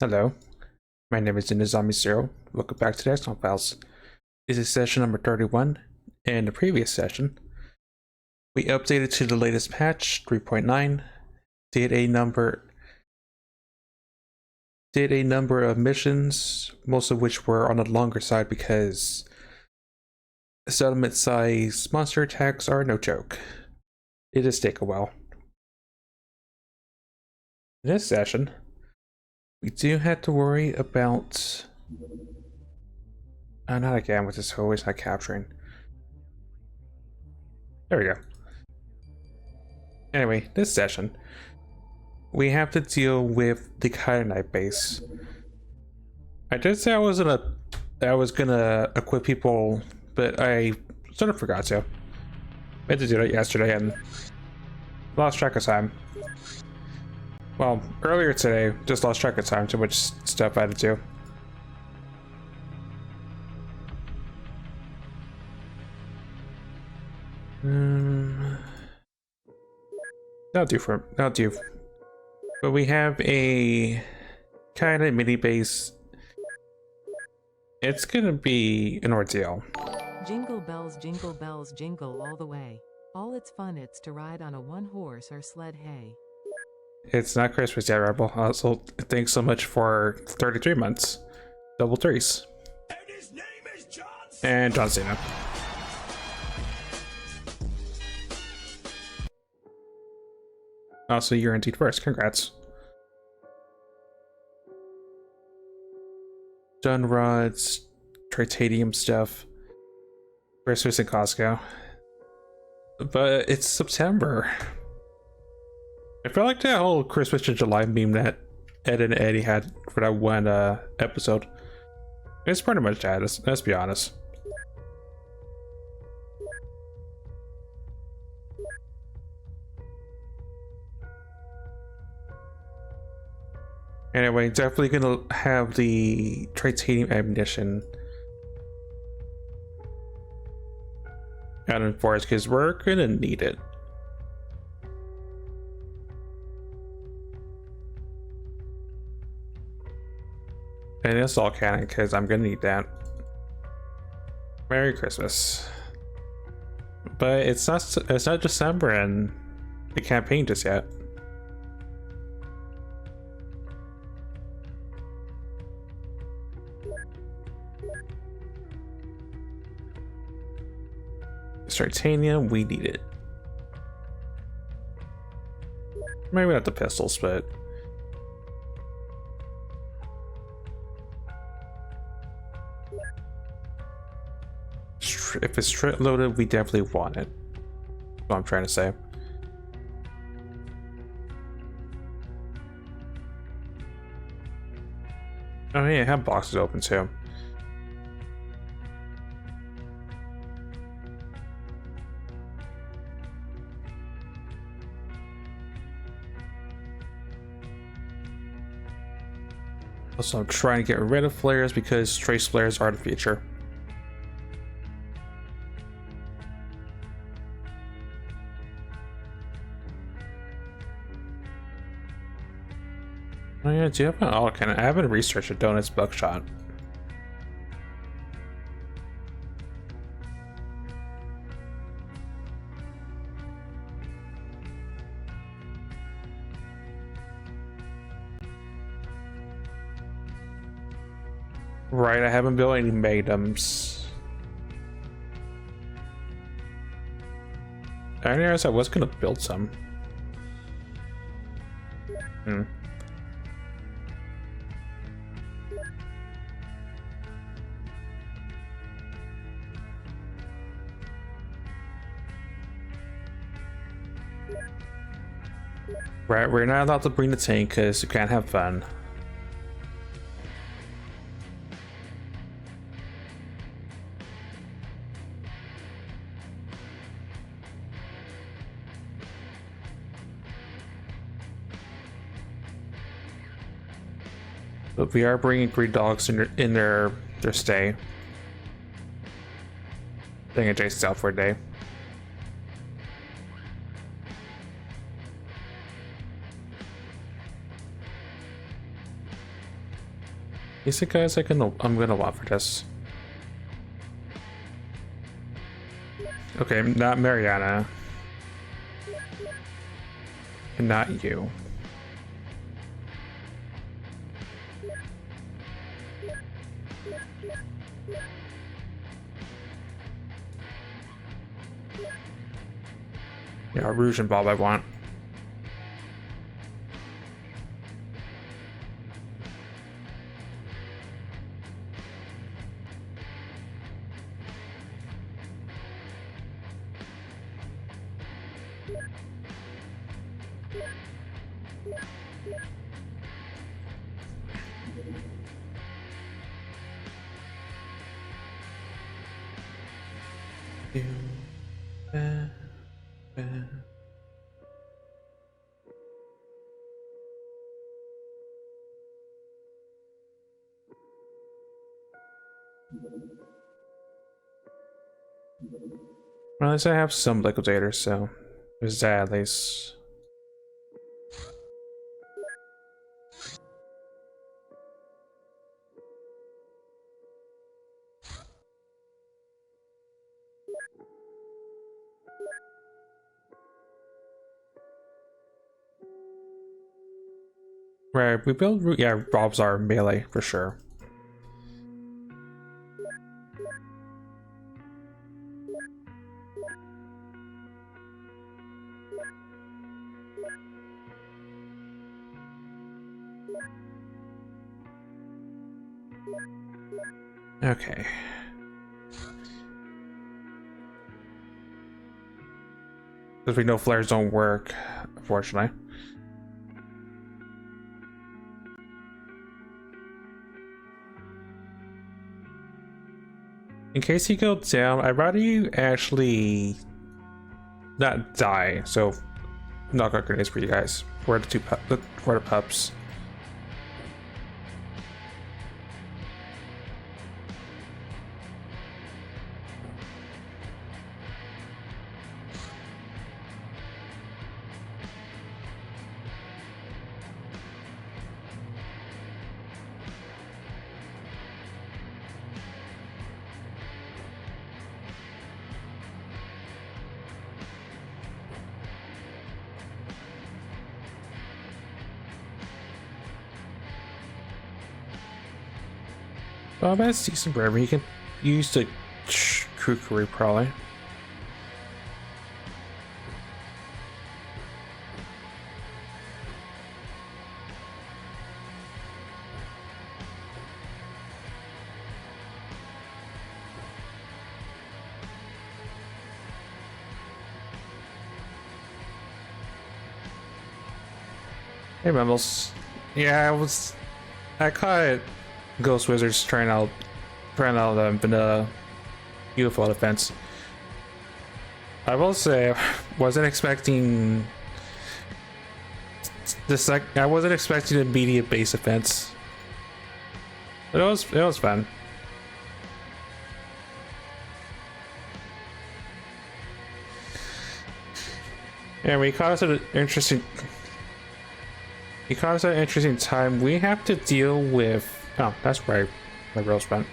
Hello, my name is Inazami Zero. Welcome back to the XCOM Files. This is session number 31. In the previous session, we updated to the latest patch 3.9, did a number of missions, most of which were on the longer side because settlement size monster attacks are no joke. It does take a while. In this session, we do have to worry about... not again with this always not capturing. There we go. Anyway, this session, we have to deal with the Kyanite base. I did say I was gonna equip people, but I sort of forgot to. I had to do that yesterday and lost track of time. Well, earlier today, just lost track of time, too much stuff I had to do. That'll do. But we have a kind of mini base. It's gonna be an ordeal. Jingle bells, jingle all the way. All it's fun it's to ride on a one-horse or sled hay. It's not Christmas yet, Rebel. Also, thanks so much for 33 months. Double threes. And his name is John And John Cena. Also, you're indeed first. Congrats. Stun rods, tritanium stuff, Christmas in Costco. But it's September. I feel like that whole Christmas in July meme that Ed and Eddie had for that one episode. It's pretty much that, let's be honest. Anyway, definitely gonna have the titanium ammunition out in forest because we're gonna need it. And it's all canon because I'm gonna need that. Merry Christmas. But it's not December and the campaign just yet. Titanium, we need it. Maybe not the pistols, but if it's straight loaded, we definitely want it. That's what I'm trying to say. Oh yeah, I have boxes open too. Also, I'm trying to get rid of flares because trace flares are the future. Oh yeah, do you have an autocannon? I haven't researched a Donut's buckshot. Right, I haven't built any magnums. I realized I was gonna build some. Right, we're not allowed to bring the tank because you can't have fun. But we are bringing green dogs in their stay. Staying at Jason's out for a day. These are guys I'm gonna want for this. Okay, not Mariana. And not you. Yeah, Rouge and Bob I want. Well, at least I have some liquidators, so there's that at least. Right, we build, yeah, Rob's our melee for sure. Okay. Because we know flares don't work, unfortunately. In case you go down, I'd rather you actually not die. So, knockout grenades for you guys. For the for the pups. Well, that's decent for you can use the kukri probably. Hey, Mumbles. Yeah, I caught it. Ghost Wizards trying out vanilla beautiful defense. I will say, wasn't expecting I wasn't expecting immediate base offense. But it was fun. Yeah, we caught us at an interesting. You caught us at an interesting time. We have to deal with. Oh, that's right. My rail spent.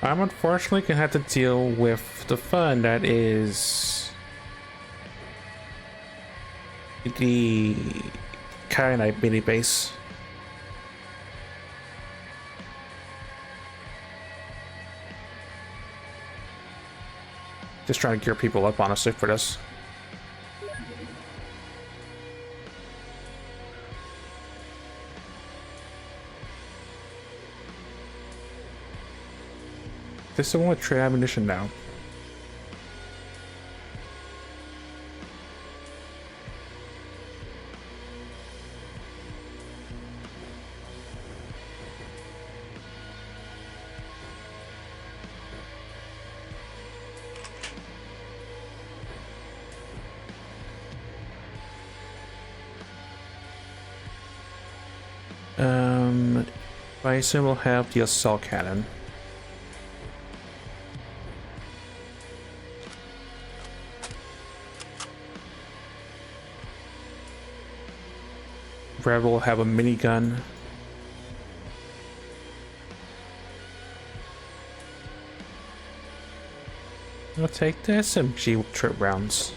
I'm unfortunately gonna have to deal with the fun that is the Kyanite mini base. Just trying to gear people up honestly for this. They still want to trade ammunition now. Bison will have the assault cannon. Rebel have a minigun. I'll take the SMG trip rounds.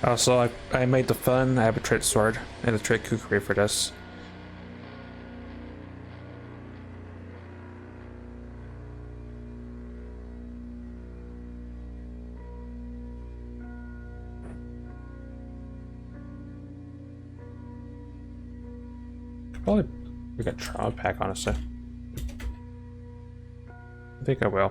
Also, I made the fun. I have a trait sword and a trait kukri for this. Probably we got trauma pack, honestly. I think I will.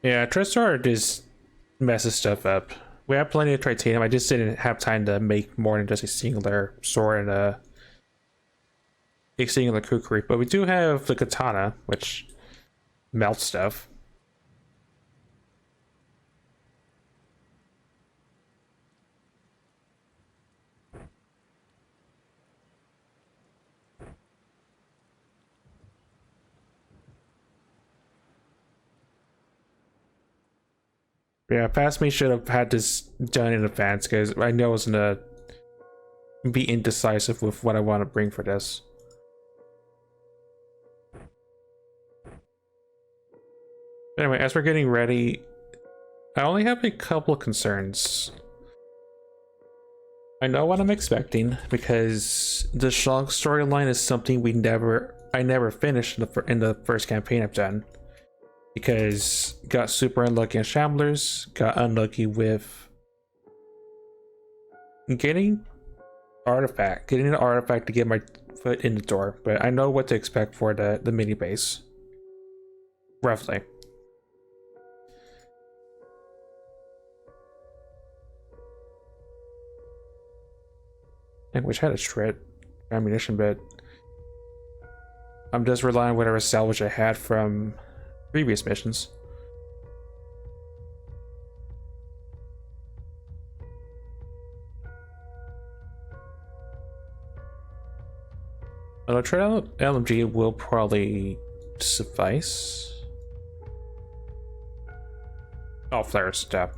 Yeah, Tristar just messes stuff up. We have plenty of titanium. I just didn't have time to make more than just a singular sword and a singular kukri. But we do have the katana, which melts stuff. Yeah, past me should have had this done in advance because I know I was gonna be indecisive with what I want to bring for this. Anyway, as we're getting ready, I only have a couple of concerns. I know what I'm expecting because the Shulk storyline is something I never finished in the first campaign I've done. Because got super unlucky on Shamblers, got unlucky with getting an artifact to get my foot in the door, but I know what to expect for the mini base. Roughly. I wish I had a shred ammunition, but I'm just relying on whatever salvage I had from previous missions. An Ultra LMG will probably suffice. Oh, flare step.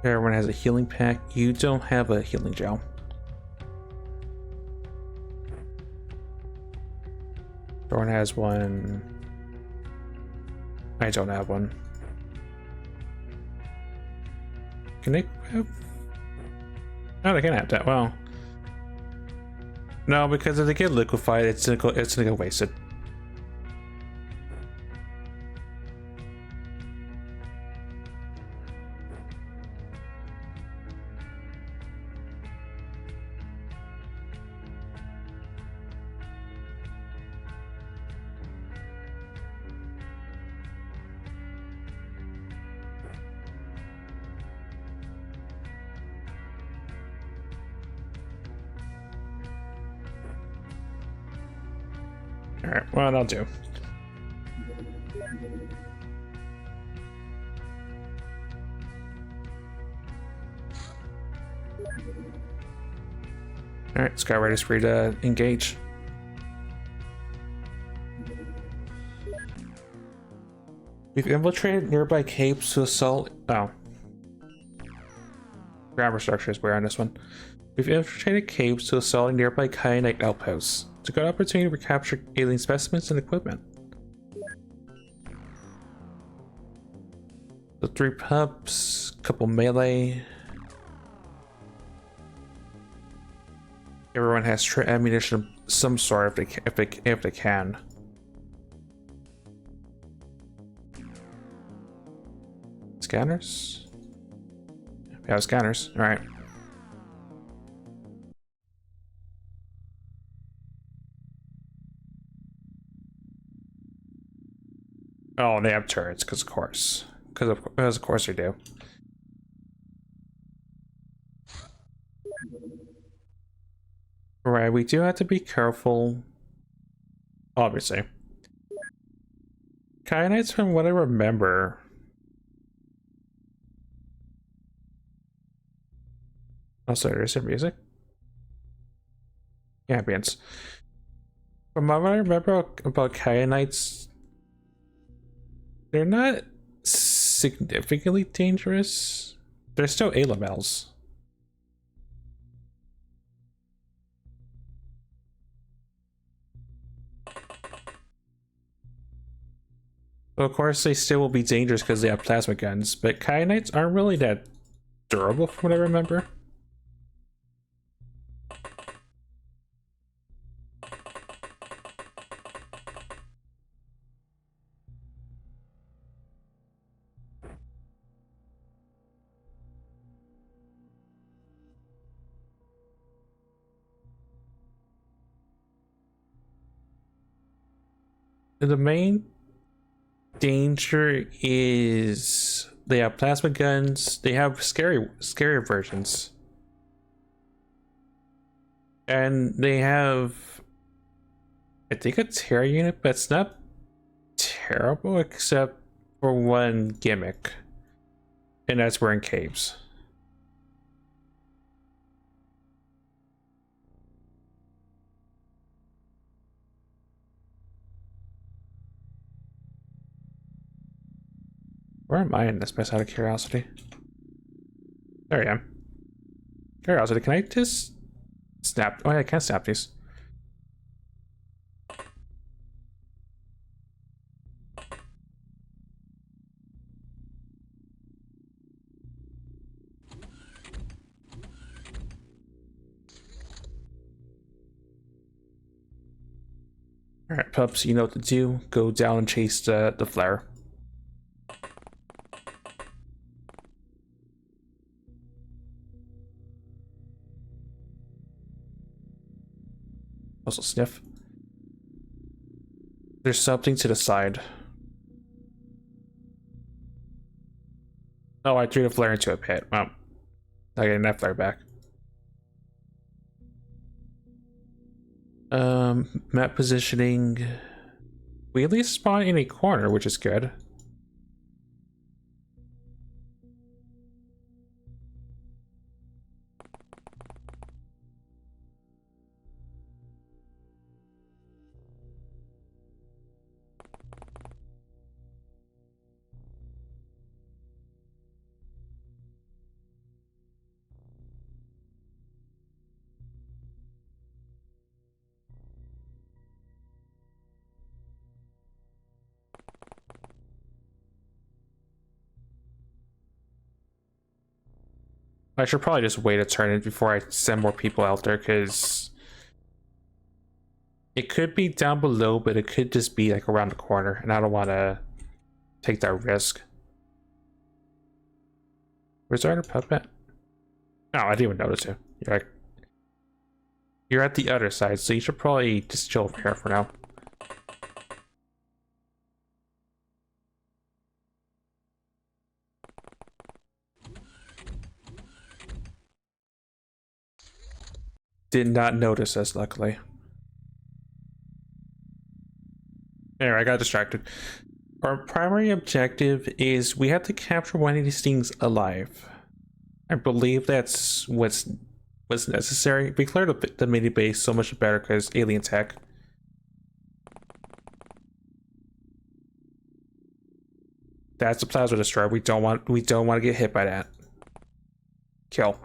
Everyone has a healing pack. You don't have a healing gel. Everyone has one. I don't have one. Can they have? Oh, they can have that. Well, no, because if they get liquefied, it's gonna get wasted. Alright, well, that'll do. Alright, Skyrider's free to engage. We've infiltrated nearby capes to assault. Oh. Grammar structure is weird on this one. We've infiltrated capes to assault nearby Kyanite outposts. It's a good opportunity to recapture alien specimens and equipment. The 3 pups, couple melee. Everyone has ammunition of some sort if they can. Scanners? Yeah, scanners. All right. Oh, they have turrets, because of course. Because of course they do. Right, we do have to be careful. Obviously. Kyanites, from what I remember. Oh, sorry, is there music? Ambience. From what I remember about Kyanites, they're not significantly dangerous. They're still Alamels. So of course, they still will be dangerous because they have plasma guns, but Kyanites aren't really that durable from what I remember. The main danger is they have plasma guns. They have scary versions, and they have, I think, a terror unit, but it's not terrible except for one gimmick, and that's we're in caves. Where am I in this mess, out of curiosity? There I am. Curiosity, can I just snap? Oh yeah, I can't snap these. Alright, pups, you know what to do. Go down and chase the flare. Also sniff. There's something to the side. Oh, I threw the flare into a pit. Well, I get that flare back. Map positioning. We at least spawn in a corner, which is good. I should probably just wait a turn before I send more people out there, because it could be down below, but it could just be like around the corner, and I don't want to take that risk. Where's our other puppet? Oh, I didn't even notice you. You're at the other side, so you should probably just chill over here for now. Did not notice us, luckily. There, I got distracted. Our primary objective is we have to capture one of these things alive. I believe that's what's necessary. We cleared the mini base, so much better because alien tech. That's the plasma destroyer. We don't want to get hit by that. Kill.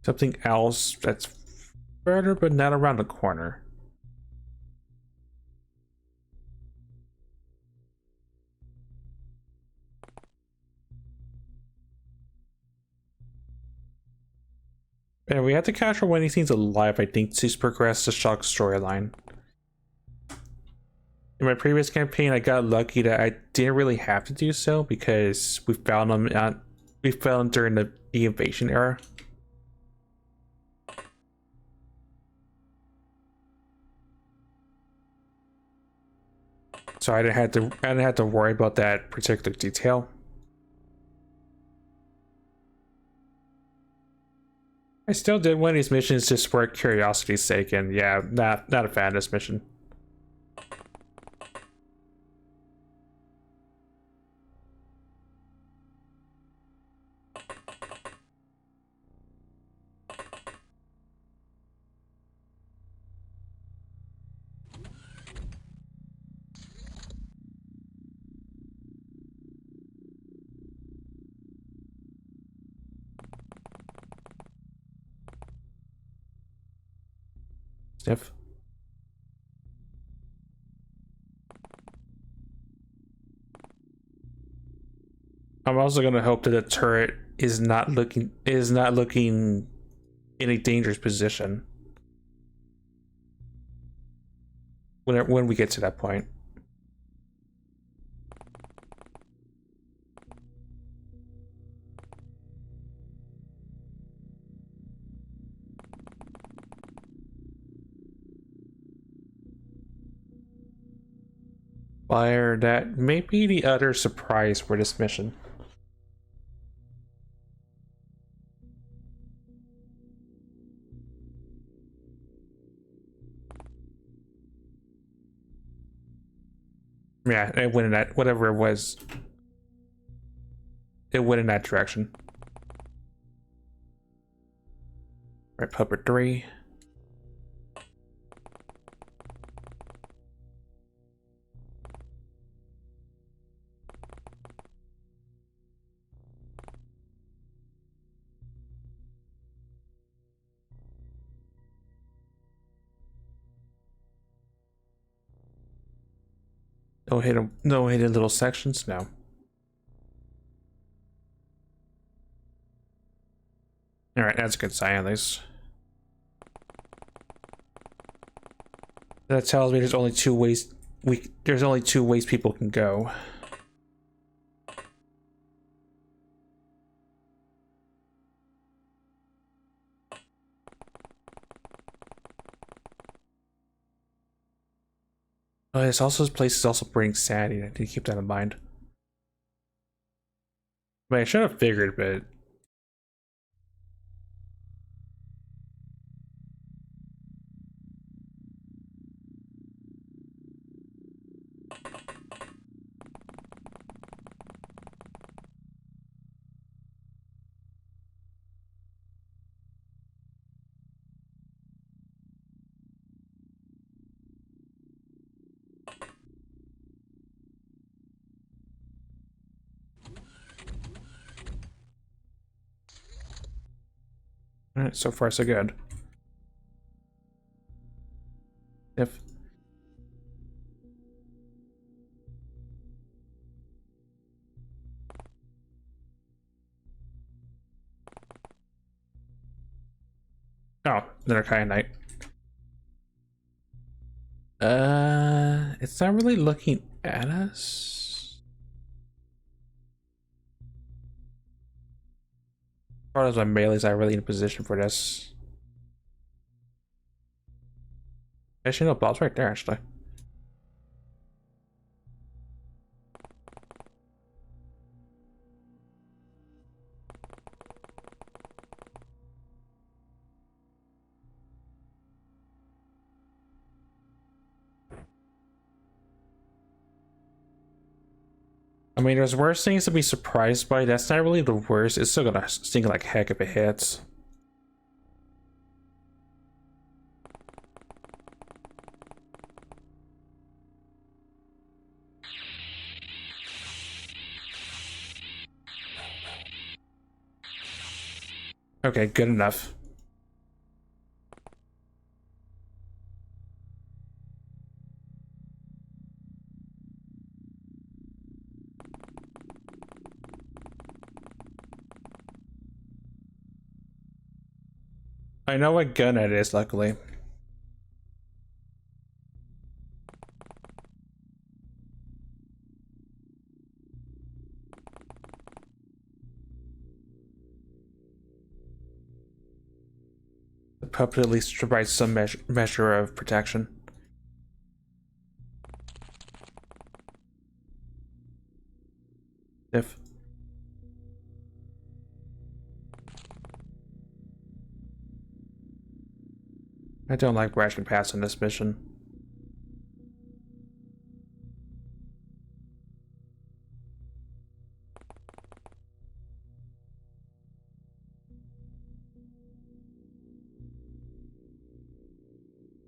Something else that's further but not around the corner. And we have to capture when he seems alive, I think, to progress the Shock storyline. In my previous campaign, I got lucky that I didn't really have to do so because we found him during the invasion era. So I didn't have to worry about that particular detail. I still did one of these missions just for curiosity's sake, and yeah, not a fan of this mission. Sniff. I'm also gonna hope that the turret is not looking in a dangerous position when we get to that point. Fire, that may be the other surprise for this mission. Yeah, it went in that, whatever it was. It went in that direction. Right, Pupper 3. No hidden little sections, no. Alright, that's a good sign at least. That tells me there's only two ways people can go. This place also brings sanity. I need to keep that in mind. I mean, I should have figured, but alright, so far so good. If oh, another kyanite. It's not really looking at us. As far as my melee's not really in a position for this. Actually, no, Bob's right there, actually. I mean, there's worse things to be surprised by. That's not really the worst. It's still gonna sting like heck if it hits. Okay, good enough. I know what gun it is, luckily. The pup at least provides some measure of protection. If I don't like rushing past on this mission.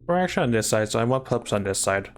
We're actually on this side, so I want pups on this side.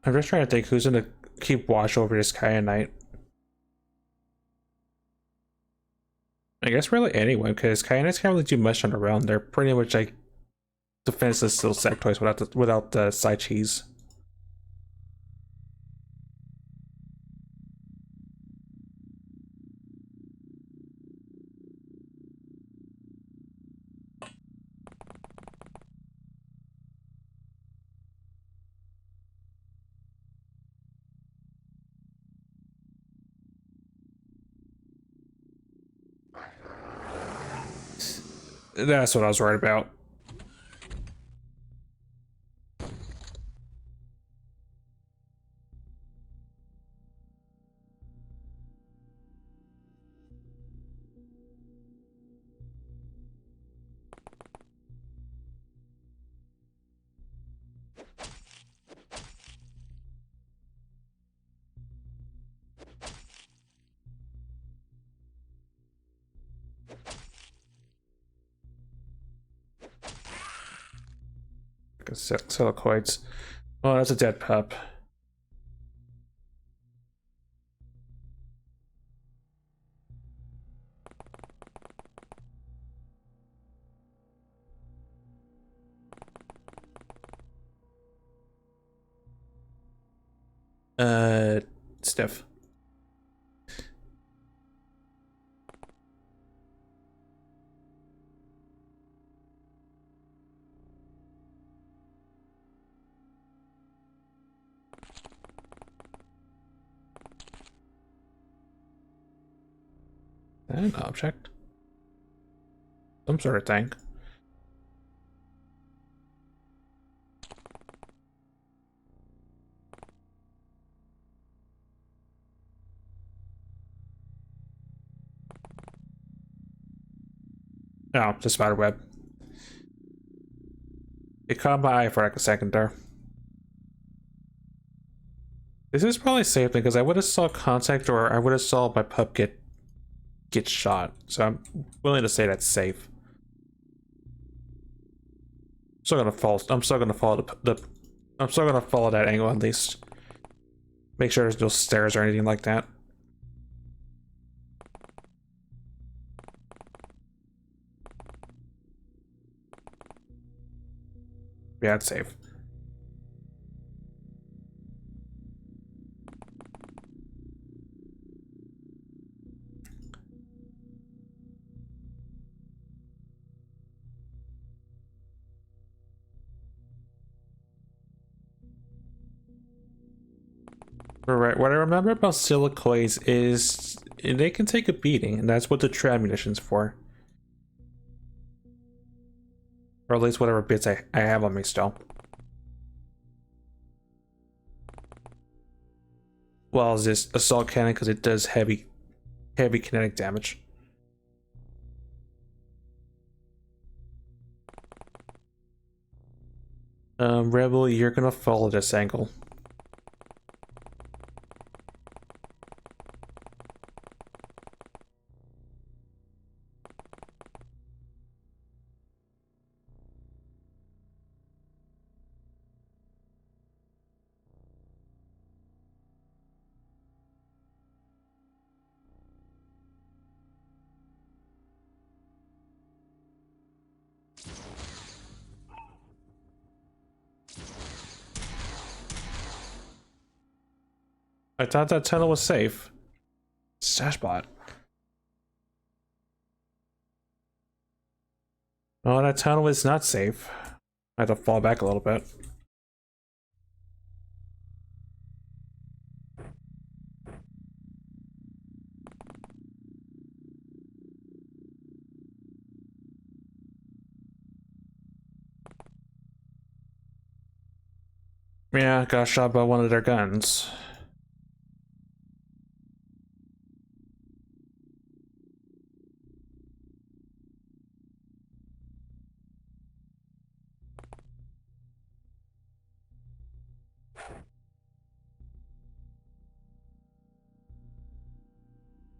I'm just trying to think who's gonna keep watch over this Kyanite. I guess really anyone, because Kyanites can't really do much on their own. They're pretty much like defenseless little sectoids without the side cheese. That's what I was worried about. Silicoids. Oh, that's a dead pup. Stiff. An object. Some sort of thing. No, it's a spider web. It caught my eye for like a second there. This is probably safe because I would have saw contact or I would have saw my pup get shot. So I'm willing to say that's safe. I'm still gonna follow. I'm still gonna follow I'm still gonna follow that angle at least. Make sure there's no stairs or anything like that. Yeah, it's safe. Right. What I remember about silicoids is they can take a beating, and that's what the trap munition's for. Or at least whatever bits I have on me still. well as this assault cannon because it does heavy kinetic damage. Rebel, you're gonna follow this angle. I thought that tunnel was safe. Sashbot. Oh, that tunnel is not safe. I have to fall back a little bit. Yeah, got shot by one of their guns.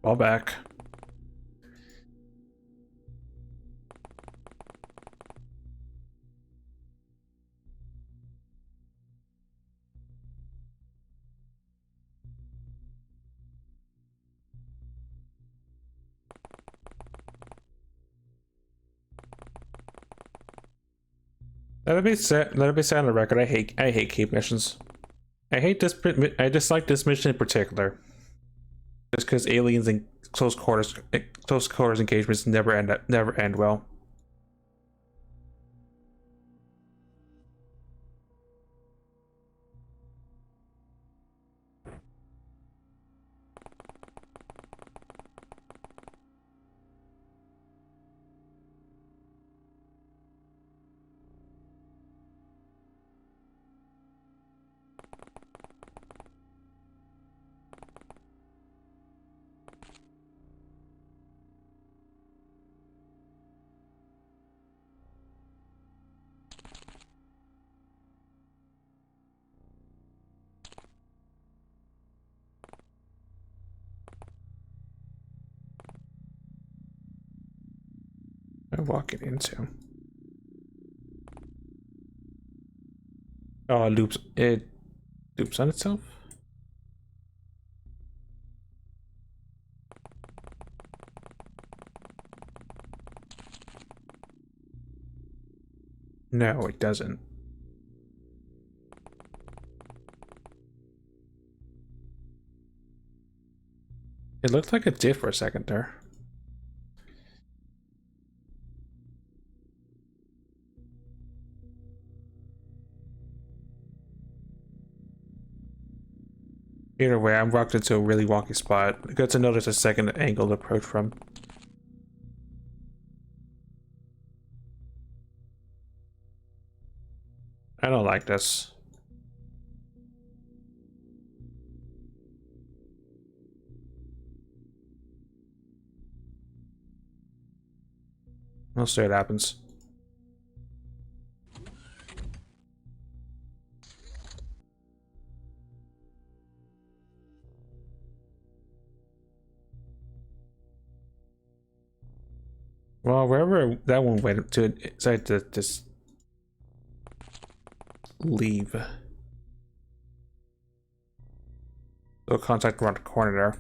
Fall back. Let it be said on the record. I hate keep missions. I dislike this mission in particular. Just because aliens and close quarters engagements never end well. I'm walking into. Oh, it loops on itself? No, it doesn't. It looked like it did for a second there. Either way, I'm walked into a really wonky spot. Good to know there's a second angle to approach from. I don't like this. We'll see what happens. Well, wherever that one went to, decide to just leave. So contact around the corner there.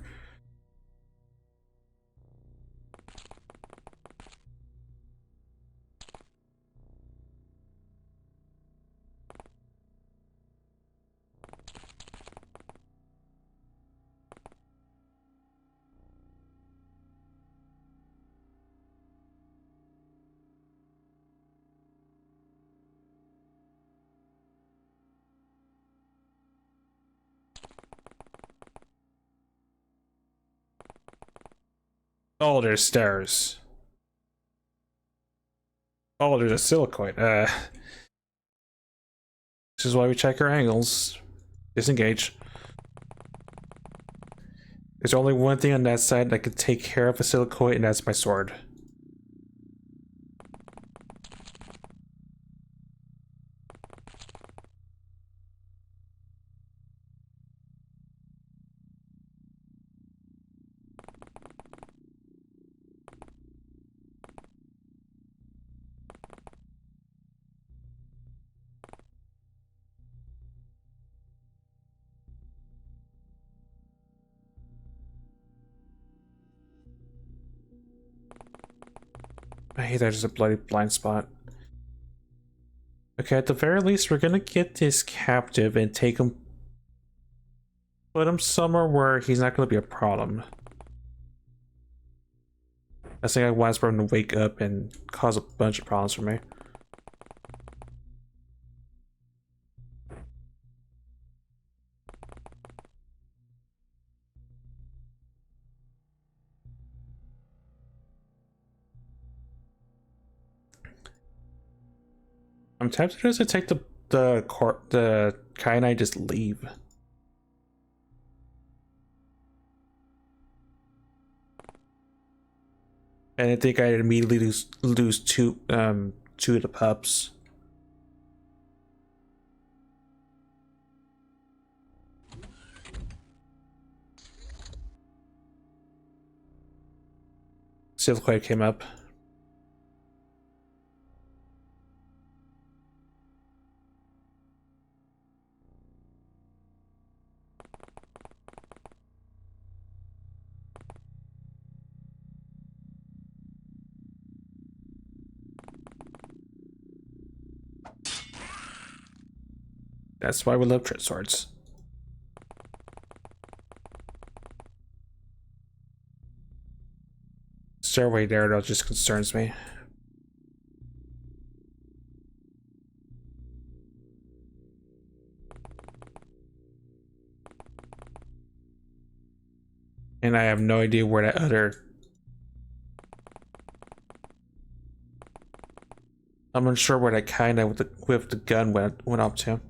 Oh, there's stairs. Oh, there's a silicoid. This is why we check our angles. Disengage. There's only one thing on that side that can take care of a silicoid, and that's my sword. I hate that there's a bloody blind spot. Okay, at the very least, we're gonna get this captive and take him, put him somewhere where he's not gonna be a problem. I think I want for him to wake up and cause a bunch of problems for me. I'm tempted just to take the kyanite, just leave. And I think I'd immediately lose two of the pups. Silkwood came up. That's why we love trit swords. Stairway there, that just concerns me. And I have no idea where that other... I'm unsure where that kyanite with the gun went up to.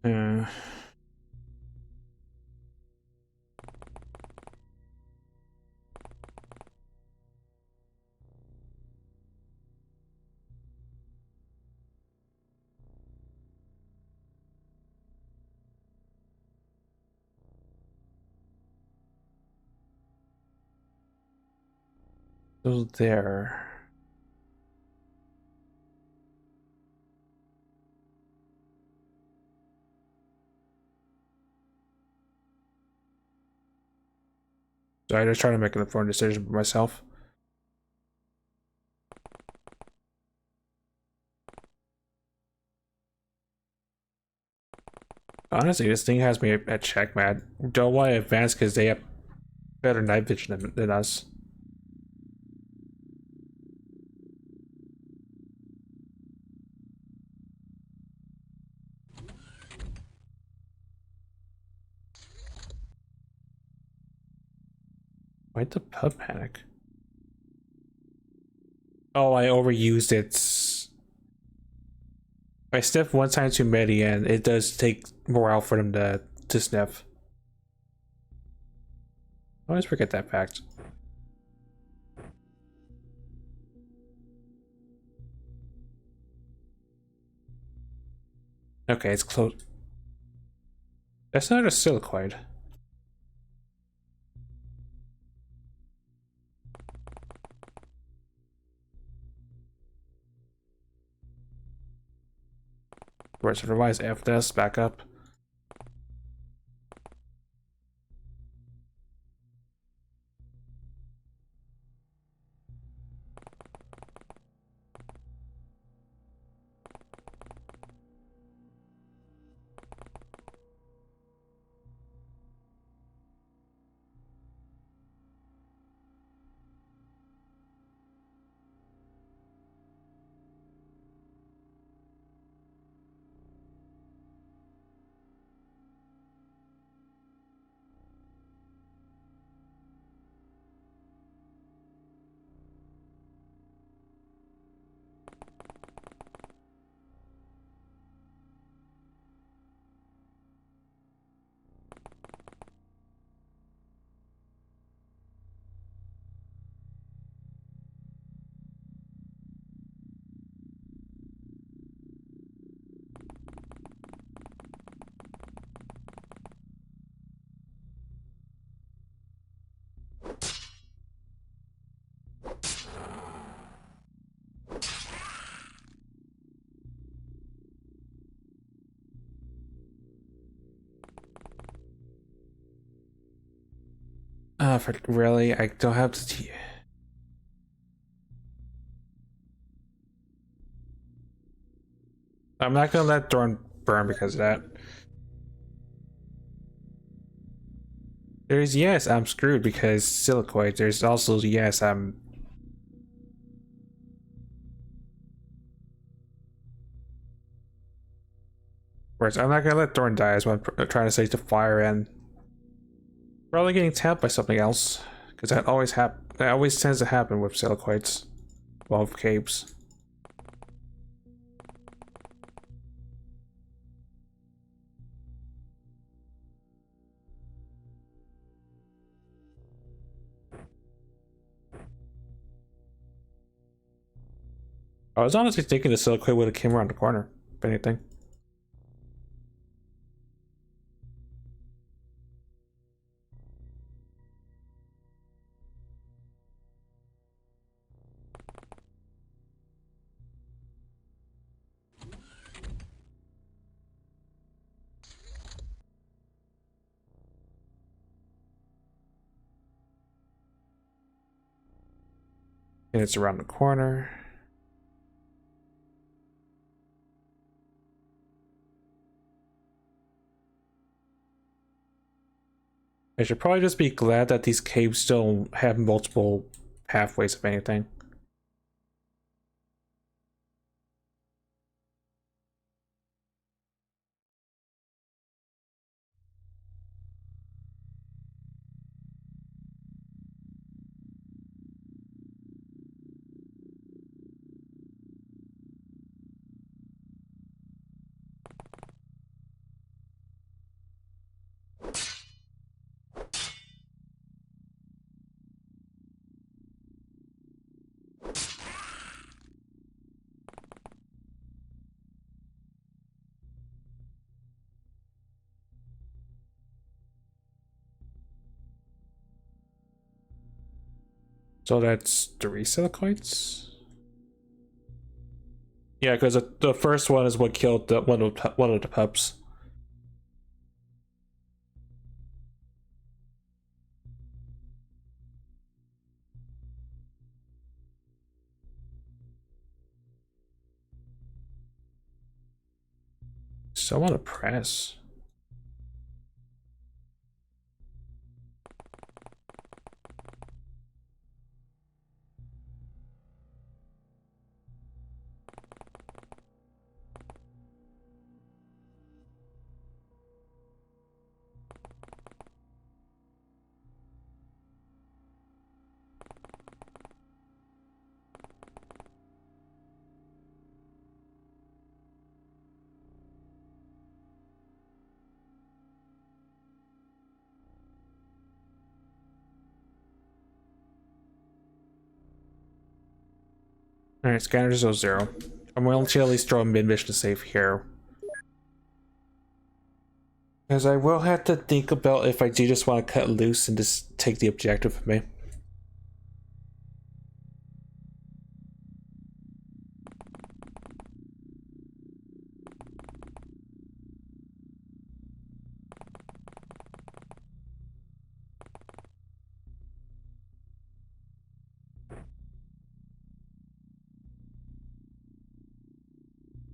Uh, those there. So I just try to make an informed decision for myself. Honestly, this thing has me at checkmate. Don't want to advance because they have better night vision than us. Why'd the pub panic? Oh, I overused it. If I sniff one time too many, and it does take morale for them to sniff. I always forget that fact. Okay, it's close. That's not a silicoid. Where's revise F this back up? Really? I don't have to. I'm not gonna let Thorn burn because of that. There's yes, I'm screwed because silicoid. There's also yes, I'm. Whereas I'm not gonna let Thorn die, is what I'm trying to say to fire, and probably getting tapped by something else because that always tends to happen with silicoids. Well, with capes. I was honestly thinking the silicoid would have came around the corner, if anything. And it's around the corner. I should probably just be glad that these caves don't have multiple pathways, if anything. So that's 3 silicoids? Yeah, because the first one is what killed one of the pups. So I want to press. Alright, scanners 0. I'm willing to at least throw a mid-mission save here. Because I will have to think about if I do just want to cut loose and just take the objective with me.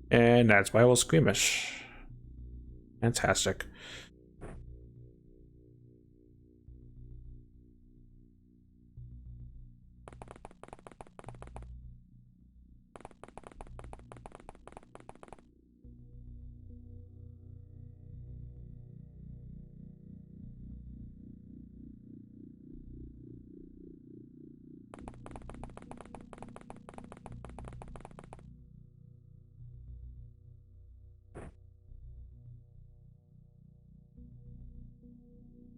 And that's why I will Squeamish. Fantastic.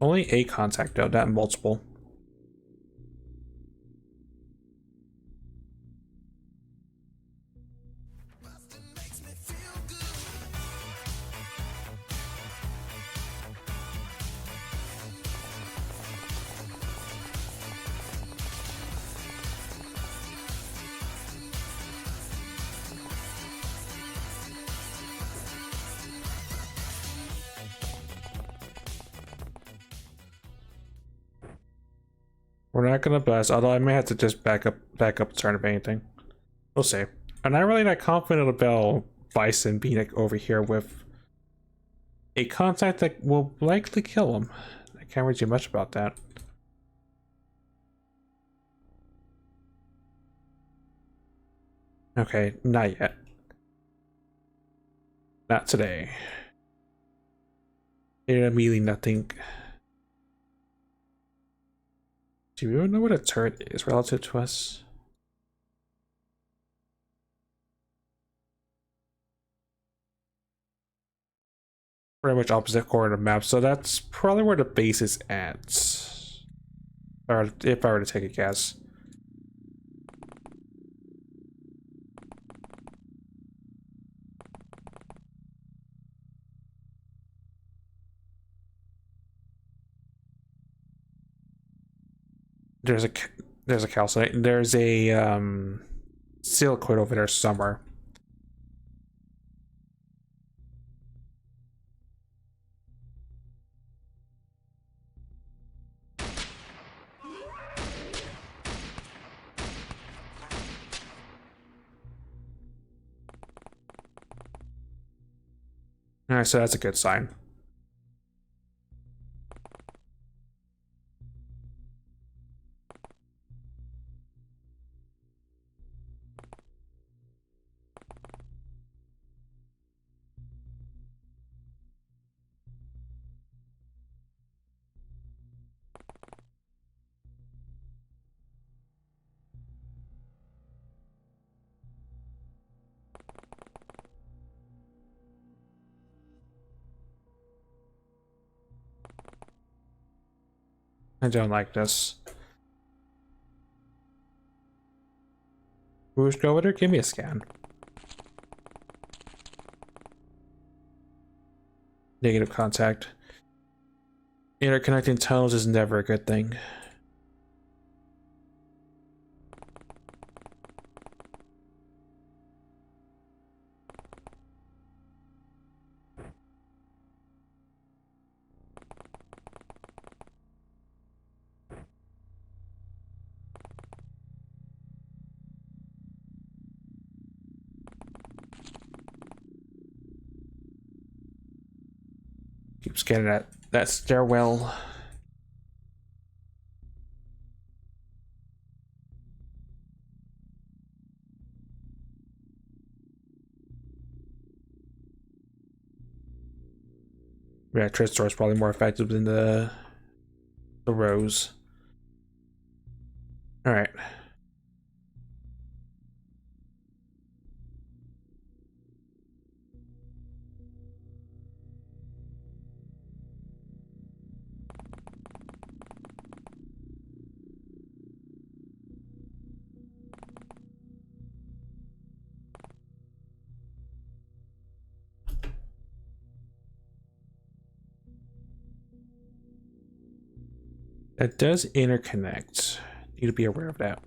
Only a contact though, not multiple. We're not gonna bust, although I may have to just back up and turn if anything. We'll see. I'm not really that confident about Bison being like over here with a contact that will likely kill him. I can't really do much about that. Okay, not yet. Not today. Immediately nothing. Do you even know what a turret is relative to us? Pretty much opposite corner of the map, so that's probably where the base is at. Or if I were to take a guess. There's a calcite. There's a silicoid over there somewhere. Alright, so that's a good sign. I don't like this. Rouge Goiter, give me a scan. Negative contact. Interconnecting tunnels is never a good thing. Keep scanning that stairwell. Yeah, Tristor is probably more effective than the rose. All right. That does interconnect. Need to be aware of that.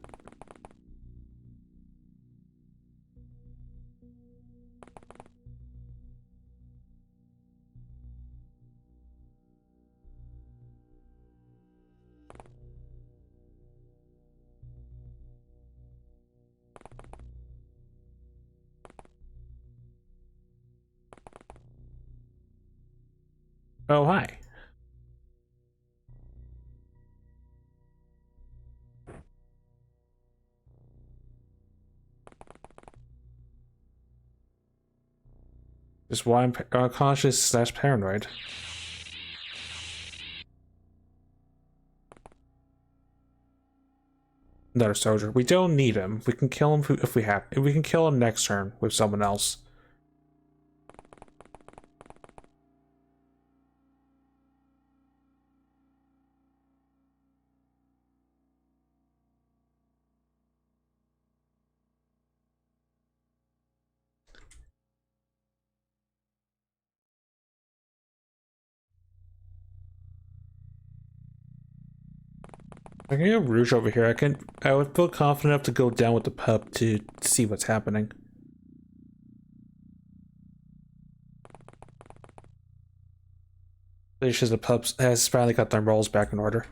Oh, hi. Just why I'm cautious / paranoid. Another soldier. We don't need him. We can kill him if we have. We can kill him next turn with someone else. I can get Rouge over here. I would feel confident enough to go down with the pup to see what's happening. It's just the pups has finally got their roles back in order.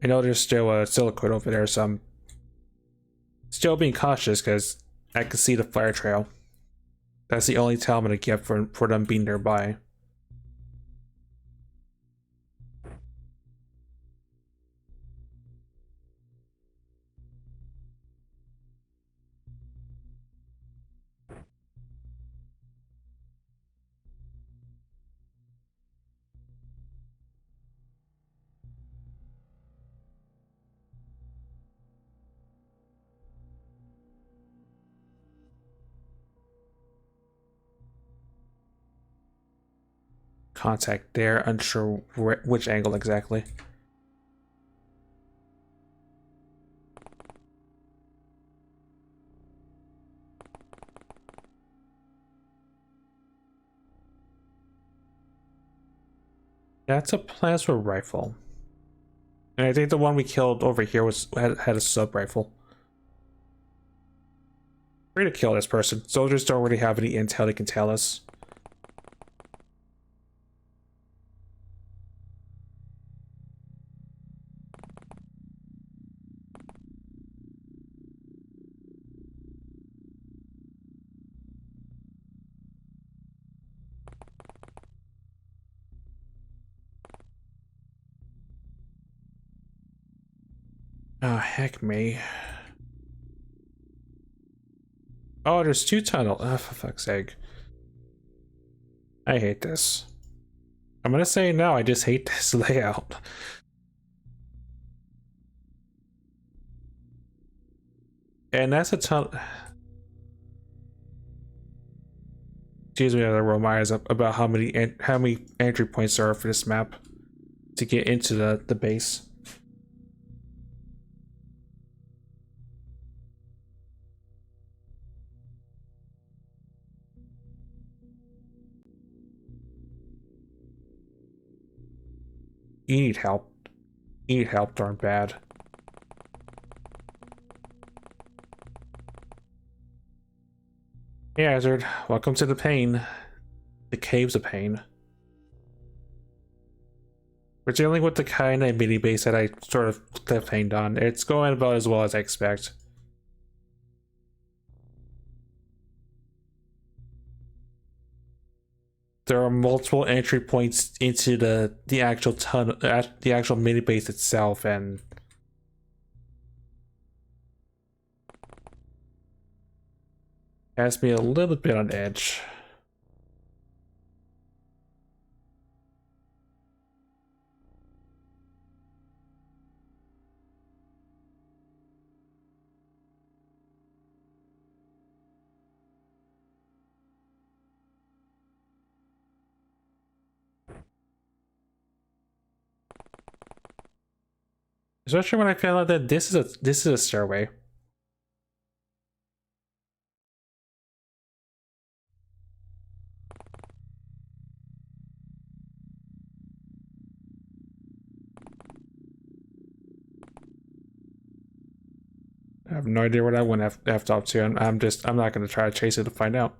I know there's still a silicone over there, so I'm still being cautious because I can see the fire trail. That's the only tell I'm gonna get for them being nearby. Contact there, unsure which angle exactly. That's a plasma rifle. And I think the one we killed over here had a sub rifle. We're gonna kill this person. Soldiers don't really have any intel they can tell us. Oh, heck me. Oh, there's two tunnels. Oh, for fuck's sake. I hate this. I'm gonna say no, I just hate this layout. And that's a ton. Excuse me, I roll my eyes up about how many entry points there are for this map to get into the base. You need help. You need help darn bad. Hey Hazard, welcome to the pain. The caves of pain. We're dealing with the kind of mini base that I sort of cliffhanged on. It's going about as well as I expect. There are multiple entry points into the actual tunnel, the actual mini base itself, and has me a little bit on edge. Especially when I found out that this is a stairway. I have no idea what I went after up to, and I'm not gonna try to chase it to find out.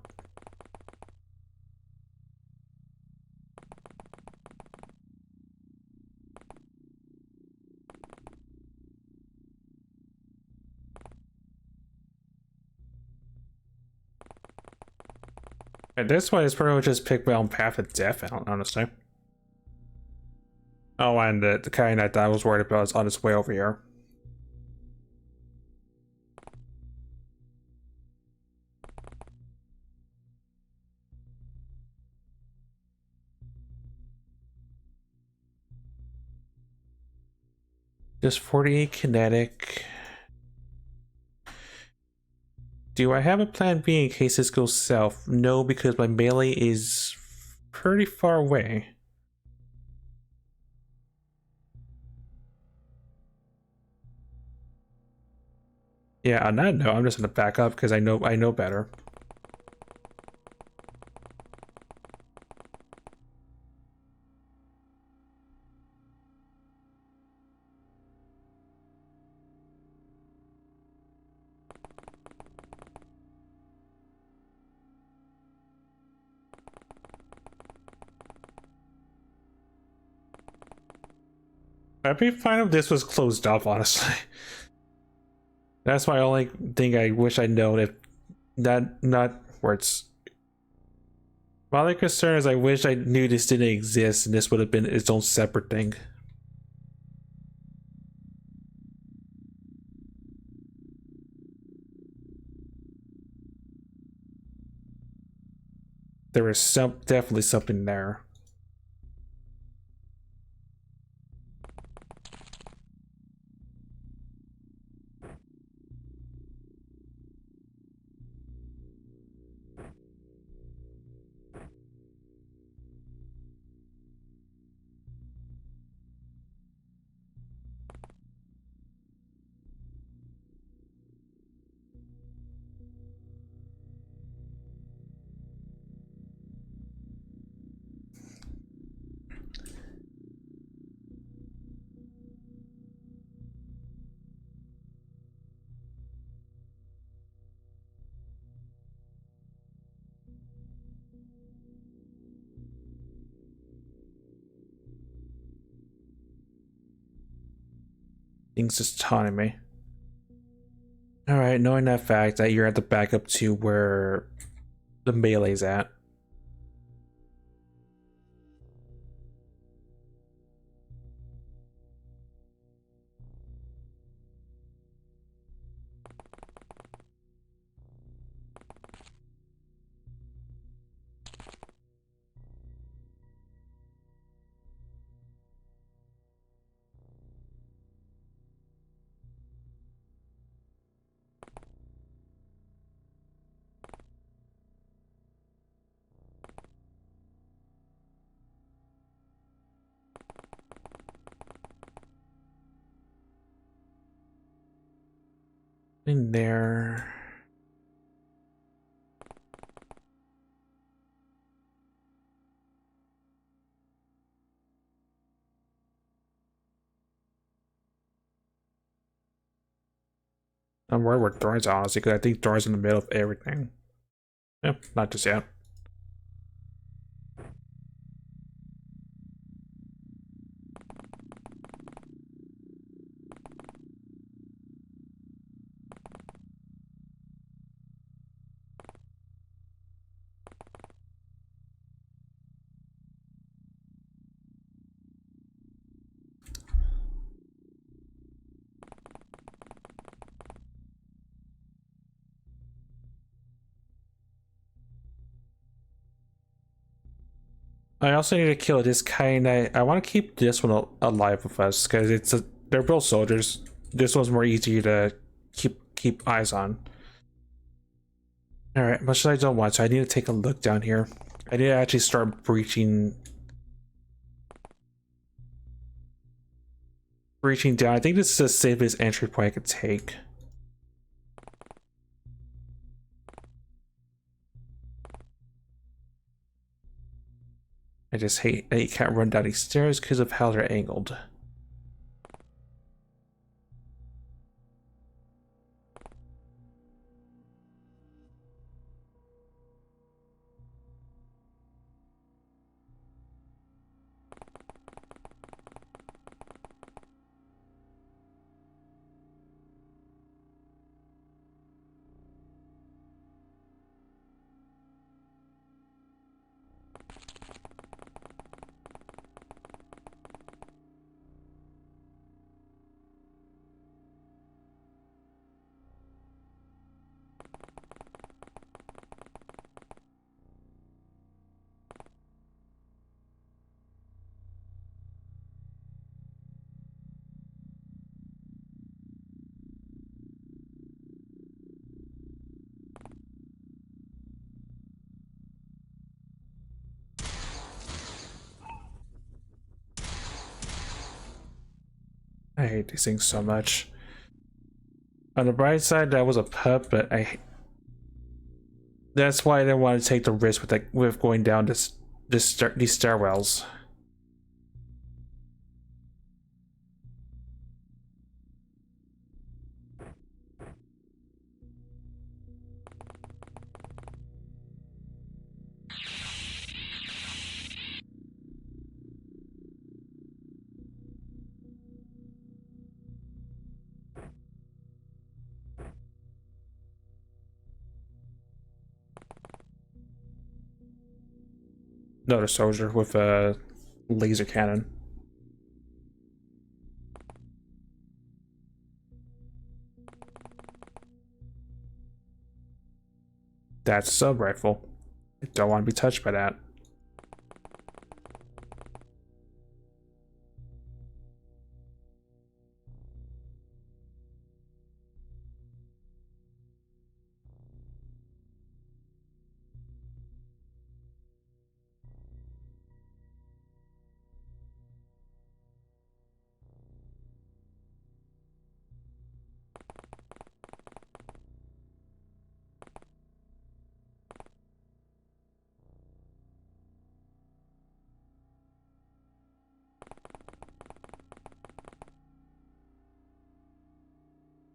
At this point, it's pretty much just pick my own path of death, honestly. Oh, and the kind that I was worried about is on its way over here. Just 48 kinetic. Do I have a plan B in case this goes south? No, because my melee is pretty far away. Yeah, on that note, I'm just gonna back up because I know better. I'd be fine if this was closed off, honestly. That's my only thing I wish I'd known. If that not words. My only concern is I wish I knew this didn't exist and this would have been its own separate thing. There was definitely something there. Things just taunting me. Alright, knowing that fact that you're at the backup to where the melee's at. In there. I'm worried where Thorn's honestly, because I think Thorn's in the middle of everything. Yep, not just yet. I also need to kill this Kyanite. I want to keep this one alive with us because they're both soldiers. This one's more easy to keep eyes on. All right, much as I don't want to, I need to take a look down here. I need to actually start breaching down. I think this is the safest entry point I could take. I just hate that you can't run down these stairs because of how they're angled. I hate these things so much. On the bright side, that was a pup, but that's why I didn't want to take the risk with going down these stairwells. Another soldier with a laser cannon. That's a sub rifle. I don't want to be touched by that.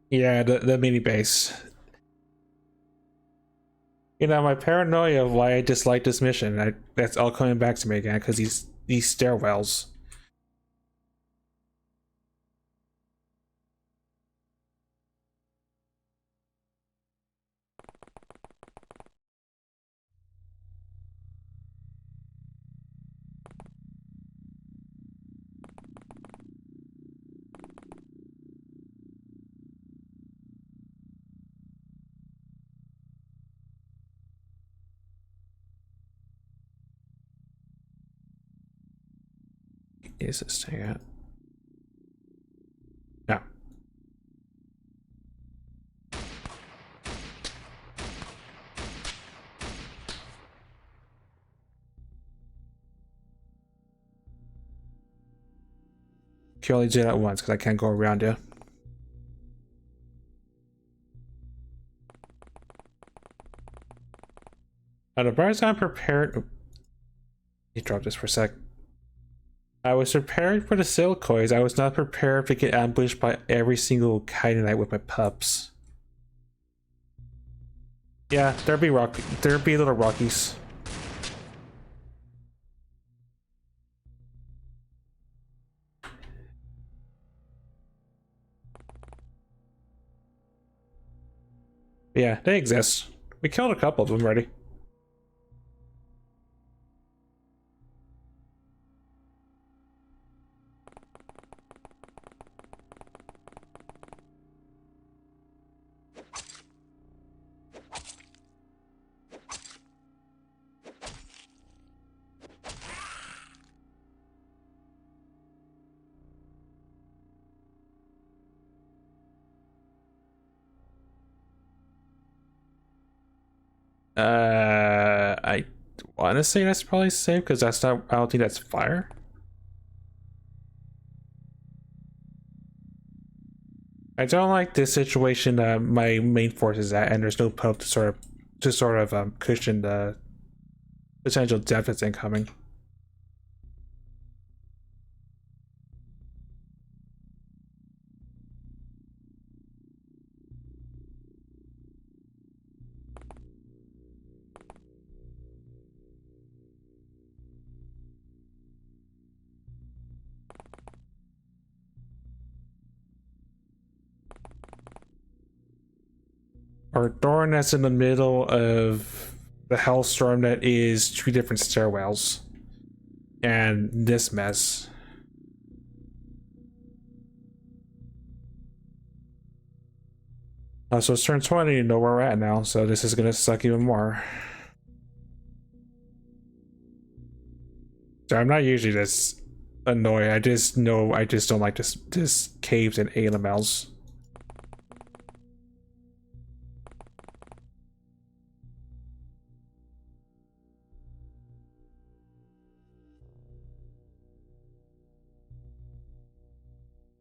Yeah, the mini base. You know, my paranoia of why I dislike this mission, that's all coming back to me again, because these stairwells. Is this thing at? No. You only do that once because I can't go around you. At the bars I'm prepared. You drop this for a sec. I was prepared for the silicoids. I was not prepared to get ambushed by every single Kyanite with my pups. Yeah, there'd be little Rockies. Yeah, they exist. We killed a couple of them already. I want to say that's probably safe because that's not. I don't think that's fire. I don't like this situation. My main force is at, and there's no pub to sort of cushion the potential death that's incoming. Our door that's in the middle of the hellstorm that is two different stairwells, and this mess. So it's turn 20, you know where we're at now, so this is gonna suck even more. So I'm not usually this annoyed, I just know I just don't like this caves and AMLs.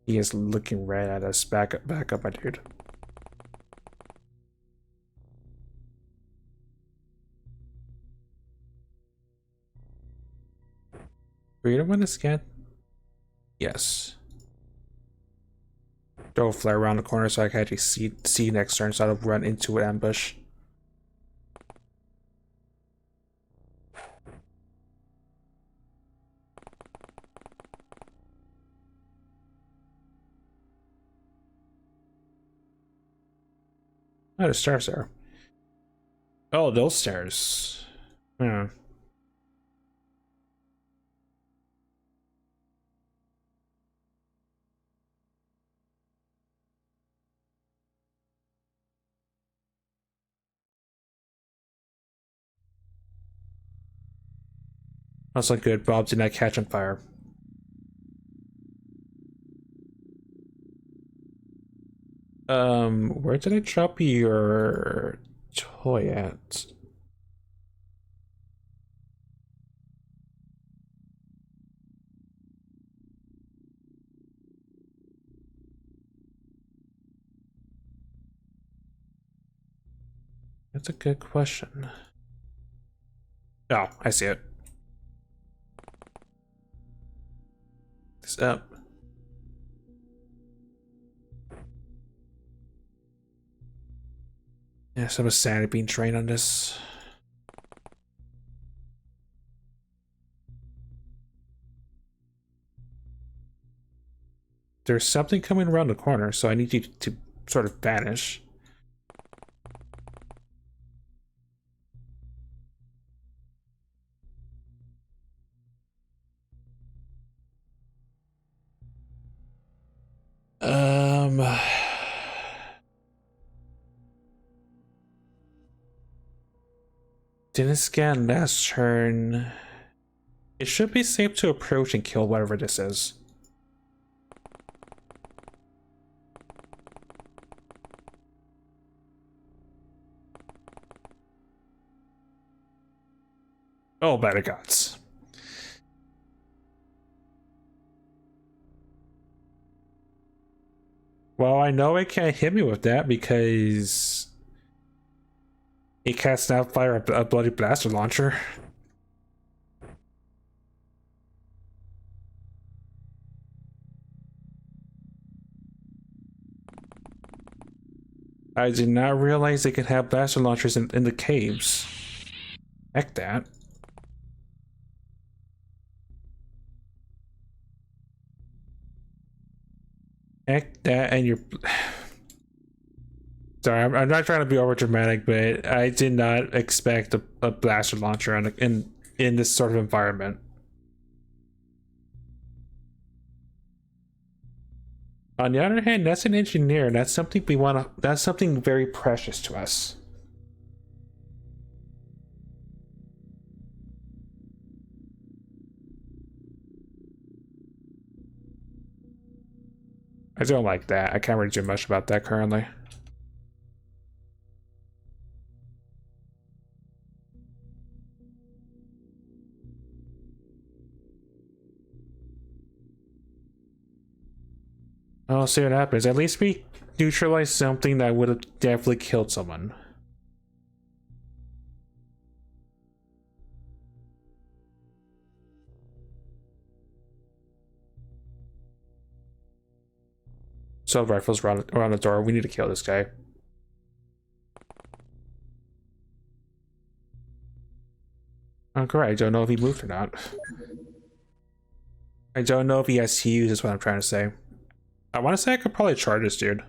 He is looking right at us. Back up, my dude. Freedom on the scan? Yes. Throw a flare around the corner so I can actually see next turn instead of run into an ambush. Oh, the stairs there. Oh, those stairs. Yeah. Also good. Bob did not catch on fire. Where did I drop your toy at? That's a good question. Oh, I see it. This up. Yeah, some sanity being drained on this. There's something coming around the corner, so I need you to sort of vanish. Didn't scan last turn. It should be safe to approach and kill whatever this is. Oh, better gods. Well, I know it can't hit me with that because it can't snap fire a bloody blaster launcher. I did not realize they could have blaster launchers in the caves. Heck that. Heck that, and you're... Sorry, I'm not trying to be over dramatic, but I did not expect a blaster launcher in this sort of environment. On the other hand, that's an engineer, and that's something we want to. That's something very precious to us. I don't like that. I can't really do much about that currently. I'll see what happens. At least we neutralized something that would have definitely killed someone. So rifles around the door. We need to kill this guy. Oh, great. I don't know if he moved or not. I don't know if he has Hughes, is what I'm trying to say. I want to say I could probably charge this dude.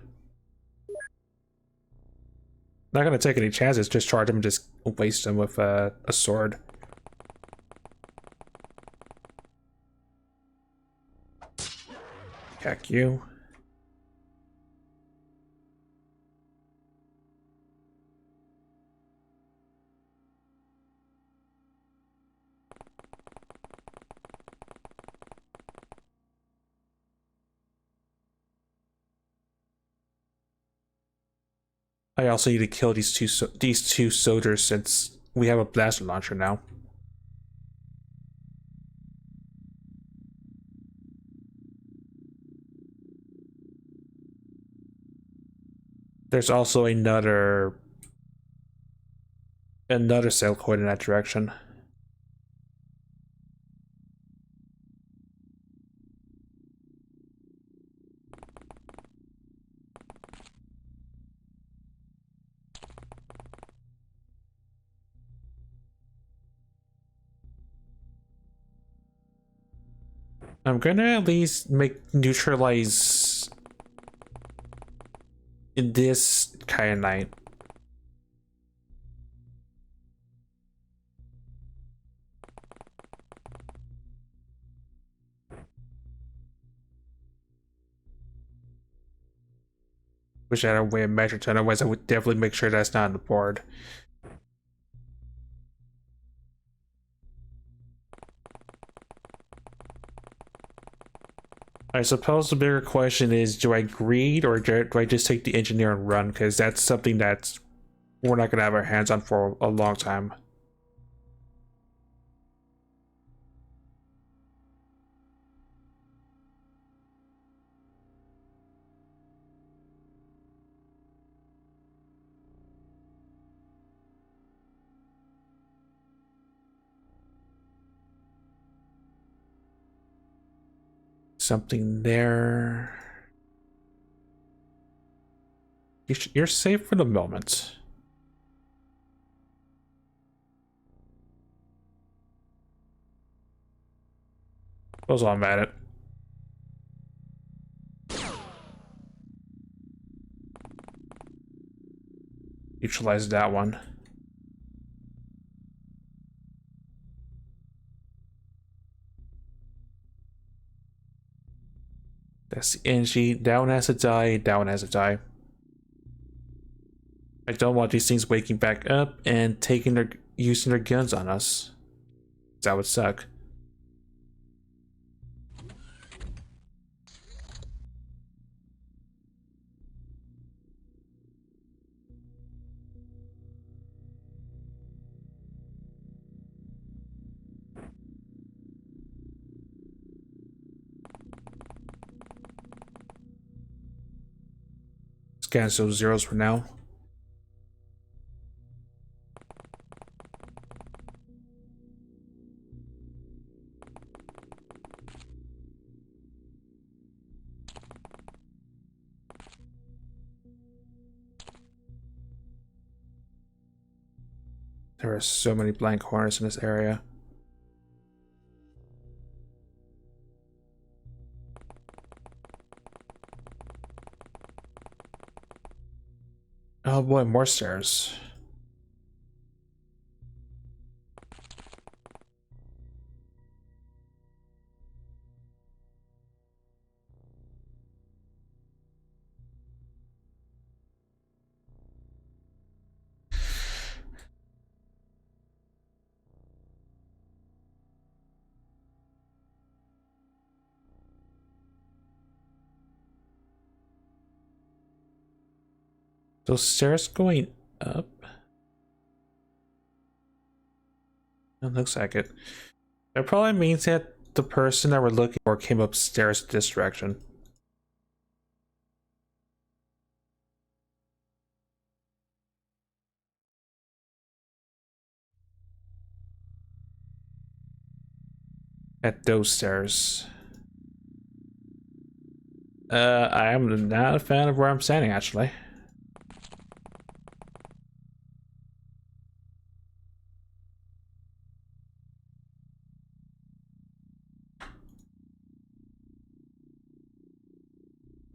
Not gonna take any chances, just charge him and just waste him with a sword. Heck you. I also need to kill these two soldiers since we have a blaster launcher now. There's also another sail coin in that direction. I'm gonna at least neutralize this kyanite. Wish I had a way of measuring it, otherwise I would definitely make sure that's not on the board. I suppose the bigger question is, do I greed or do I just take the engineer and run? Because that's something that's we're not going to have our hands on for a long time. Something there. You're safe for the moment. That's all I'm at it. Neutralize that one. That's the energy. That one has to die. That one has to die. I don't want these things waking back up and using their guns on us. That would suck. Scan those zeros for now. There are so many blank corners in this area. Oh boy, more stairs. Those stairs going up? It looks like it. That probably means that the person that we're looking for came upstairs this direction. At those stairs. I am not a fan of where I'm standing, actually.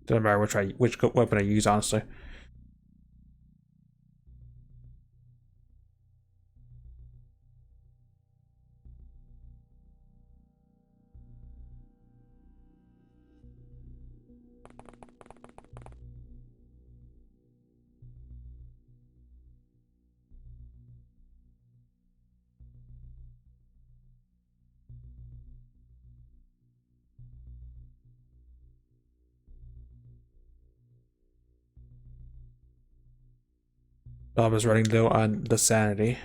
Doesn't matter which weapon I use, honestly. Bob is running low on the sanity.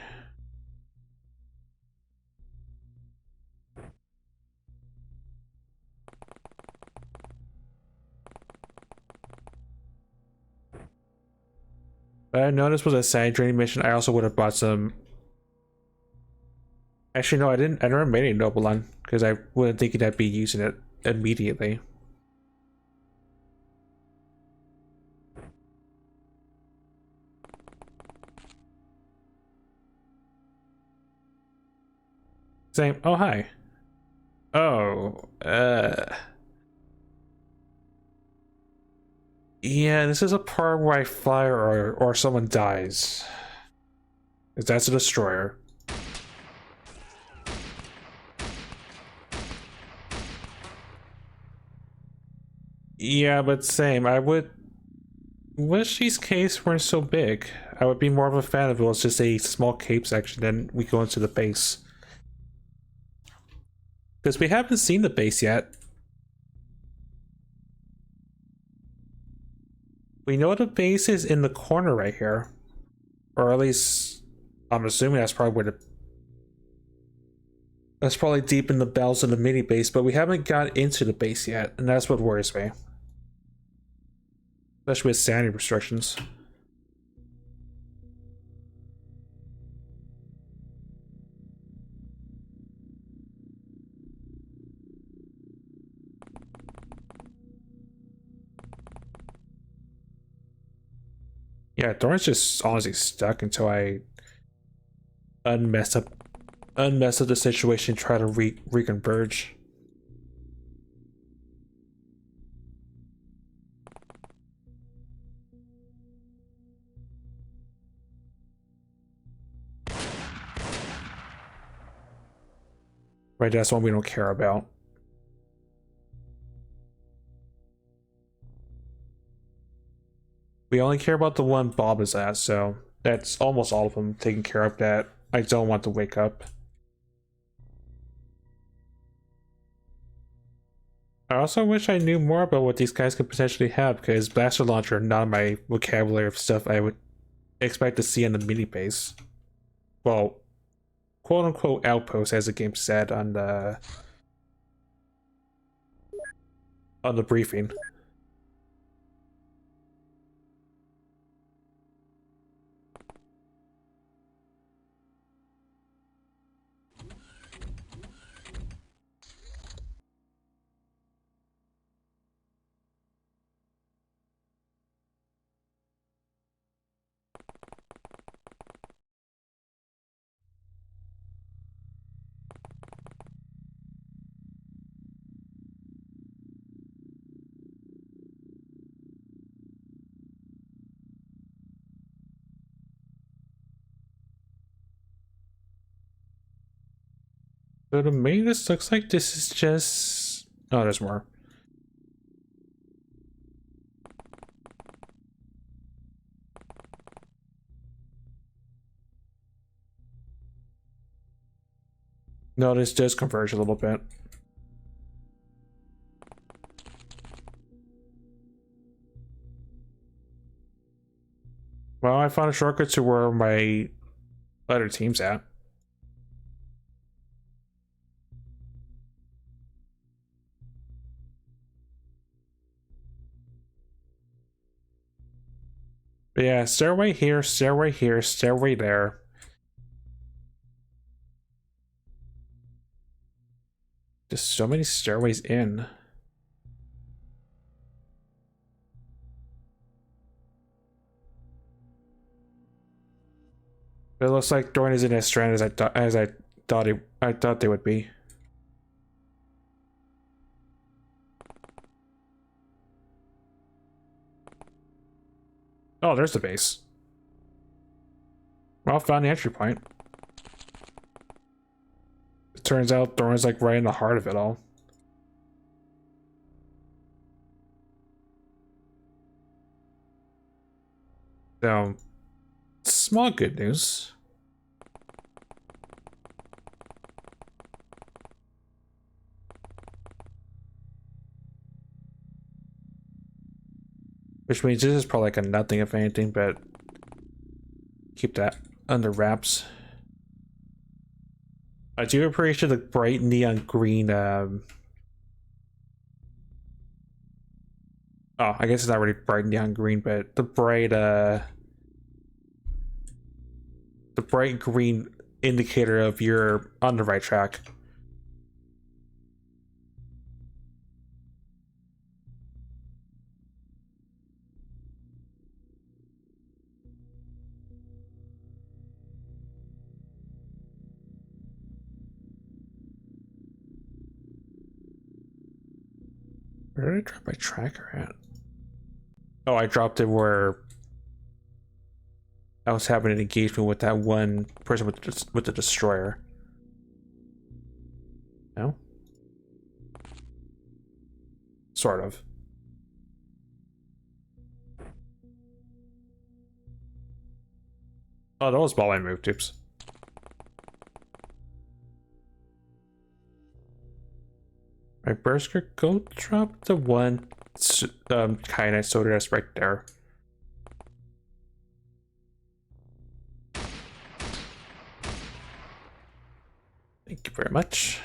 But I noticed was a side training mission. I also would have bought some. Actually, no, I didn't. I never made any Nobelon because I wouldn't think I'd be using it immediately. Same. Oh, hi. Oh, yeah, this is a part where I fire or someone dies. 'Cause that's a destroyer. Yeah, but same. I would wish these capes weren't so big. I would be more of a fan if it was just a small cape section, then we go into the base. Because we haven't seen the base yet. We know the base is in the corner right here. Or at least, I'm assuming that's probably where the... That's probably deep in the bells of the mini base, but we haven't got into the base yet, and that's what worries me. Especially with sanity restrictions. Yeah, Thorn's just honestly stuck until I unmess up the situation, try to reconverge. Right, that's one we don't care about. We only care about the one Bob is at, so that's almost all of them taken care of that I don't want to wake up. I also wish I knew more about what these guys could potentially have, because blaster launcher not in my vocabulary of stuff I would expect to see in the mini base. Well, quote unquote outpost, as the game said on the briefing. So to me, this looks like this is just... Oh, there's more. No, this does converge a little bit. Well, I found a shortcut to where my other team's at. But yeah, stairway here, stairway here, stairway there. Just so many stairways in. It looks like Dorn isn't as stranded as I thought they would be. Oh, there's the base. Well, found the entry point. It turns out Thorn's like right in the heart of it all. So, small good news. Which means this is probably like a nothing if anything, but keep that under wraps. I do appreciate the bright neon green oh, I guess it's not really bright neon green, but the bright green indicator of you're on the right track. Where did I drop my tracker at? Oh, I dropped it where I was having an engagement with that one person with the destroyer. No? Sort of. Oh, that was ball I moved, oops. Right, Berserker, go drop the one kyanite soda that's right there. Thank you very much.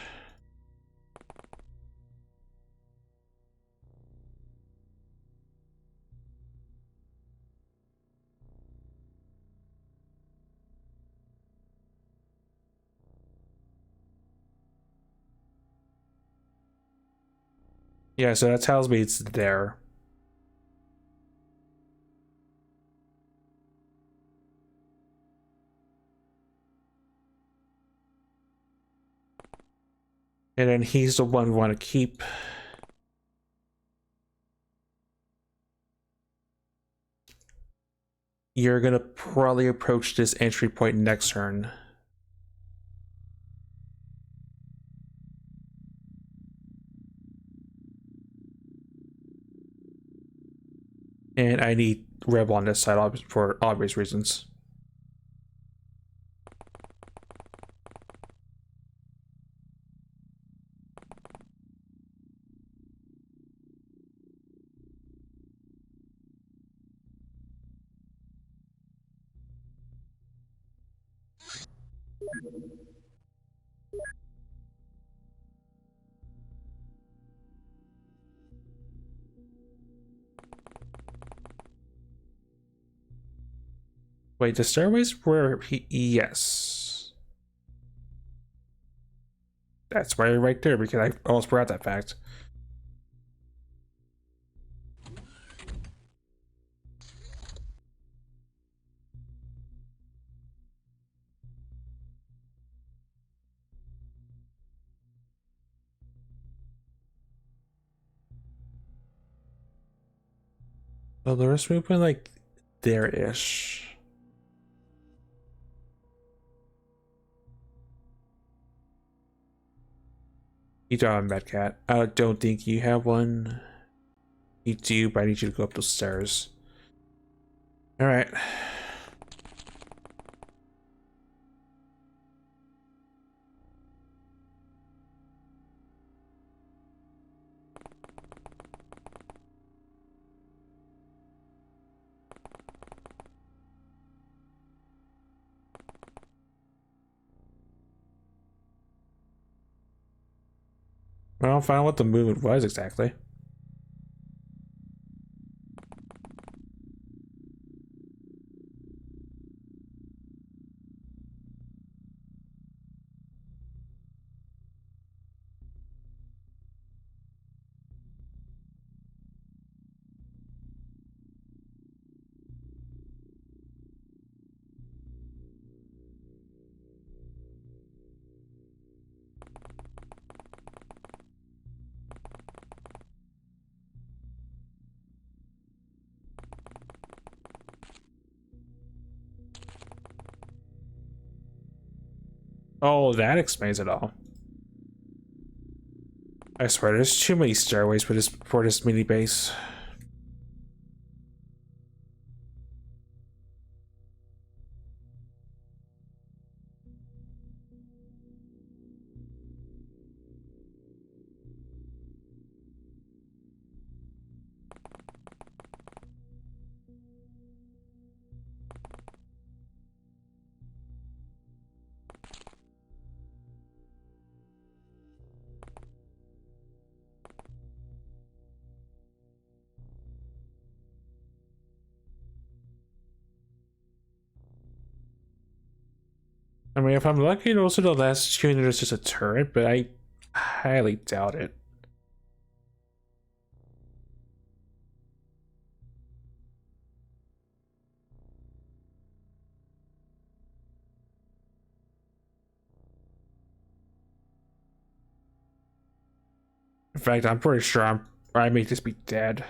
Yeah, so that tells me it's there. And then he's the one we want to keep. You're gonna probably approach this entry point next turn. And I need Rebel on this side for obvious reasons. Wait, the stairways where he... Yes. That's right there, because I almost forgot that fact. Well, the rest movement, like, there-ish. You don't have a Medcat. I don't think you have one. You do, but I need you to go up those stairs. Alright. Well, I'll find out what the movement was exactly. Oh, that explains it all. I swear, there's too many stairways for this mini base. I mean, if I'm lucky, also the last unit is just a turret, but I highly doubt it. In fact, I'm pretty sure I may just be dead.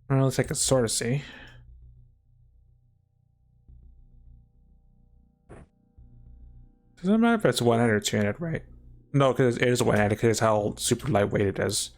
Well, let's take a sort of see. Doesn't matter if it's 100 or 200, right? No, because it is 100 because it's how super lightweight it is.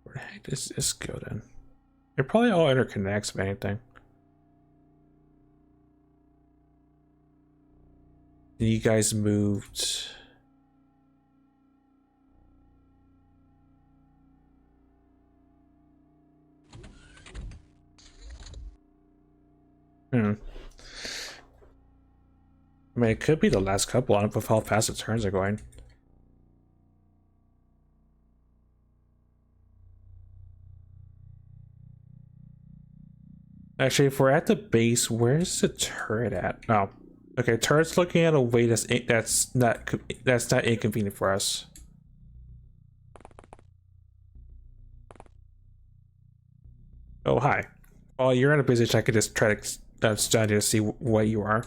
Where the heck does this go then? It probably all interconnects, if anything. You guys moved. I mean, it could be the last couple on it with how fast the turns are going. Actually, if we're at the base, where's the turret at? Oh, okay. Turret's looking at a way that's not inconvenient for us. Oh, hi. While you're in a position, I could just try to study to see what you are.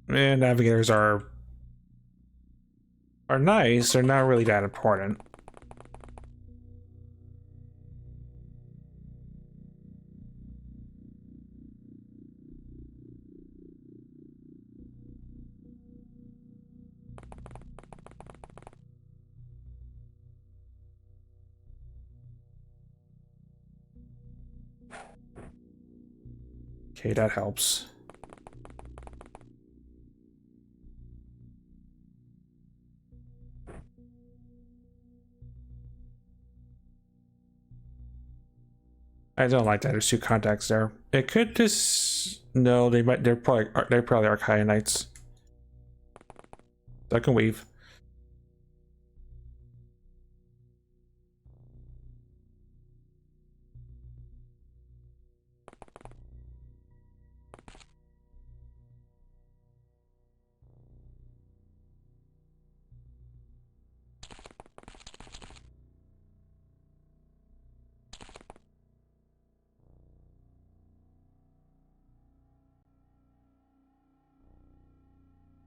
And navigators are nice. They're not really that important. Okay, that helps. I don't like that. There's two contacts there. It could just no. They're probably Archaeonites. I can weave.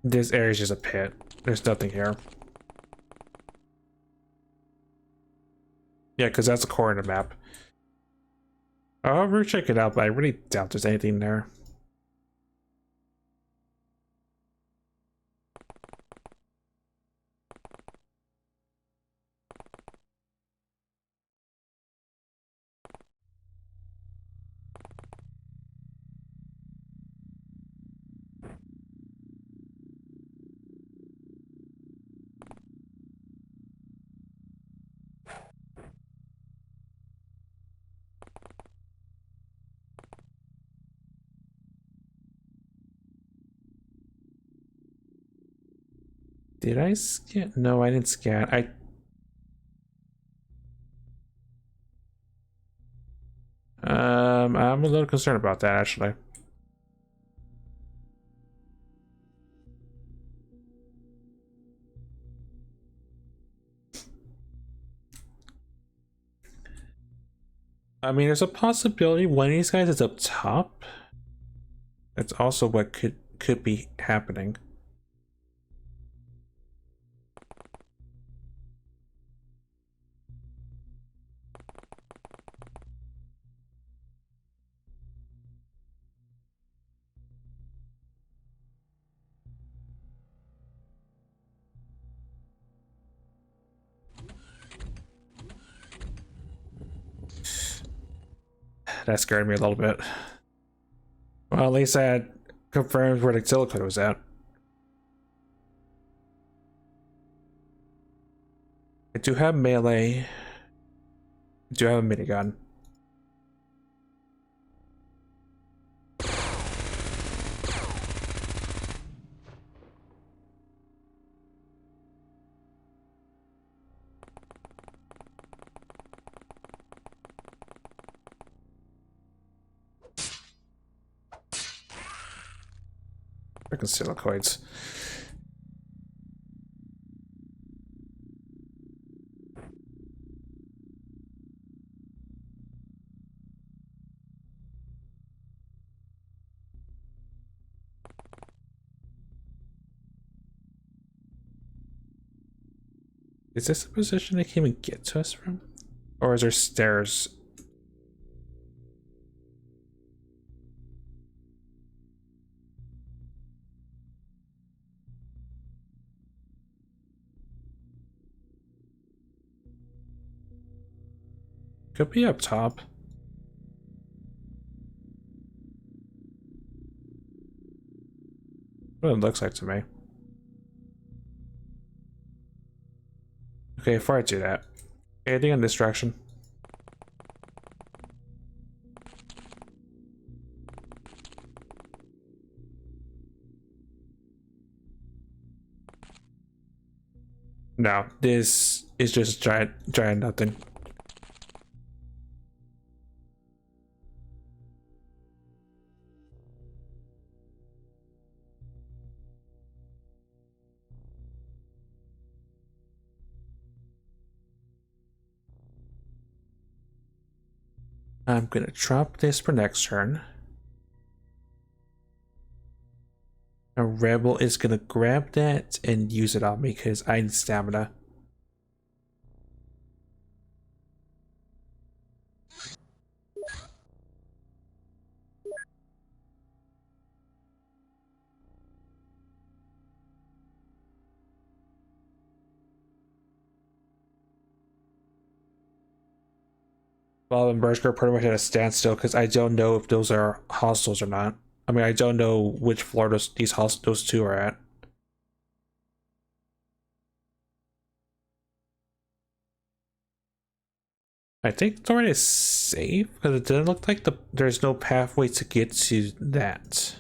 This area is just a pit. There's nothing here. Yeah, because that's a core in the map. I'll check it out, but I really doubt there's anything there. Did I scan? No, I didn't scan. I'm a little concerned about that actually. I mean, there's a possibility one of these guys is up top. That's also what could be happening. That scared me a little bit. Well, at least that confirms where the silicon was at. I do have melee. Do have a minigun. Freaking silicoids. Is this the position they came and get to us from? Or is there stairs? Could be up top. What it looks like to me. Okay, before I do that, anything on distraction? No, this is just giant nothing. I'm gonna drop this for next turn. A rebel is gonna grab that and use it on me because I need stamina. Bob and Bershka are pretty much at a standstill because I don't know if those are hostels or not. I mean, I don't know which floor those two are at. I think the is safe because it didn't look like there's no pathway to get to that.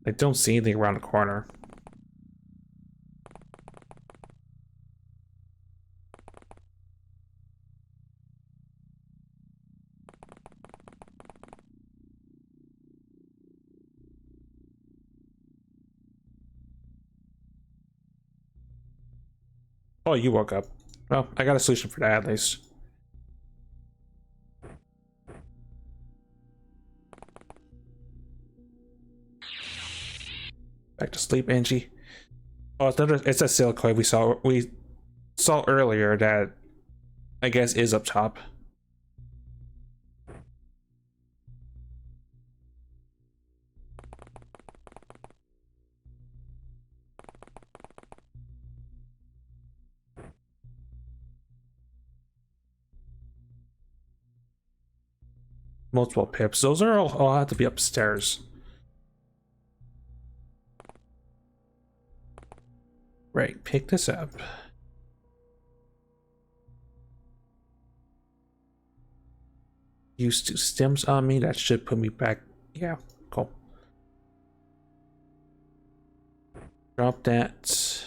I don't see anything around the corner. Oh, you woke up. Well, I got a solution for that at least. Back to sleep, Angie. Oh, it's a silicoid we saw earlier that I guess is up top. Multiple pips. Those are all have to be upstairs. Right, pick this up. Use 2 stems on me. That should put me back. Yeah, cool. Drop that.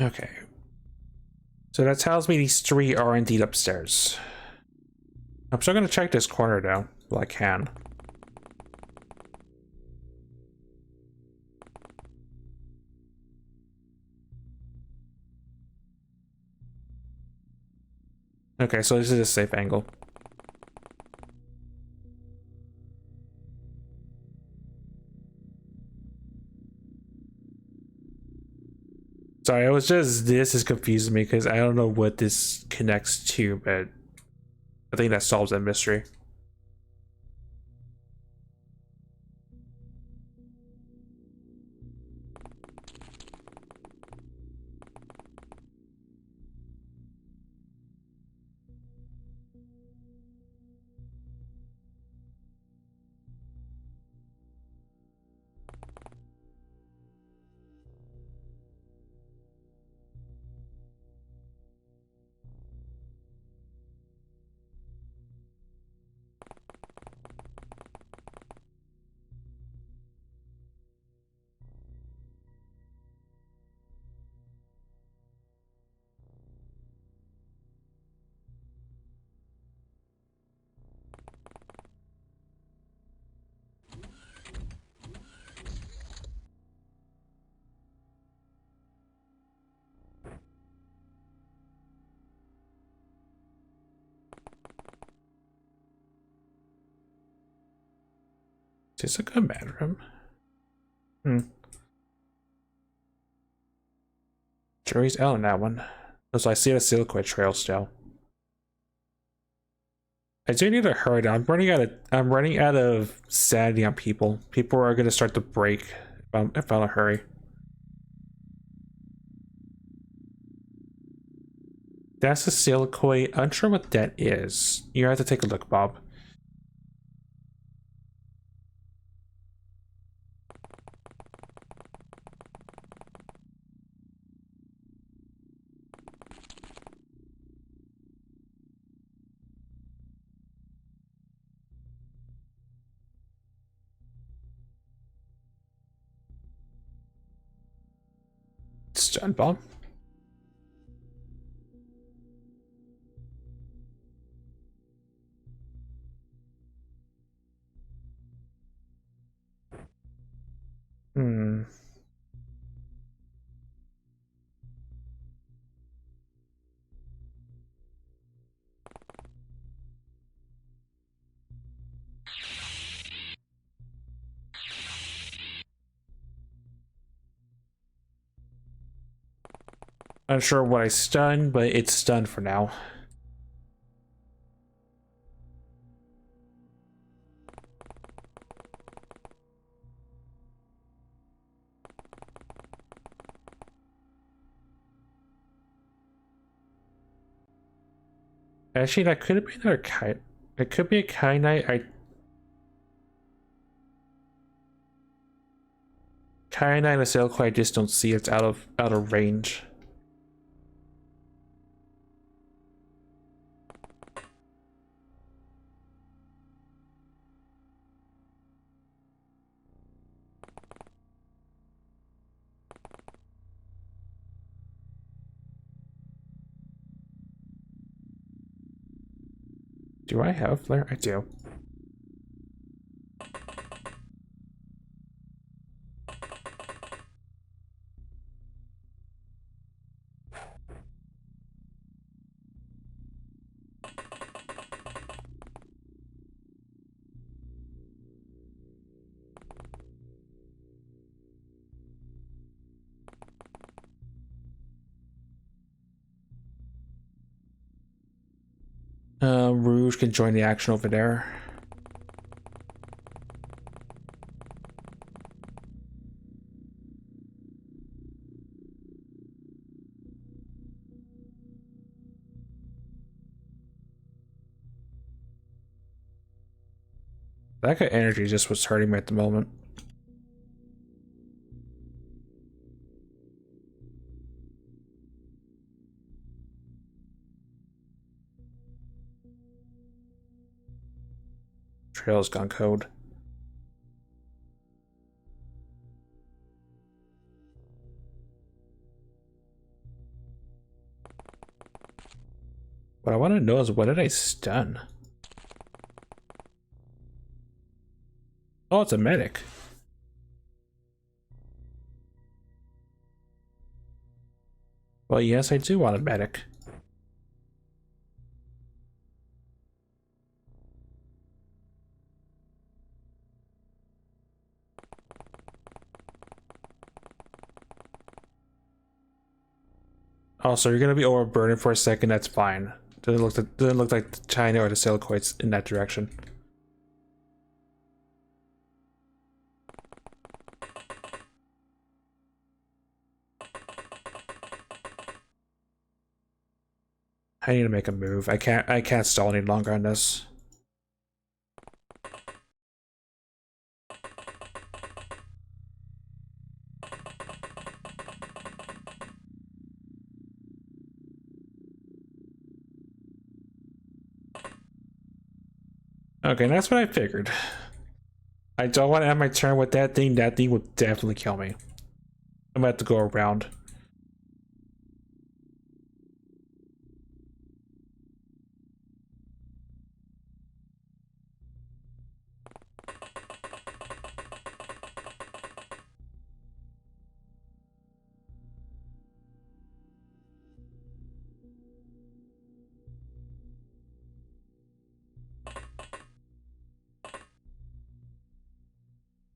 Okay. So that tells me these 3 are indeed upstairs. I'm still gonna check this corner though, while I can. Okay, so this is a safe angle. Sorry, it was just this is confusing me because I don't know what this connects to, but I think that solves that mystery. Is this a command room? Jury's out on that one. So I see the Silkwood trail still. I do need to hurry. I'm running out of sanity on people. People are gonna start to break if I don't hurry. That's a Silkwood. Unsure what that is. You have to take a look, Bob. Stun bomb. Hmm. Unsure what I stun, but it's stunned for now. Actually, that could have been another kite. It could be a kyanite. Kyanite and a Silkwood, I just don't see. It's out of range. Do I have flare? I do. Rouge can join the action over there. That guy energy just was hurting me at the moment. Trail's gone code. What I want to know is what did I stun? Oh, it's a medic. Well, yes, I do want a medic. Also, you're gonna be overburdened for a second. That's fine. Doesn't look like China or the Silicoids in that direction. I need to make a move. I can't stall any longer on this. Okay, that's what I figured. I don't want to end my turn with that thing. That thing will definitely kill me. I'm gonna have to go around.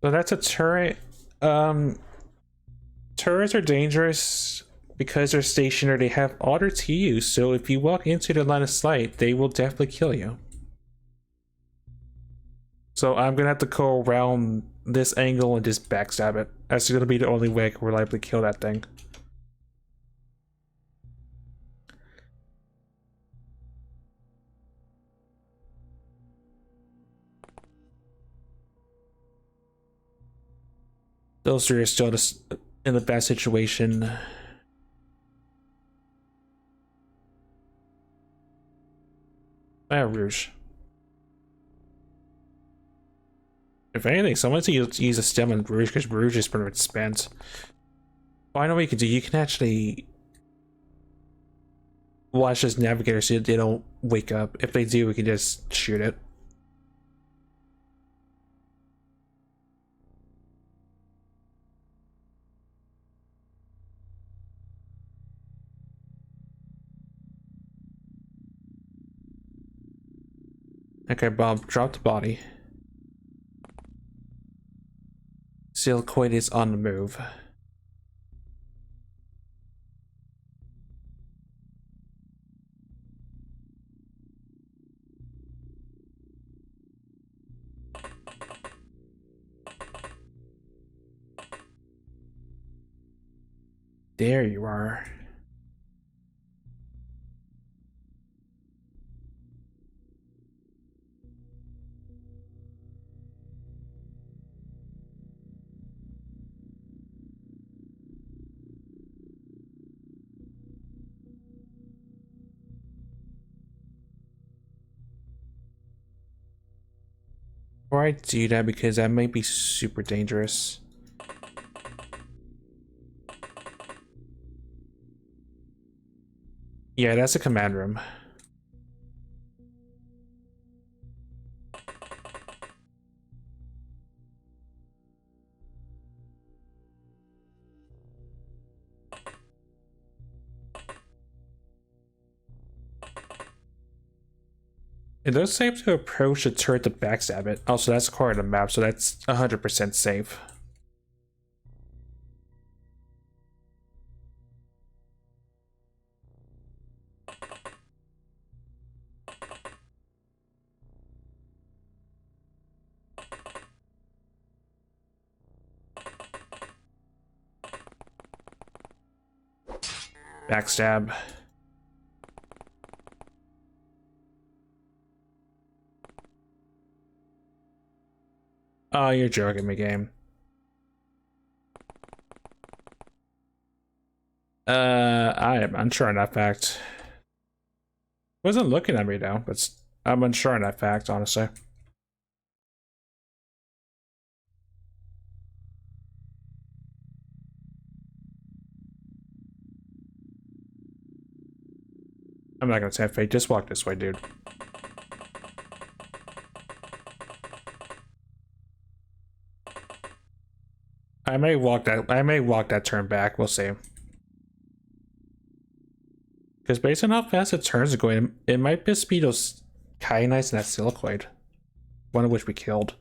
So that's a turret. Turrets are dangerous because they're stationary. They have auto TU, so if you walk into the line of sight, they will definitely kill you. So I'm gonna have to go around this angle and just backstab it. That's gonna be the only way I can reliably kill that thing. Those three are still just in a bad situation. Ah, Rouge. If anything, someone needs to use a stem on Rouge because Rouge is pretty much spent. Well, I know what you can do. You can actually watch this navigator so they don't wake up. If they do, we can just shoot it. Okay, Bob, drop the body. Silicoid is on the move. There you are. Before I do that, because that might be super dangerous. Yeah, that's a command room. It does safe to approach the turret to backstab it. Also, that's a part of the map, so that's 100% safe. Backstab. Oh, you're joking me, game. I am unsure on that fact. Wasn't looking at me though, but I'm unsure on that fact, honestly. I'm not gonna tempt fate. Just walk this way, dude. I may walk that turn back. We'll see. Because based on how fast the turns are going, it might just be those Kyanites and that Silicoid. One of which we killed.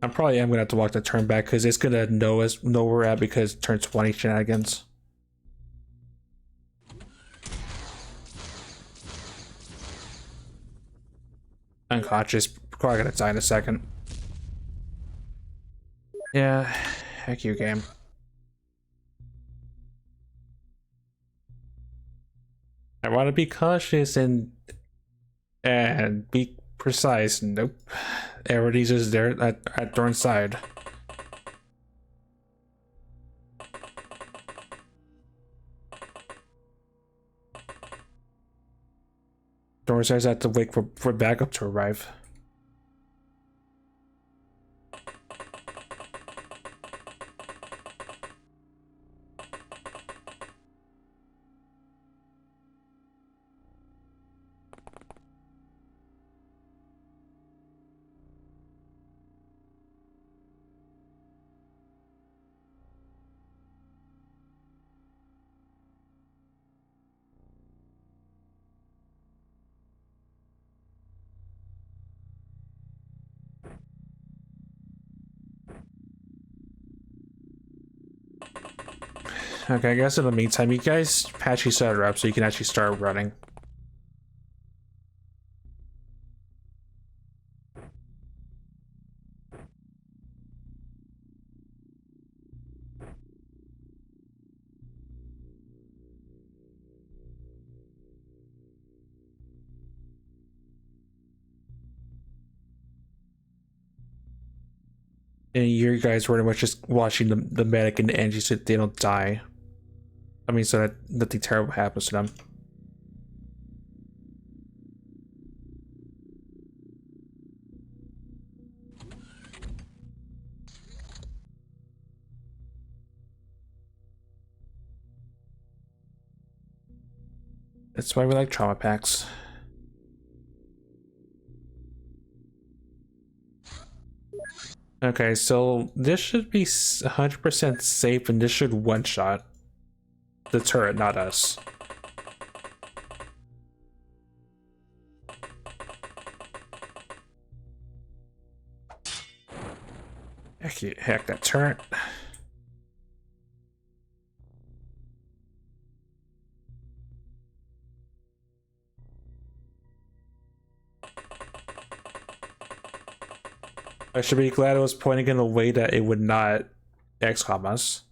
I probably am gonna have to walk the turn back because it's gonna know where we're at because turn 20 shenanigans. Unconscious, probably gonna die in a second. Yeah, heck you, game. I want to be cautious and be precise. Nope, everybody's just there at Thorn's side. Thorn says I have to wait for backup to arrive. Okay, I guess in the meantime, you guys patch each other up so you can actually start running. And you guys pretty much just watching the medic and the Angie so they don't die. I mean, so that nothing terrible happens to them. That's why we like trauma packs. Okay, so this should be 100% safe and this should one-shot the turret, not us. Heck that turret. I should be glad it was pointing in a way that it would not XCOM us.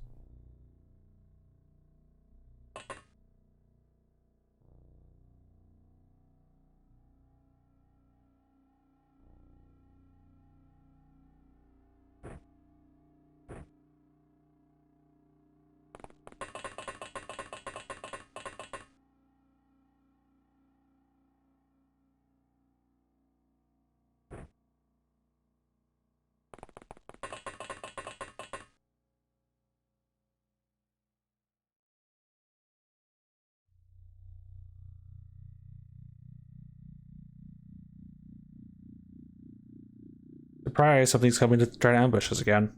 Surprise, something's coming to try to ambush us again.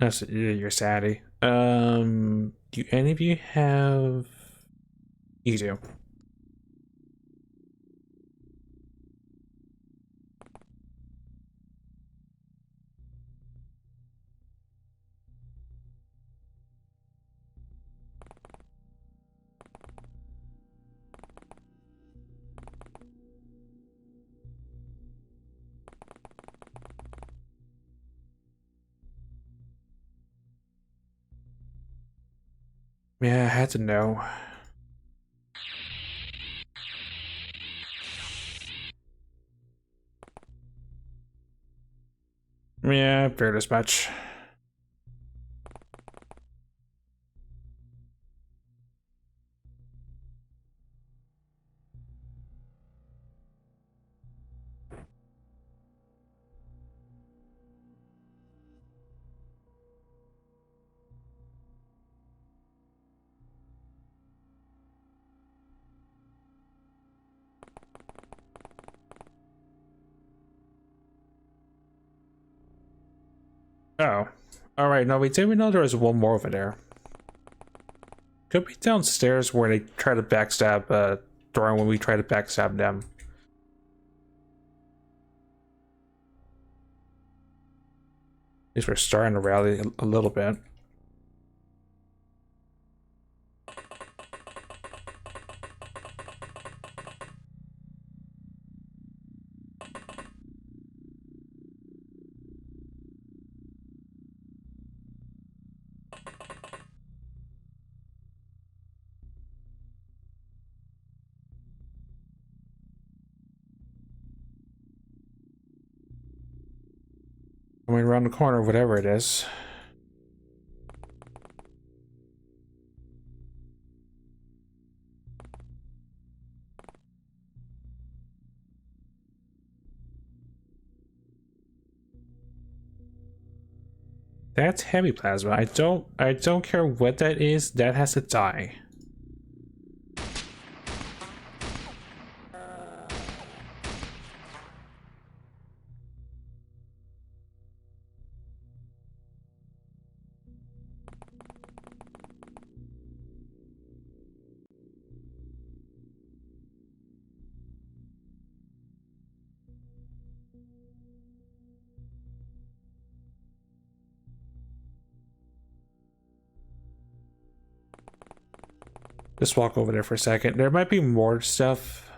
That's you're saddy. Do any of you have... You do. Yeah, I had to know. Yeah, I figured as much. Oh. Alright, no, we didn't know there was one more over there. Could be downstairs where they try to backstab Thorin when we try to backstab them. least we're starting to rally a little bit. Coming around the corner, whatever it is. That's heavy plasma. I don't care what that is. That has to die. Just walk over there for a second. There might be more stuff.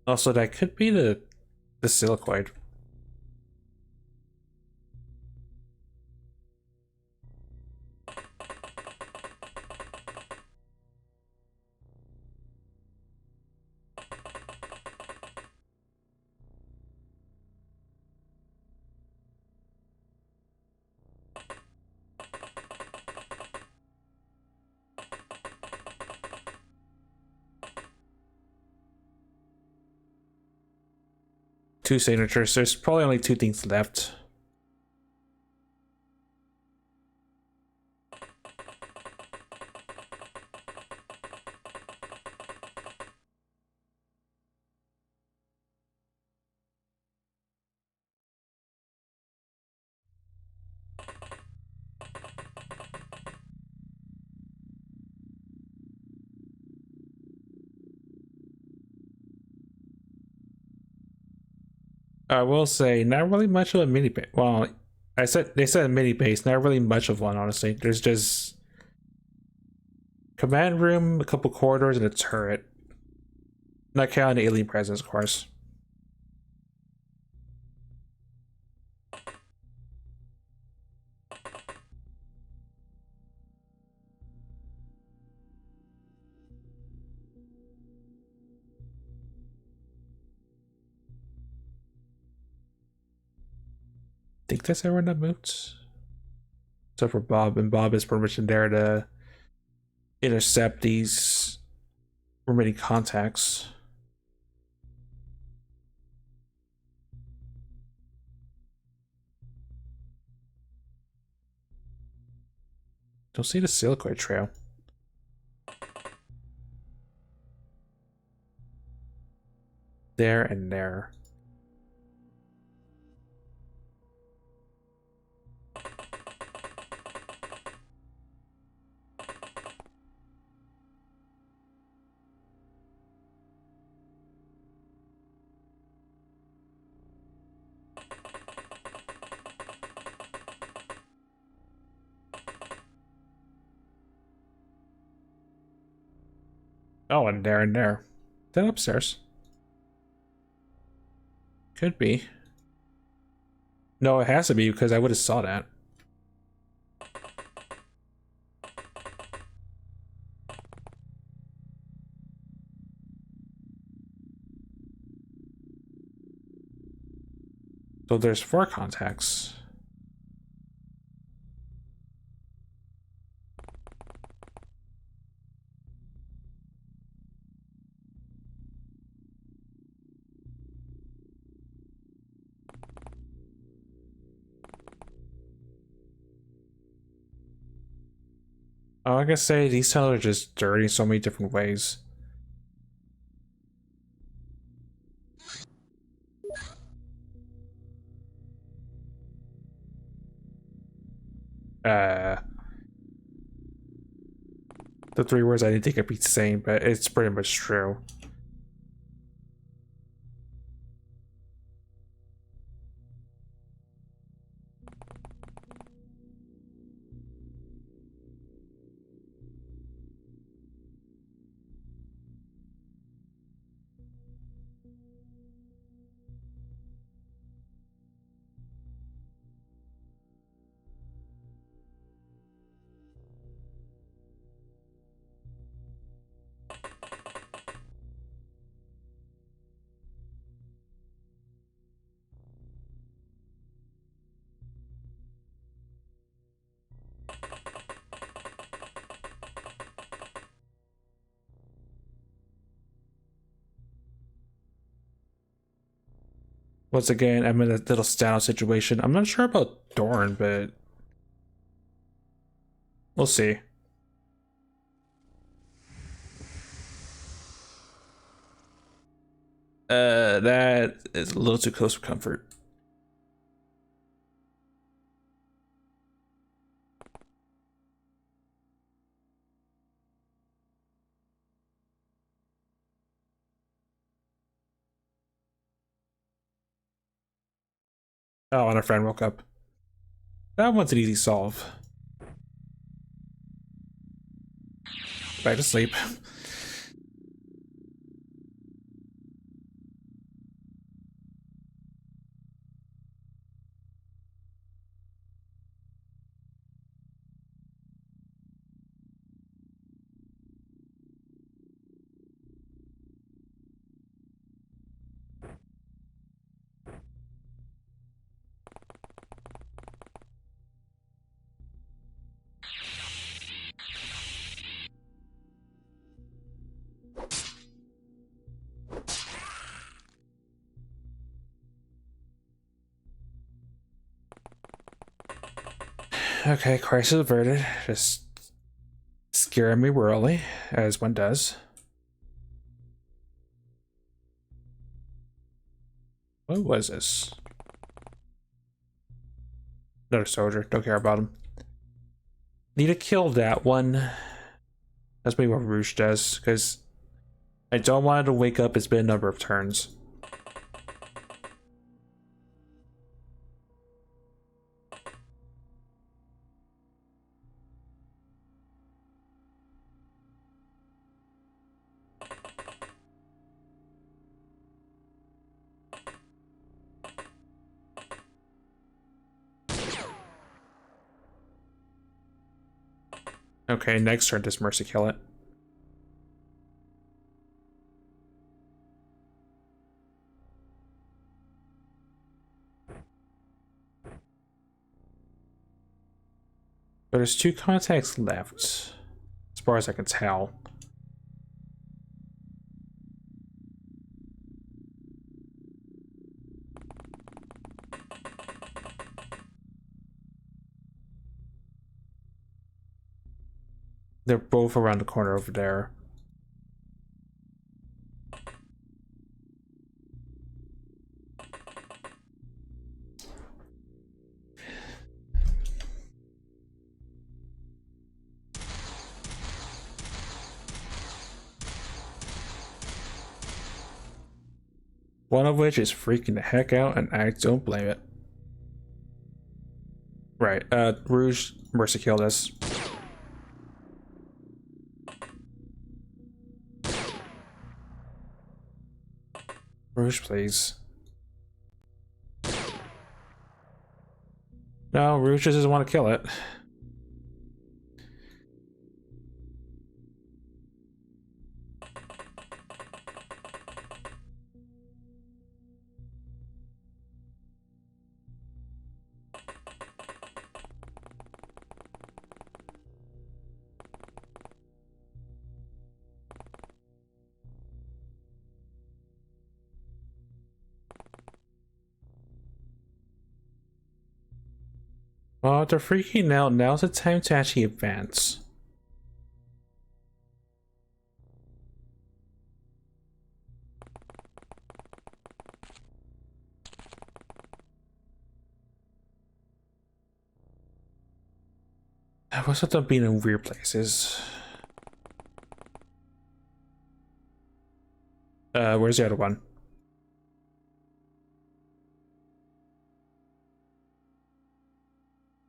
Also, that could be the silicoid. Two signatures. There's probably only two things left. I will say, not really much of a mini base. Well, they said a mini base, not really much of one, honestly. There's just command room, a couple corridors, and a turret. Not counting the alien presence, of course. I think that's everyone that moved. Except for Bob, and Bob is permission there to intercept these remaining contacts. Don't see the silicoid trail. There and there. Oh, and there and there. Then upstairs. Could be. No, it has to be because I would have saw that. So there's 4 contacts. Oh, I gotta say, these tunnels are just dirty in so many different ways. The 3 words I didn't think I'd be saying, but it's pretty much true. Once again, I'm in a little standout situation. I'm not sure about Dorn, but we'll see. That is a little too close for comfort. Oh, and our friend woke up. That one's an easy solve. Back to sleep. Okay, crisis averted. Just scaring me royally, as one does. What was this? Another soldier. Don't care about him. Need to kill that one. That's maybe what Rouge does, because I don't want it to wake up. It's been a number of turns. Okay, next turn, does Mercy kill it? There's 2 contacts left, as far as I can tell. They're both around the corner over there. One of which is freaking the heck out, and I don't blame it. Right, Rouge, Mercy killed us. Rouge, please. No, Rouge just doesn't want to kill it. Well, they're freaking out. Now's the time to actually advance. What's with them being in weird places? Where's the other one?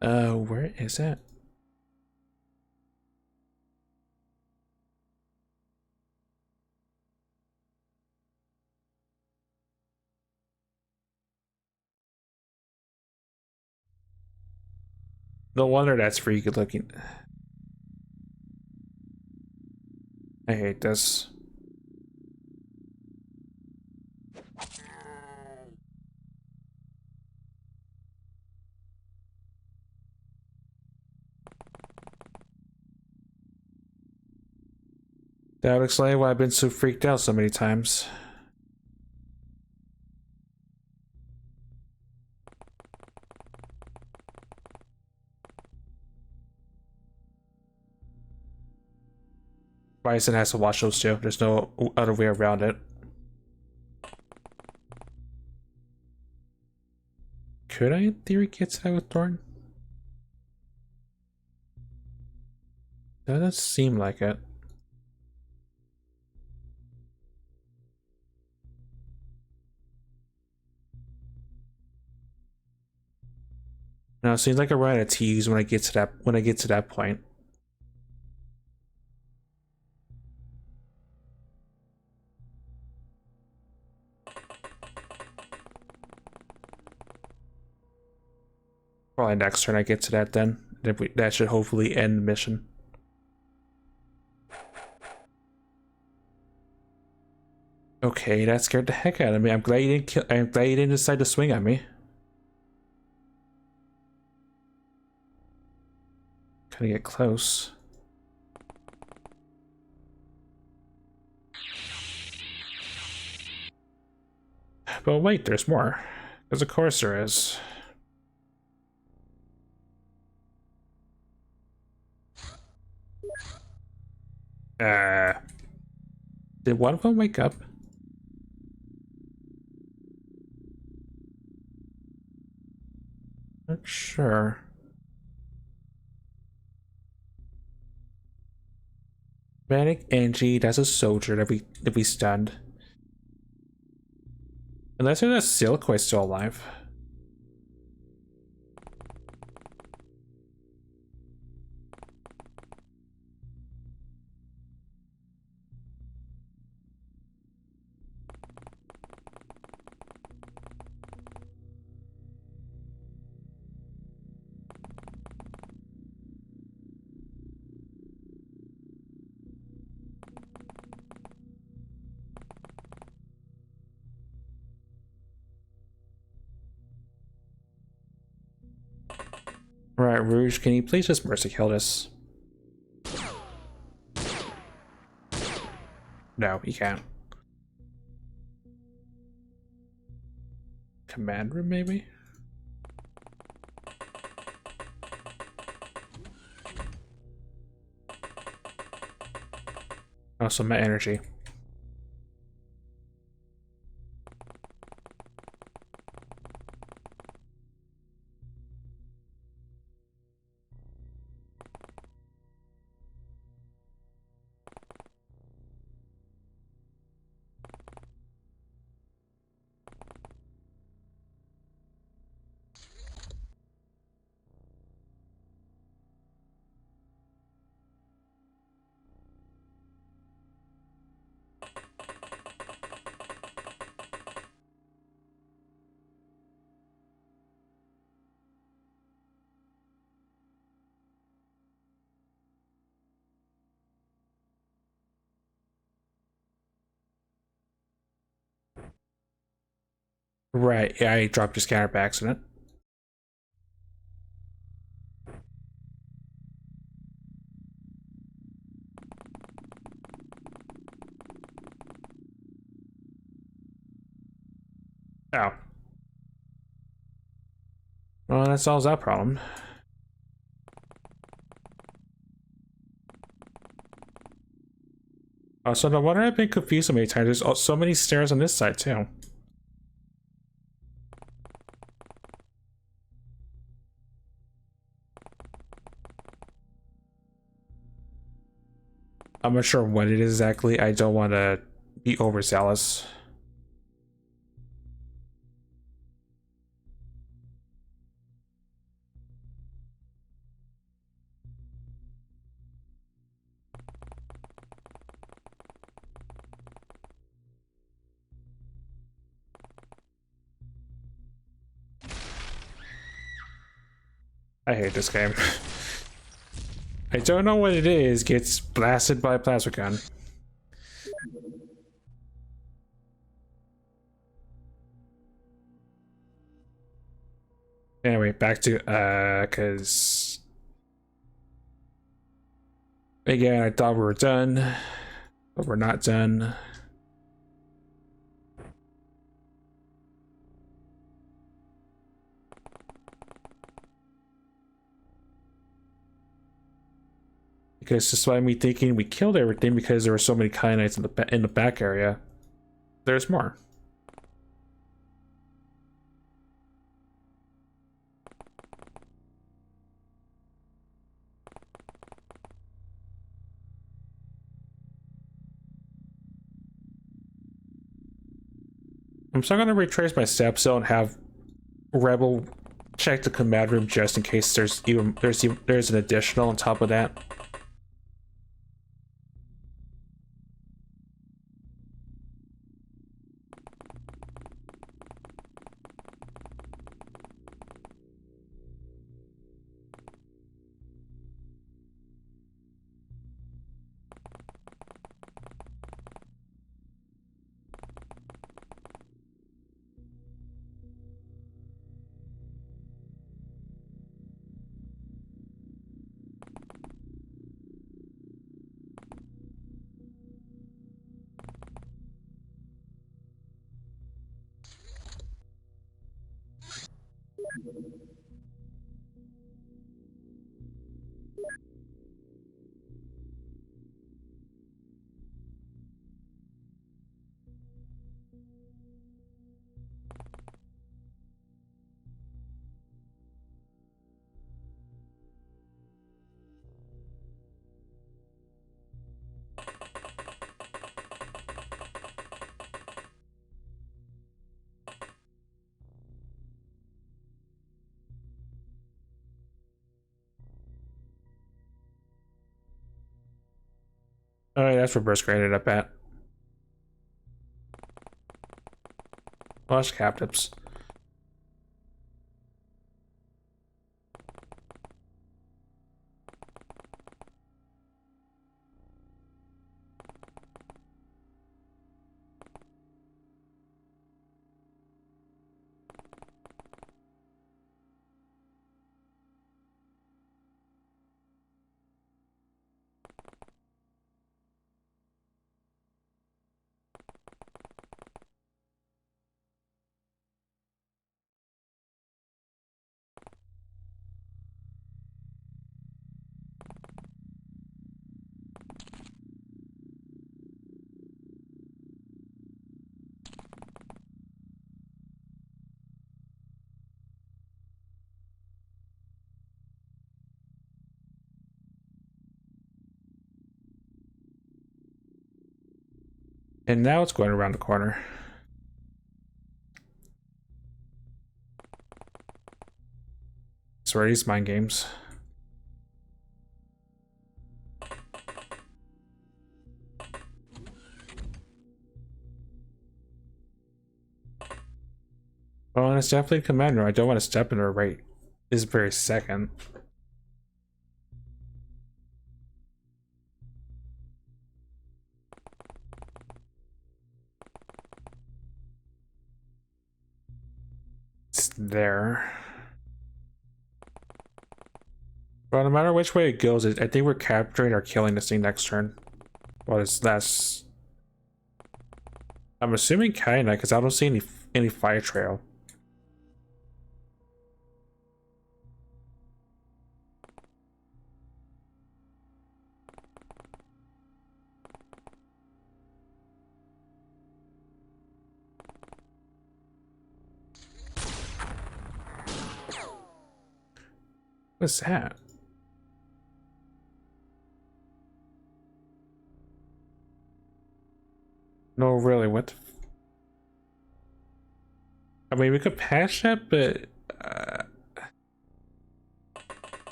Where is it? No wonder that's freaky looking. I hate this. That would explain why I've been so freaked out so many times. Bison has to watch those two. There's no other way around it. Could I, in theory, get to that with Thorn? Doesn't seem like it. No, it seems like I run out of teas when I get to that point. Probably next turn I get to that then. That should hopefully end the mission. Okay, that scared the heck out of me. I'm glad you didn't decide to swing at me. Gotta get close. But wait, there's more. Because of course there is. Did one of them wake up? Not sure. Manic Angie, that's a soldier that we stunned. Unless there's a Silkoi still alive. Right, Rouge, can you please just mercy kill this? No, you can't. Command room, maybe? Also, my energy. Right, yeah, I dropped your scanner by accident. Oh. Well, that solves that problem. So no wonder I've been confused so many times. There's so many stairs on this side too. I'm not sure what it is exactly. I don't want to be overzealous. I hate this game. I don't know what it is. Gets blasted by a plasma gun. Anyway, back to cause again I thought we were done, but we're not done. because despite me thinking we killed everything because there were so many Kyanites in the back area, there's more. I'm still gonna retrace my steps though and have Rebel check the command room just in case there's an additional on top of that. Alright, that's where Burst ended up at. Lost captives. And now it's going around the corner. So are these mind games? Well, and it's definitely Commander. I don't want to step in her right this very second. It's there. Well, no matter which way it goes, I think we're capturing or killing this thing next turn. Well, that's... I'm assuming Kyanite, because I don't see any fire trail. What's that? No, really, what the I mean, we could patch that, but...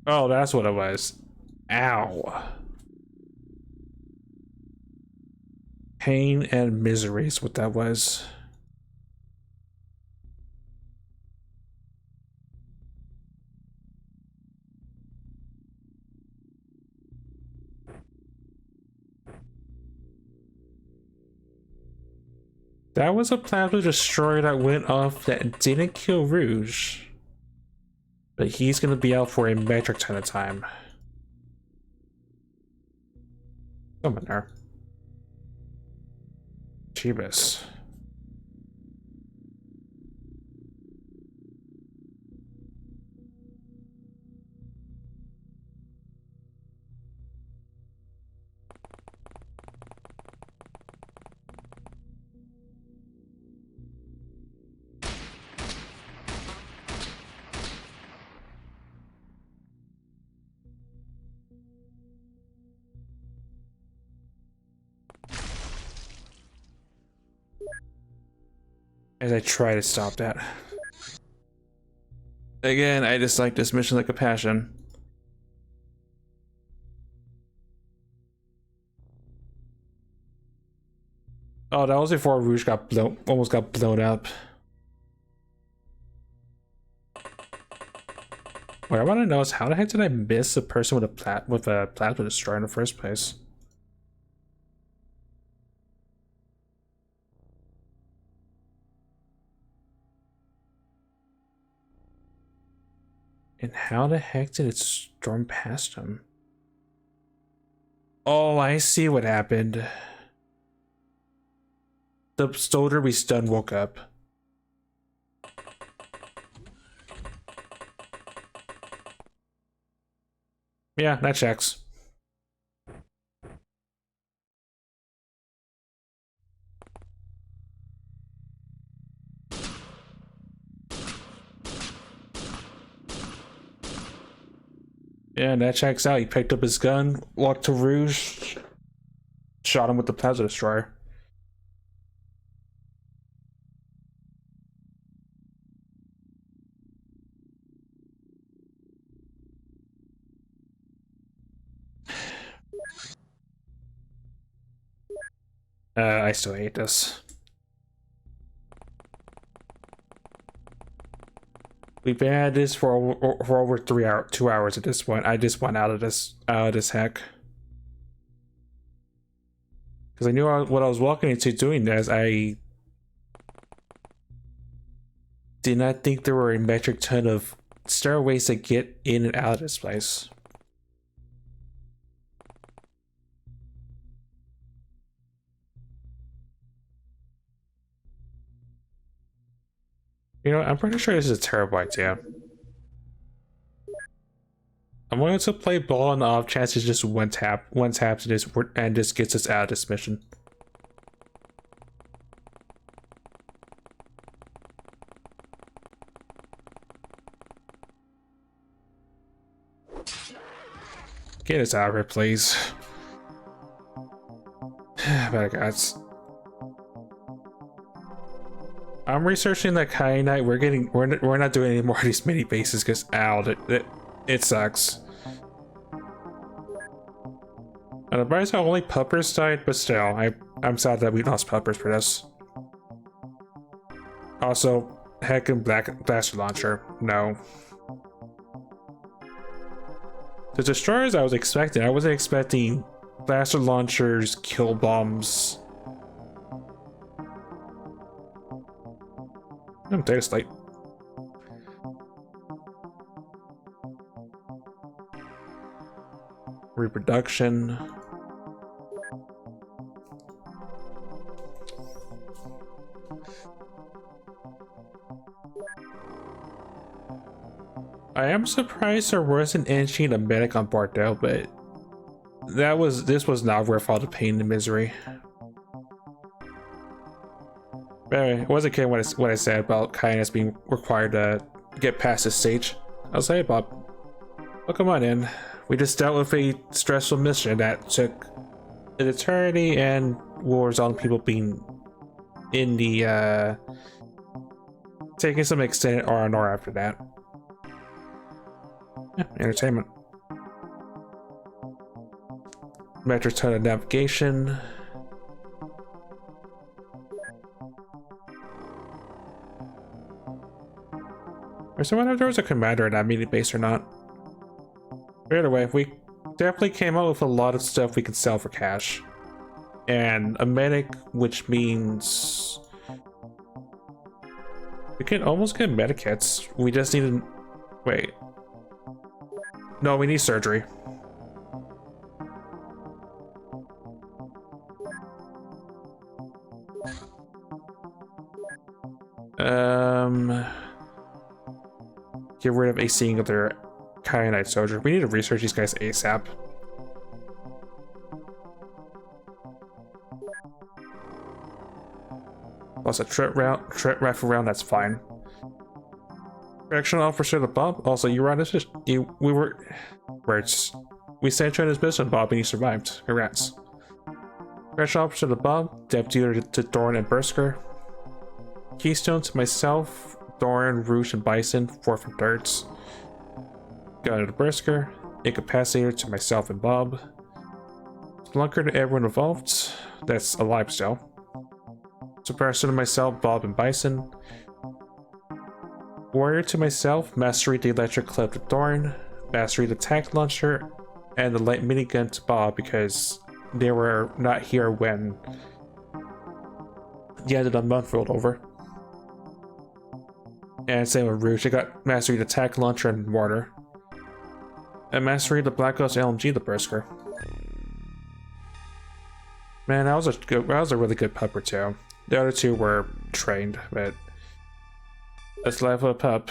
Oh, that's what it was. Ow. Pain and misery is what that was. That was a plasma destroyer that went off that didn't kill Rouge. But he's gonna be out for a metric ton of time. Come in there. Jeebus. as I try to stop that. Again, I dislike this mission like a passion. Oh, that was before Rouge got almost got blown up. What I want to know is how the heck did I miss a person with a plasma destroyer in the first place? And how the heck did it storm past him? Oh, I see what happened. The soldier we stunned woke up. Yeah, that checks. Yeah, that checks out. He picked up his gun, walked to Rouge, shot him with the plasma destroyer. I still hate this. We've been at this for over 2 hours at this point. I just want out of this heck. Because I knew what I was walking into doing this. I did not think there were a metric ton of stairways to get in and out of this place. You know, I'm pretty sure this is a terrible idea. I'm going to play ball on the off chance it's just one tap to this and just gets us out of this mission. Get us out of here, please. Better guys. I'm researching the kyanite. We're not doing any more of these mini bases because it sucks. And the bright side, only puppers died, but still, I'm sad that we lost puppers for this. Also, heck and blaster launcher, no. The destroyers I was expecting. I wasn't expecting blaster launchers, kill bombs. Data slate. Reproduction. I am surprised there wasn't any a medic on board though, but this was not worth all the pain and misery. Anyway, it wasn't kidding what I said about kindness being required to get past this stage. I'll say it, Bob. Welcome on in. We just dealt with a stressful mission that took an eternity and wars on people being in the taking some extended R&R after that. Yeah, entertainment. Metric ton of navigation. So I wonder if there was a commander in that mini base or not. But either way, we definitely came up with a lot of stuff we could sell for cash. And a medic, which means we can almost get medikits. We just need to wait. No, we need surgery. Get rid of a singular kyanite soldier. We need to research these guys ASAP. Plus a trip rifle round, that's fine. Correctional officer the Bob. Also, you were on this we sent you on this mission, Bob, and you survived. Congrats. Correctional officer the Bob, deputy to Thorn and Bersker. Keystone to myself, Doran, Roosh, and Bison, 4 from Darts. Gun to the Brisker. Incapacitator to myself and Bob. Splunker to everyone involved. That's alive still. Suppressor to myself, Bob, and Bison. Warrior to myself, Mastery the Electric Clip to Doran. Mastery the Tac Launcher. And the Light Minigun to Bob because they were not here when the end of the month rolled over. And same with Rouge. I got Mastery the Tac Launcher and Water. And Mastery the Black Ghost LMG the Brisker. Man, that was a really good pup or two. The other two were trained, but let's level up pup.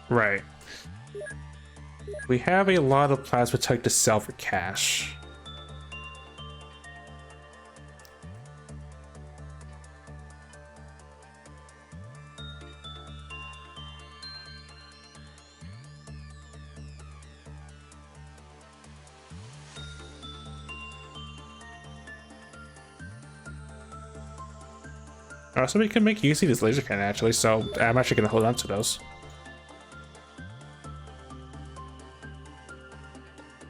Right. We have a lot of plasma tech to sell for cash. So we can make use of this laser cannon actually, so I'm actually gonna hold on to those.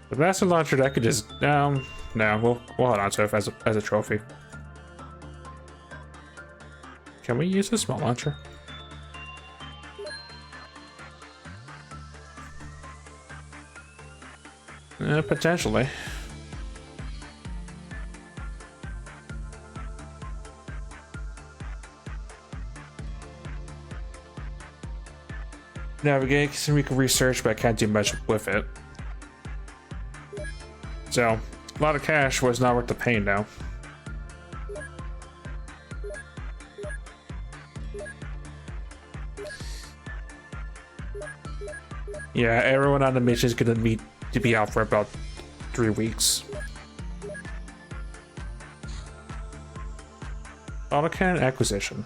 The master launcher that could just no, we'll hold on to it as a trophy. Can we use a small launcher? Potentially. Navigate, we can research, but I can't do much with it. So, a lot of cash was not worth the pain now. Yeah, everyone on the mission is gonna need to be out for about 3 weeks. Autocannon acquisition.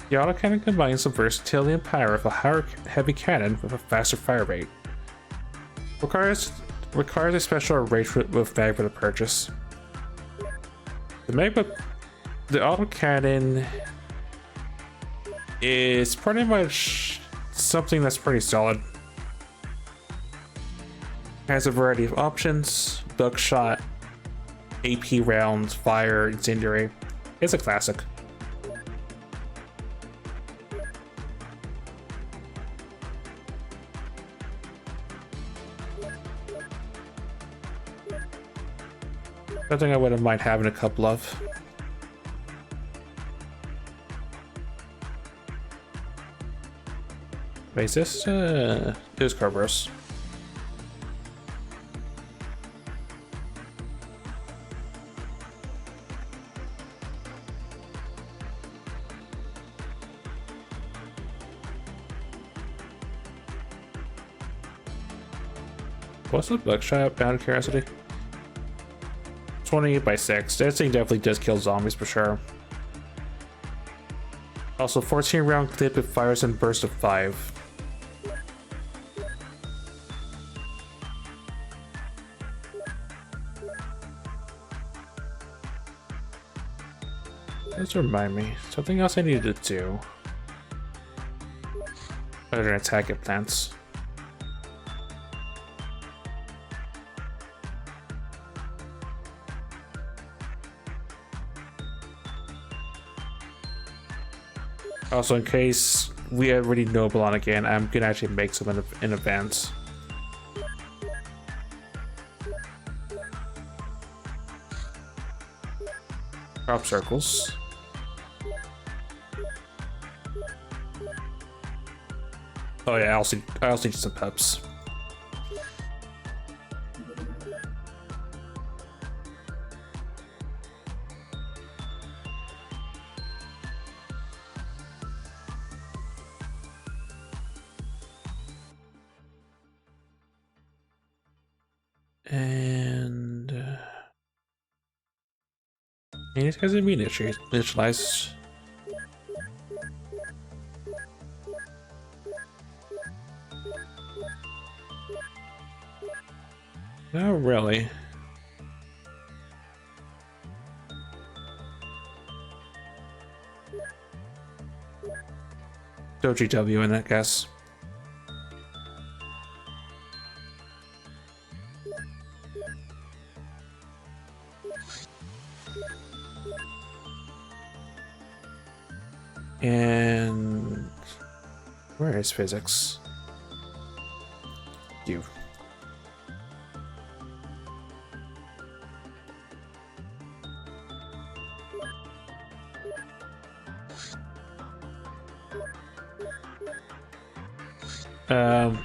The autocannon combines the versatility and power of a higher heavy cannon with a faster fire rate. Requires a special arrangement with bag for the purchase. The autocannon is pretty much something that's pretty solid. Has a variety of options: buckshot, AP rounds, fire, incendiary. It's a classic. Something I wouldn't mind having a couple of. Wait, is this? It is Kerberos. What's the buckshot out of curiosity? 20 by 6. That thing definitely does kill zombies for sure. Also, 14 round clip, it fires in bursts of 5. This remind me, something else I needed to do. Other than attack at plants. Also, in case we already know Balon again, I'm gonna actually make some in advance. Crop circles. Oh yeah, I also need some peps. And And these guys are being initialized. Not really. OGW in it, I guess. And where is physics? You.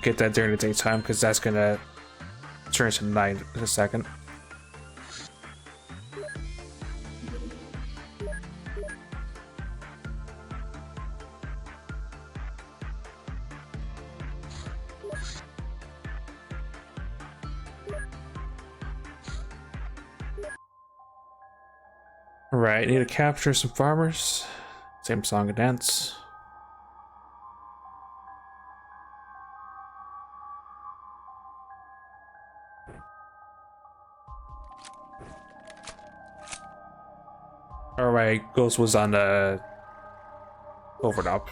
Get that during the daytime because that's gonna turn to night in a second. Right, need to capture some farmers. Same song and dance. Alright, Ghost was on the overdub.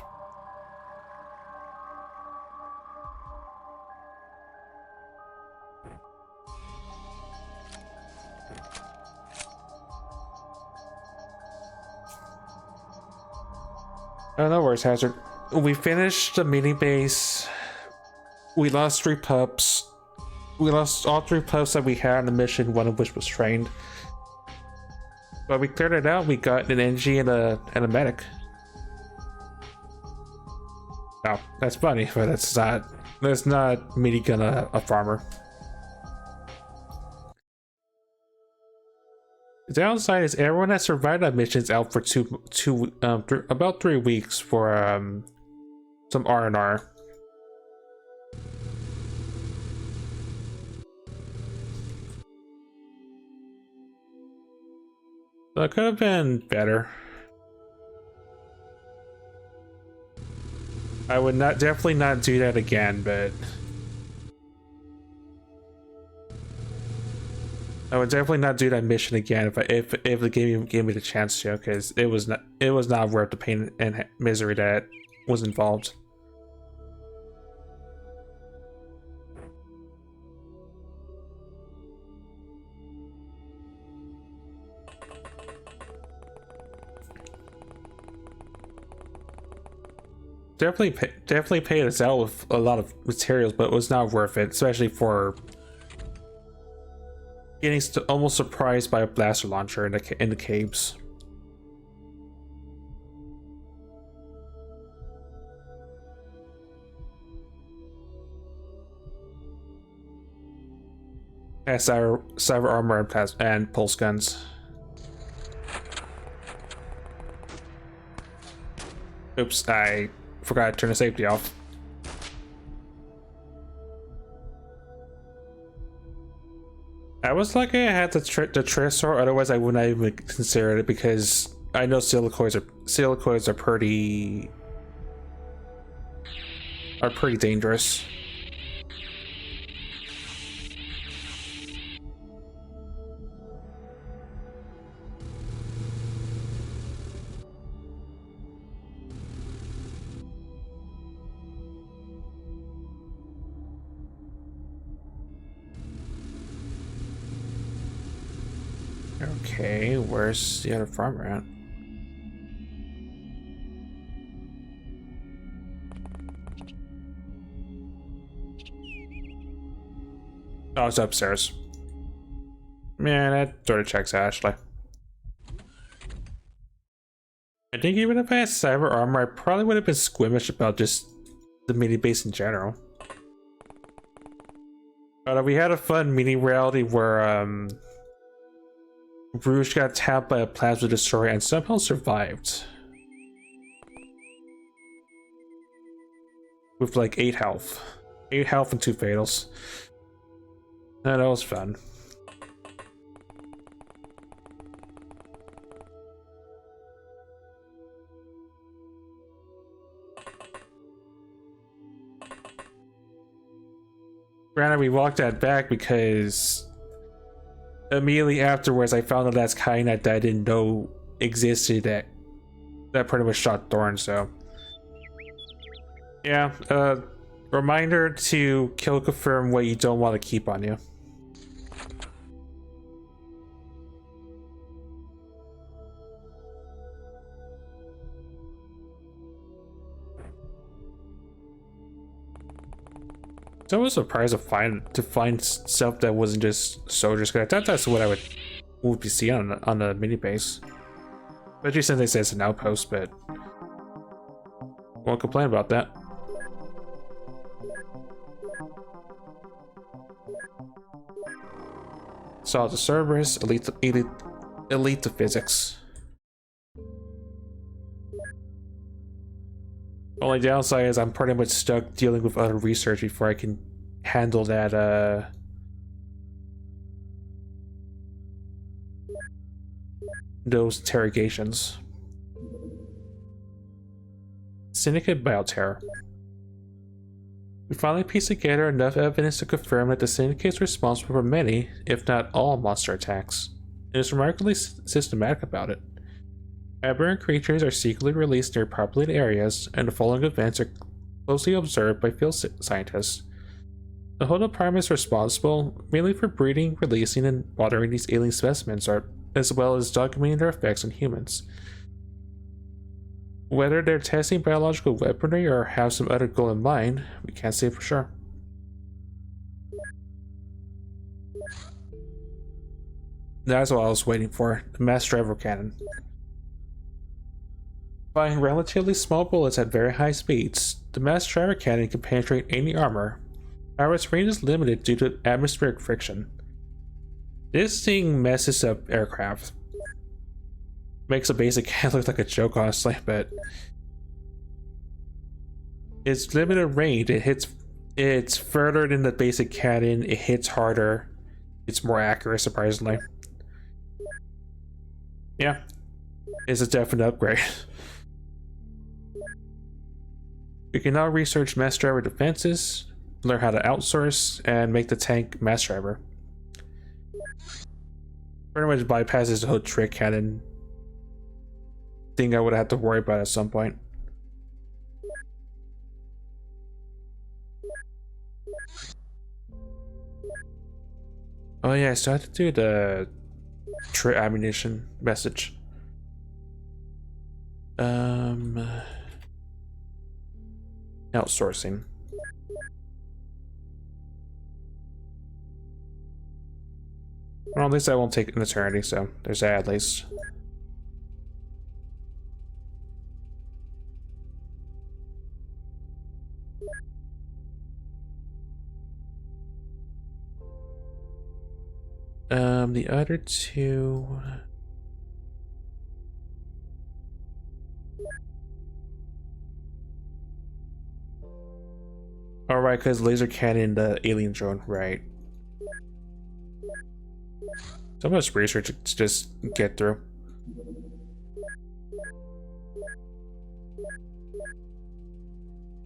Oh, no worries, Hazard. We finished the mini base. We lost 3 pups. We lost all 3 pups that we had on the mission, one of which was trained. But we cleared it out. We got an NG and a medic. Oh, that's funny, but that's not minigun a farmer. The downside is everyone that survived that mission is out for about 3 weeks for some R&R. So it could have been better. I would definitely not do that again, but I would definitely not do that mission again if the game gave me the chance to, because it was not worth the pain and misery that was involved. Definitely paid us out with a lot of materials, but it was not worth it, especially for getting almost surprised by a blaster launcher in the caves. And cyber armor and pulse guns. Oops, I forgot to turn the safety off. I was lucky I had the Trisor, otherwise I would not even consider it, because I know silicoids are pretty dangerous. Okay, where's the other farmer at? Oh, it's upstairs. Man, that sort of checks Ashley. I think even if I had cyber armor, I probably would have been squeamish about just the mini base in general. But we had a fun mini reality where Rouge got tapped by a plasma destroyer and somehow survived. With like 8 health. 8 health and 2 fatals. And that was fun. Granted, we walked that back because immediately afterwards I found the last Kainet that I didn't know existed that pretty much shot Thorn, so. Yeah, reminder to kill confirm what you don't want to keep on you. So I was surprised to find stuff that wasn't just soldiers, because I thought that's what I would be seeing on the mini base. Especially since they say it's an outpost, but won't complain about that. Solid to Cerberus, elite to physics. Only downside is I'm pretty much stuck dealing with other research before I can handle that those interrogations. Syndicate Bioterror. We finally pieced together enough evidence to confirm that the Syndicate is responsible for many, if not all, monster attacks. It is remarkably systematic about it. Aberrant creatures are secretly released near populated areas, and the following events are closely observed by field scientists. The whole department is responsible mainly for breeding, releasing, and watering these alien specimens, as well as documenting their effects on humans. Whether they're testing biological weaponry or have some other goal in mind, we can't say for sure. That's what I was waiting for, the mass driver cannon. Firing relatively small bullets at very high speeds, the mass driver cannon can penetrate any armor. However, its range is limited due to atmospheric friction. This thing messes up aircraft. Makes a basic cannon look like a joke, honestly, but its limited range, it's further than the basic cannon, it hits harder, it's more accurate, surprisingly. Yeah, it's a definite upgrade. You can now research mass driver defenses, learn how to outsource, and make the tank mass driver. Pretty much bypasses the whole trick cannon thing I would have to worry about at some point. Oh yeah, I still have to do the ammunition message. Outsourcing. Well, at least that won't take an eternity, so there's that at least. The other two. All right, because laser cannon, the alien drone, right? So much research to just get through.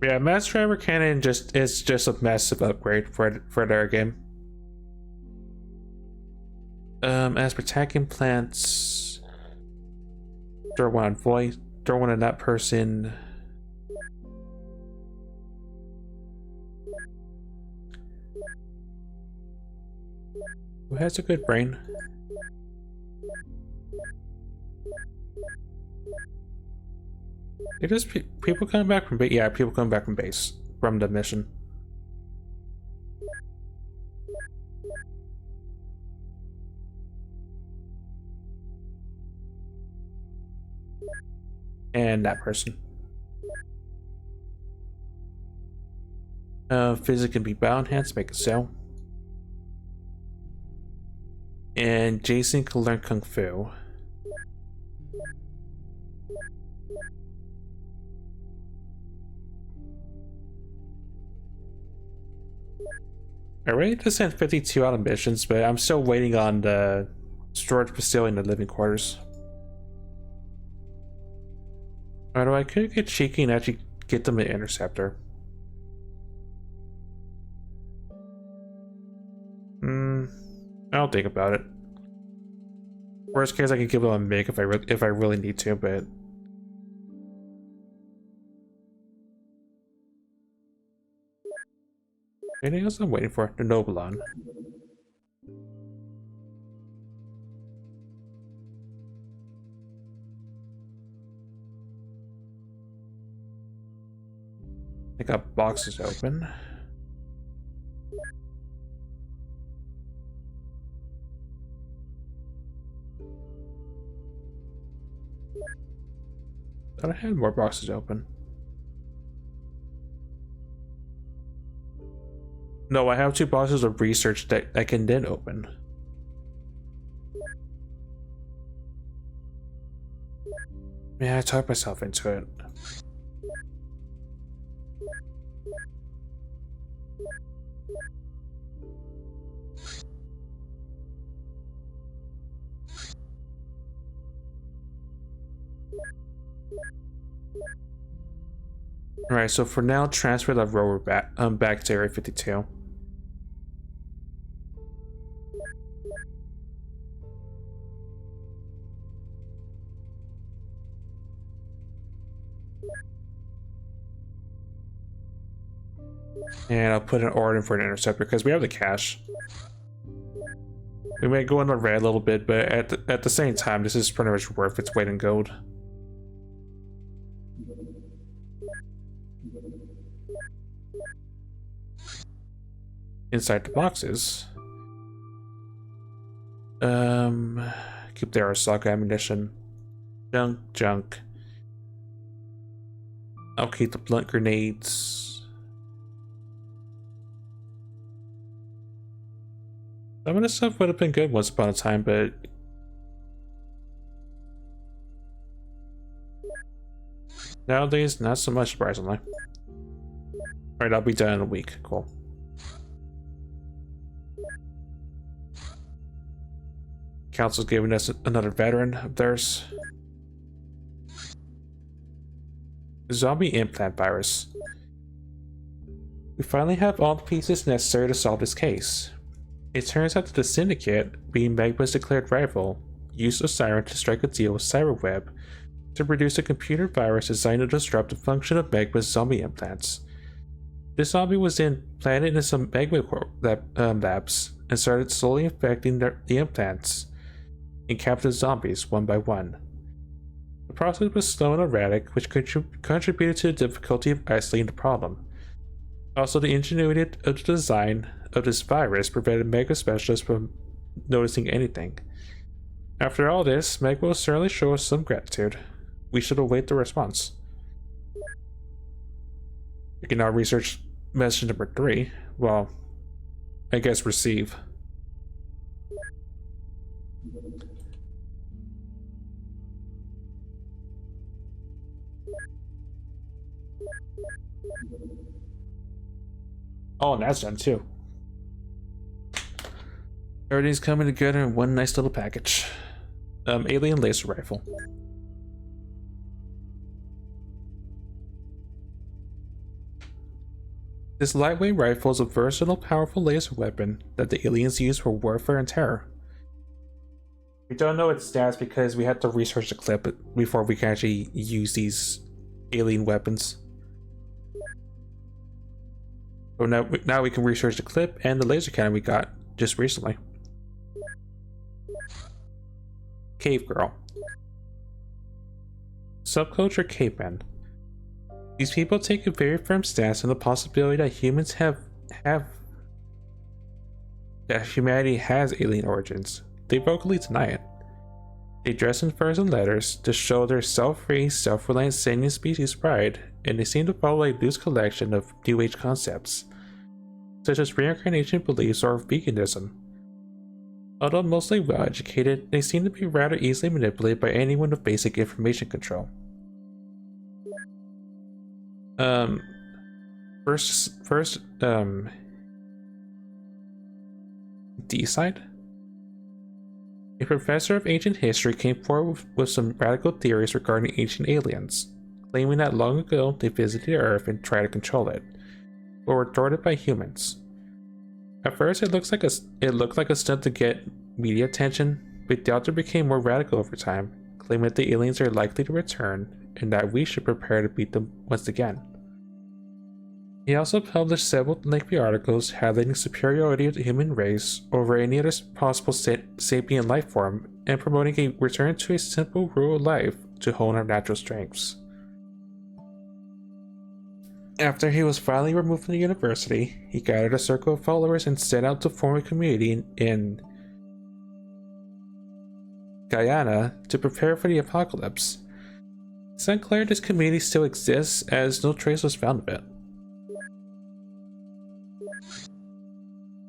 Yeah, mass driver cannon is just a massive upgrade for their game. As for attack implants, throw one on voice, throw one on that person. Who has a good brain? It is people coming back from base. Yeah, people coming back from base from the mission. And that person. Physic can be bound hands, make it so. And Jason can learn Kung Fu. I ready to send 52 out on missions, but I'm still waiting on the storage facility in the living quarters. Although I could get cheeky and actually get them an interceptor. I'll think about it. Worst case, I can give them a make if I really need to, but anything else I'm waiting for? The Noblon. I got boxes open. Thought I had more boxes open. No, I have 2 boxes of research that I can then open. Yeah, I talked myself into it. Alright, so for now, transfer that rover back to Area 52. And I'll put an order in for an interceptor because we have the cash. We may go in the red a little bit, but at the same time, this is pretty much worth its weight in gold. Inside the boxes, keep the Arasaka ammunition. Junk. I'll keep the blunt grenades. Some of this stuff would have been good once upon a time, but nowadays, not so much, surprisingly. Alright, I'll be done in a week. Cool. Council's giving us another veteran of theirs. Zombie implant virus. We finally have all the pieces necessary to solve this case. It turns out that the Syndicate, being Magma's declared rival, used Osiren to strike a deal with Cyberweb to produce a computer virus designed to disrupt the function of Magma's zombie implants. This zombie was then planted in some Magma labs and started slowly infecting the implants and captured zombies one by one. The process was slow and erratic, which contributed to the difficulty of isolating the problem. Also, the ingenuity of the design of this virus prevented Magma specialists from noticing anything. After all this, Magma will certainly show us some gratitude. We should await the response. We can now research message number 3. Well, I guess receive. Oh, and that's done too. Everything's coming together in one nice little package. Alien laser rifle. This lightweight rifle is a versatile, powerful laser weapon that the aliens use for warfare and terror. We don't know its stats because we had to research the clip before we can actually use these alien weapons. So now we can research the clip and the laser cannon we got just recently. Cave Girl. Subculture Cavemen. These people take a very firm stance on the possibility that humans that humanity has alien origins. They vocally deny it. They dress in furs and leathers to show their self-raised, self-reliant sentient species pride, and they seem to follow a loose collection of New Age concepts, such as reincarnation beliefs or veganism. Although mostly well-educated, they seem to be rather easily manipulated by anyone with basic information control. First, D-side? A professor of ancient history came forward with some radical theories regarding ancient aliens, claiming that long ago they visited Earth and tried to control it, but were thwarted by humans. At first, it looked like a stunt to get media attention, but Delta became more radical over time, claiming that the aliens are likely to return and that we should prepare to beat them once again. He also published several lengthy articles highlighting superiority of the human race over any other possible sapient life form and promoting a return to a simple rural life to hone our natural strengths. After he was finally removed from the university, he gathered a circle of followers and set out to form a community in Guyana to prepare for the apocalypse. It's unclear if this community still exists, as no trace was found of it.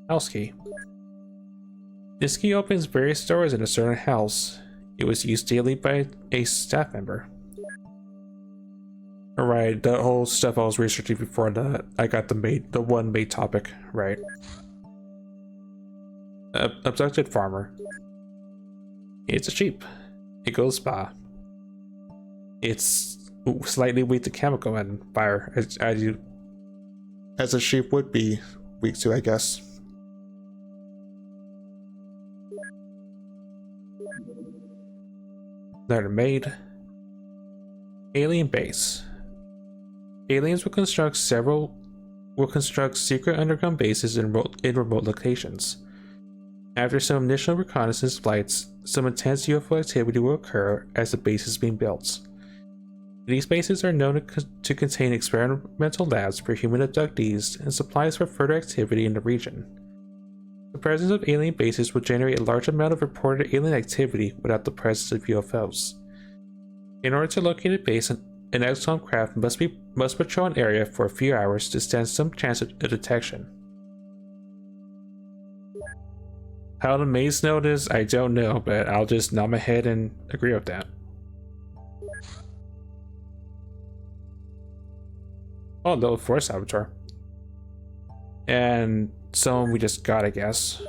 House key. This key opens various doors in a certain house. It was used daily by a staff member. Right, the whole stuff I was researching before I got the one main topic right. Abducted farmer. It's a sheep. It goes spa. It's slightly weak to chemical and fire, as a sheep would be weak to, I guess. Letter made. Alien base. Aliens will construct secret underground bases in remote locations. After some initial reconnaissance flights, some intense UFO activity will occur as the base is being built. These bases are known to contain experimental labs for human abductees and supplies for further activity in the region. The presence of alien bases will generate a large amount of reported alien activity without the presence of UFOs. In order to locate a base, an XCOM craft must patrol an area for a few hours to stand some chance of detection. How the maze know this, I don't know, but I'll just nod my head and agree with that. Oh, level 4 Saboteur. And someone we just got, I guess.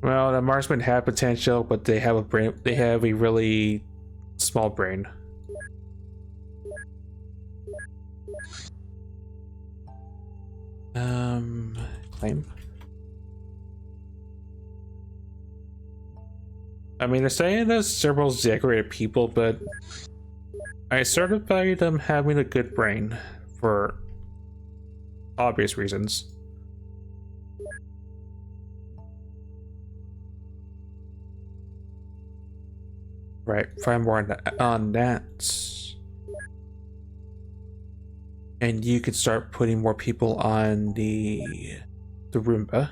Well, the marksmen have potential, but they have a really small brain. Claim. I mean, they're saying there's several decorated people, but I sort of value them having a good brain for obvious reasons. Right, find more on that. And you can start putting more people on the Roomba.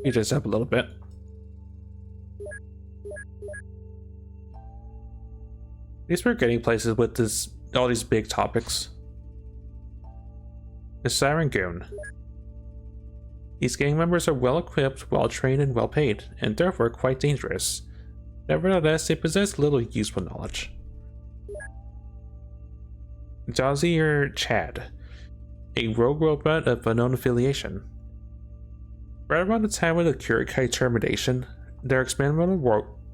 You just up a little bit. At least we're getting places with all these big topics. The Siren Goon. These gang members are well equipped, well trained, and well paid, and therefore quite dangerous. Nevertheless, they possess little useful knowledge. Dozier Chad, a rogue robot of unknown affiliation. Right around the time of the Kurikai termination, their experimental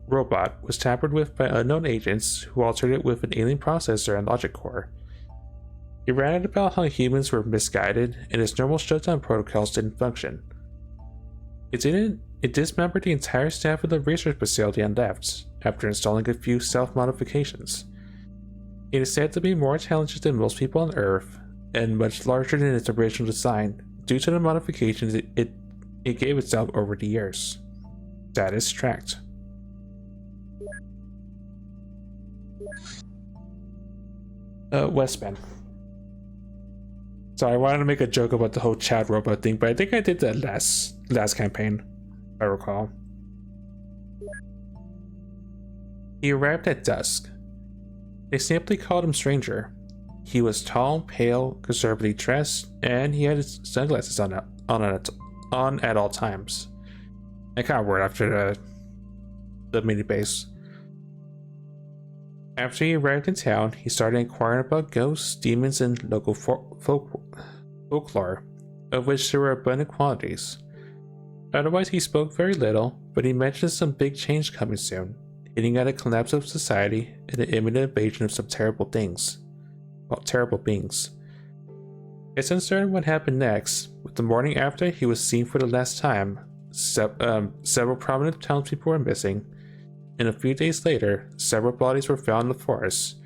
robot was tampered with by unknown agents who altered it with an alien processor and logic core. It ranted about how humans were misguided and its normal shutdown protocols didn't function. It dismembered the entire staff of the research facility and left, after installing a few self-modifications. It is said to be more intelligent than most people on Earth, and much larger than its original design, due to the modifications it gave itself over the years. Status tracked. Westman. So I wanted to make a joke about the whole Chad robot thing, but I think I did that last campaign, if I recall. He arrived at dusk. They simply called him Stranger. He was tall, pale, conservatively dressed, and he had his sunglasses on at all times. I kind of worried after the mini base. After he arrived in town, he started inquiring about ghosts, demons, and local folklore, of which there were abundant quantities. Otherwise, he spoke very little, but he mentioned some big change coming soon, hinting at a collapse of society and an imminent invasion of some terrible beings. It's uncertain what happened next, but the morning after he was seen for the last time, several prominent townspeople were missing, and a few days later, several bodies were found in the forest.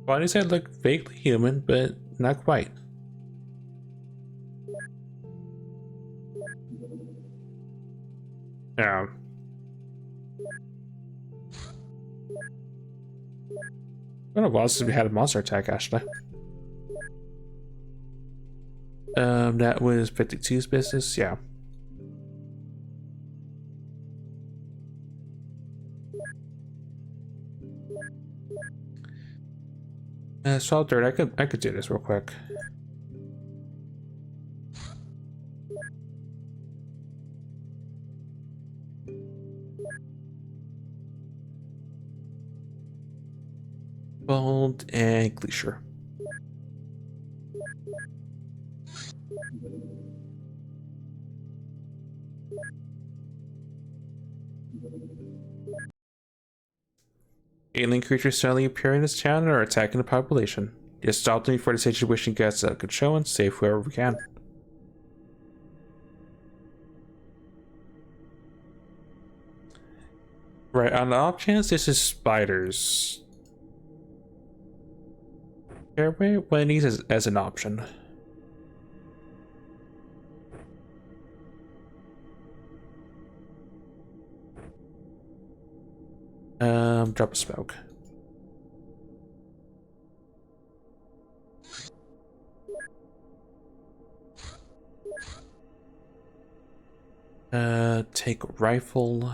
Bodies that looked vaguely human, but not quite. Yeah. It's been a while since we had a monster attack, actually. That was 52's business, yeah. Salt dirt, I could do this real quick. Bold and Glacier. Alien creatures suddenly appear in this town and are attacking the population. Just stop them before the situation gets out of control and save whoever we can. Right, on the off chance this is spiders. Airway Wendy's as an option. Drop a smoke. Take a rifle.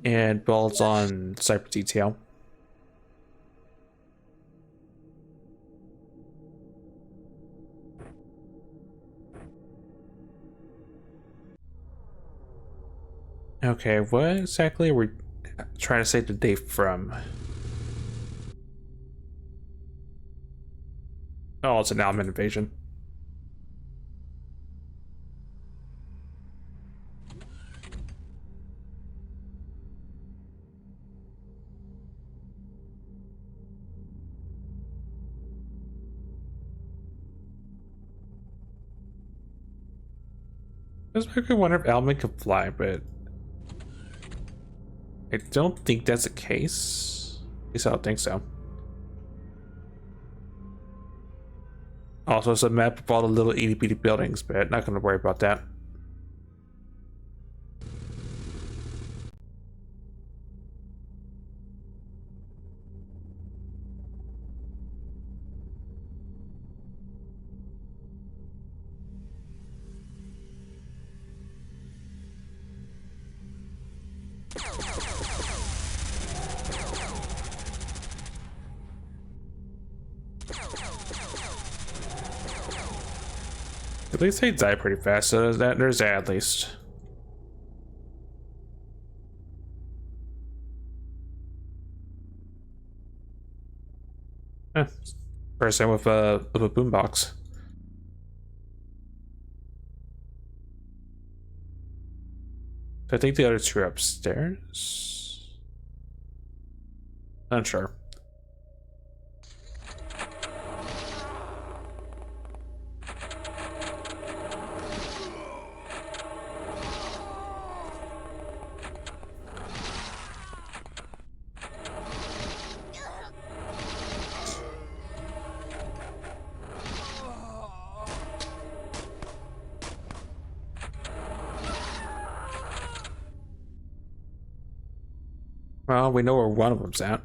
And balls on cyber detail. Okay, what exactly are we trying to save the day from? Oh, it's an alien invasion. This makes me wonder if Almond can fly, but I don't think that's the case. At least I don't think so. Also, it's a map of all the little itty bitty buildings, but not gonna worry about that. At least they die pretty fast, so there's that at least. Person with a boombox. I think the other two are upstairs. Not sure. Well, we know where one of them's at.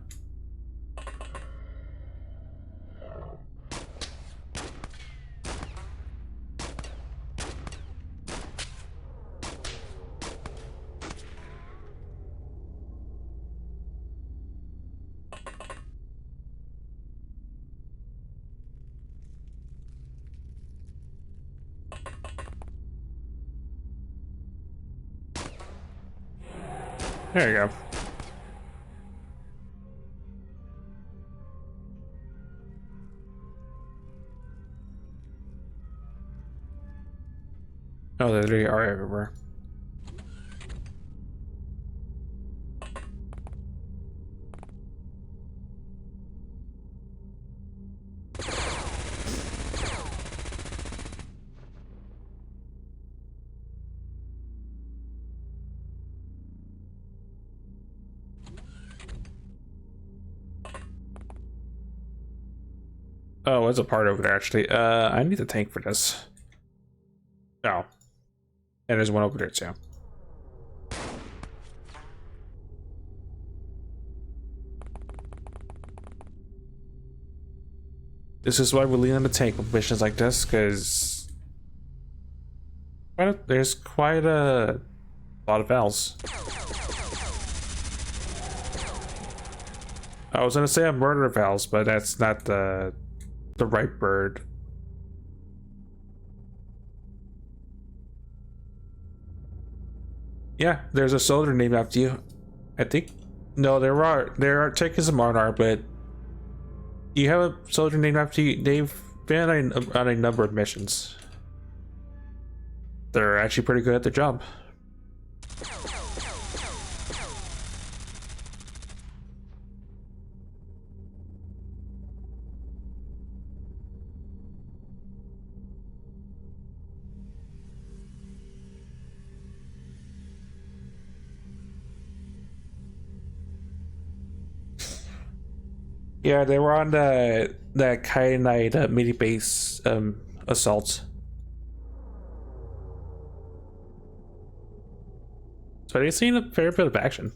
There you go. Oh, they really are everywhere. Oh, it's a part over there actually. I need a tank for this. Oh. And there's one over there too. This is why we lean on the tank with missions like this, because there's quite a lot of L's. I was gonna say a murder of L's, but that's not the right bird. Yeah, there's a soldier named after you. I think. No, there are taking some Arnar, but you have a soldier named after you. They've been on a number of missions. They're actually pretty good at their job. Yeah, they were on that Kyanite mini base assault. So they've seen a fair bit of action.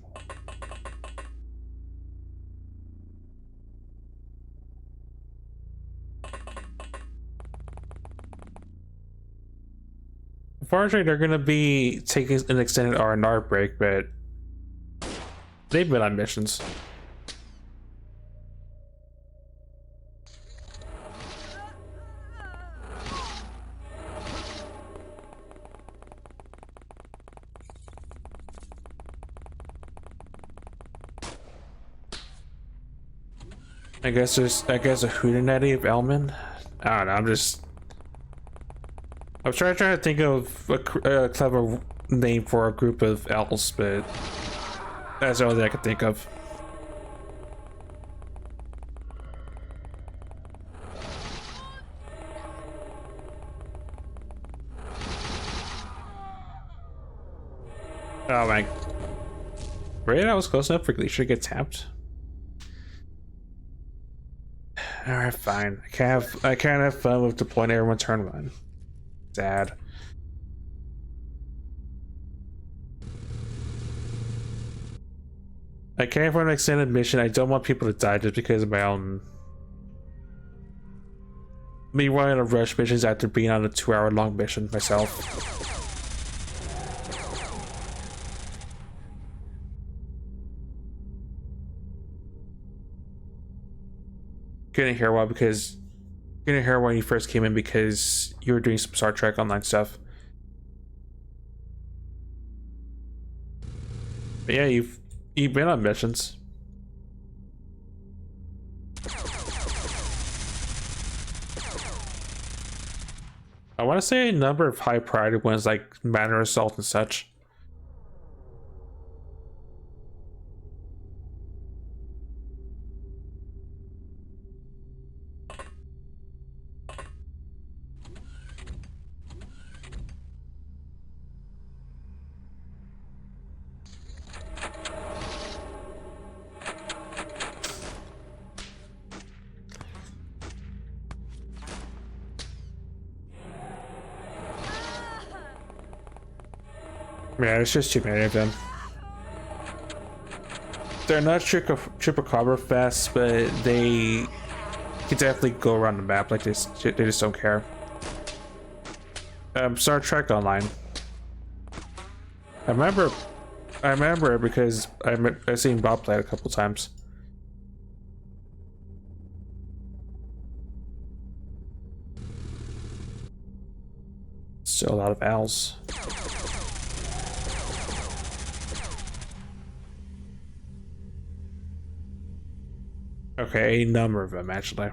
Unfortunately, they're gonna be taking an extended R&R break, but they've been on missions. I guess a hootenanny of Elman. I don't know. I'm trying to think of a clever name for a group of elves, but that's the only thing I can think of. Oh my! Right, I was close enough for Gleesha to get tapped. Alright, fine. I can't have fun with deploying everyone turn one. Sad. I can't for an extended mission. I don't want people to die just because of my own. Me running a rush missions after being on a 2-hour-long mission myself. Couldn't hear when you first came in because you were doing some Star Trek Online stuff. But yeah, you've been on missions. I want to say a number of high priority ones like Manor Assault and such. Yeah, it's just too many of them. They're not Chupacabra fast, but they can definitely go around the map like this. They just don't care. Star Trek Online. I remember it because I've seen Bob play it a couple times. Still a lot of owls. Okay, a number of them actually.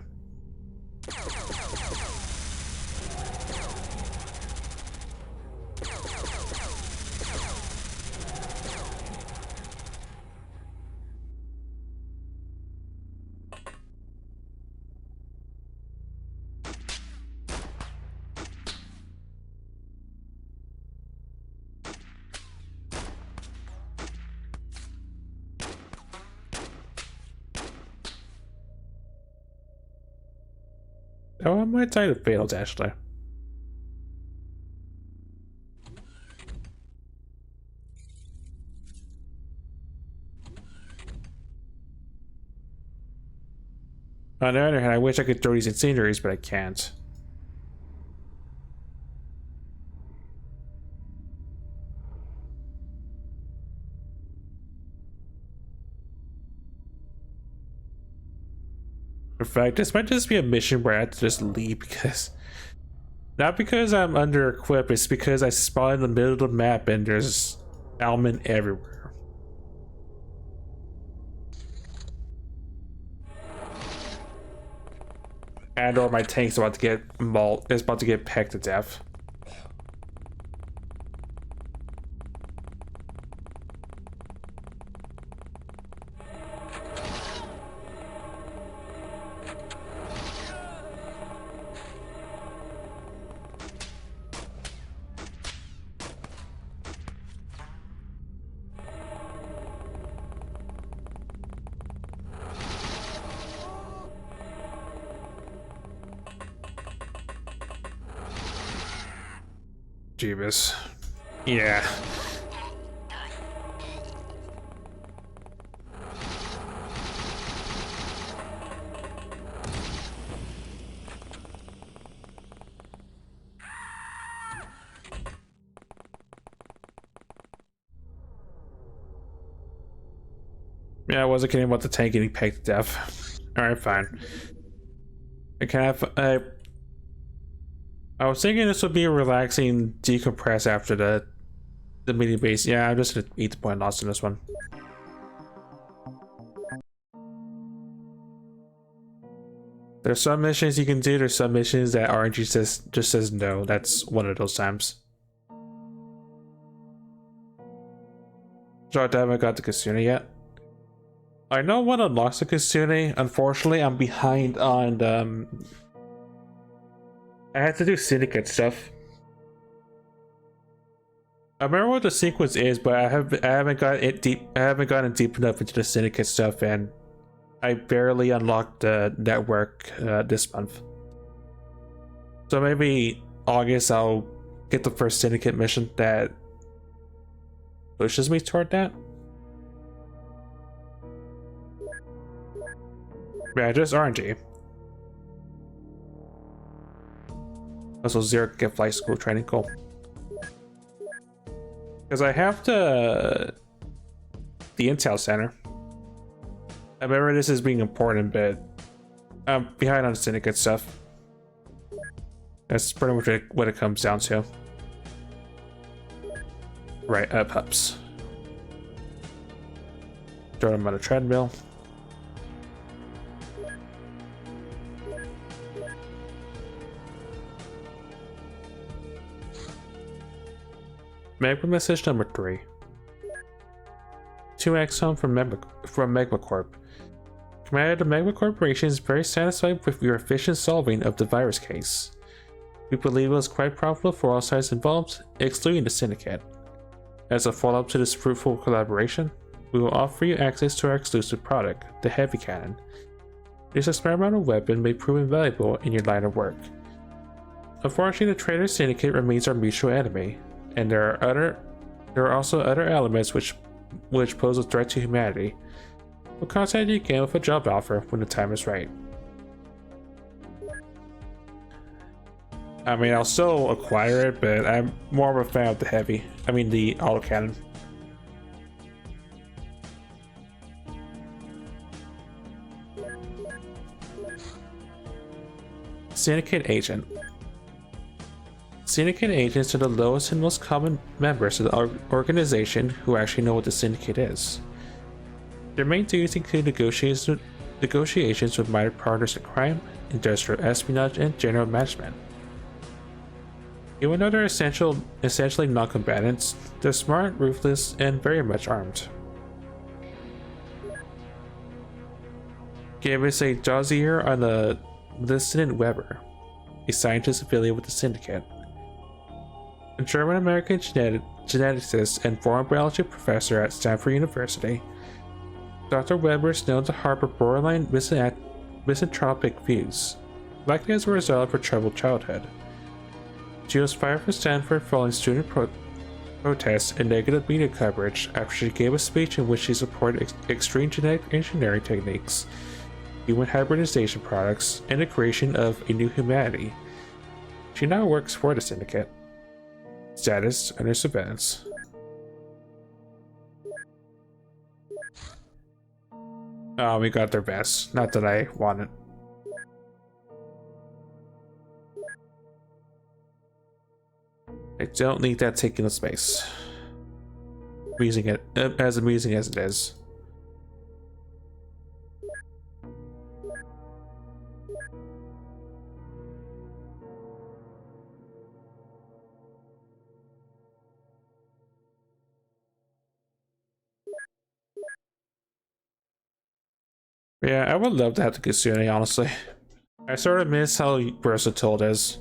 Oh, I might die to failed actually. On the other hand, I wish I could throw these incendiaries, but I can't. In fact, this might just be a mission where I have to just leave because... Not because I'm under equipped, it's because I spawn in the middle of the map and there's almond everywhere. And or my tank's about to get is about to get pecked to death. Jeebus. Yeah. Yeah, I wasn't kidding about the tank getting pegged to death. Alright, fine. I can have I was thinking this would be a relaxing decompress after the mini base. Yeah, I'm just gonna eat the point loss in this one. There's some missions you can do, there's some missions that RNG just says no. That's one of those times. So I haven't got the Kasune yet. I know one unlocks the Kasune. Unfortunately, I'm behind on I had to do syndicate stuff. I remember what the sequence is, but I haven't got it deep. I haven't gotten deep enough into the syndicate stuff, and I barely unlocked the network this month. So maybe August I'll get the first syndicate mission that pushes me toward that. Yeah, just RNG. Also, Zero can get flight school training, cool. Because I have the Intel Center. I remember this as being important, but I'm behind on syndicate stuff. That's pretty much what it comes down to. Right, pups. Throw them on a treadmill. Magma message number 3. 2x home from Magma Corp. Commander, the Magma Corporation is very satisfied with your efficient solving of the virus case. We believe it was quite profitable for all sides involved, excluding the Syndicate. As a follow-up to this fruitful collaboration, we will offer you access to our exclusive product, the Heavy Cannon. This experimental weapon may prove invaluable in your line of work. Unfortunately, the Traitor Syndicate remains our mutual enemy, and there are also other elements which pose a threat to humanity. We'll contact you again with a job offer when the time is right. I mean, I'll still acquire it, but I'm more of a fan of the the autocannon. Syndicate Agent. Syndicate agents are the lowest and most common members of the organization who actually know what the Syndicate is. Their main duties include negotiations with minor partners in crime, industrial espionage, and general management. Even though they're essentially non-combatants, they're smart, ruthless, and very much armed. Gave us a dossier on the Lieutenant Weber, a scientist affiliated with the Syndicate. A German-American geneticist and former biology professor at Stanford University, Dr. Weber is known to harbor borderline misanthropic views, likely as a result of her troubled childhood. She was fired from Stanford following student protests and negative media coverage after she gave a speech in which she supported extreme genetic engineering techniques, human hybridization products, and the creation of a new humanity. She now works for the Syndicate. Status under surveillance. Oh, we got their best. Not that I want it. I don't need that taking up space. Amusing it, as amusing as it is. Yeah, I would love to have the Kitsune, honestly. I sort of miss how versatile it is.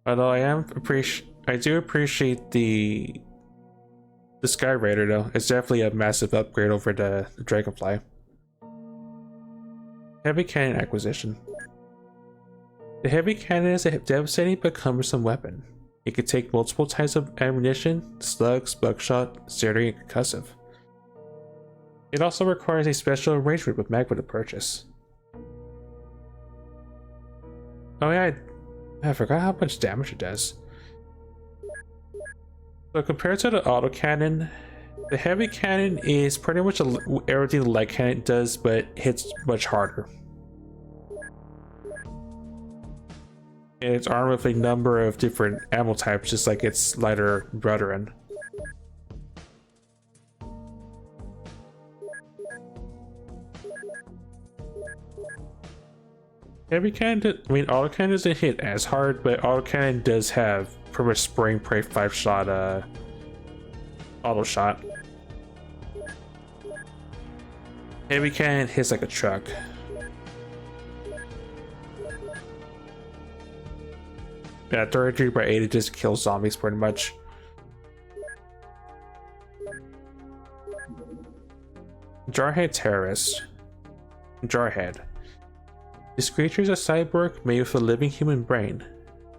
Although I do appreciate the Sky Raider though. It's definitely a massive upgrade over the Dragonfly. Heavy Cannon acquisition. The Heavy Cannon is a devastating but cumbersome weapon. It can take multiple types of ammunition, slugs, buckshot, staring, and concussive. It also requires a special arrangement with Magma to purchase. Oh yeah, I forgot how much damage it does. So compared to the autocannon, the Heavy Cannon is pretty much everything the Light Cannon does, but hits much harder. And it's armed with a number of different ammo types, just like its lighter brethren. Heavy Cannon, autocannon doesn't hit as hard, but autocannon does have pretty much spring prey 5-shot auto shot. Heavy Cannon hits like a truck. Yeah, 33/8, it just kills zombies pretty much. Jarhead Terrorist. Jarhead. This creature is a cyborg made with a living human brain.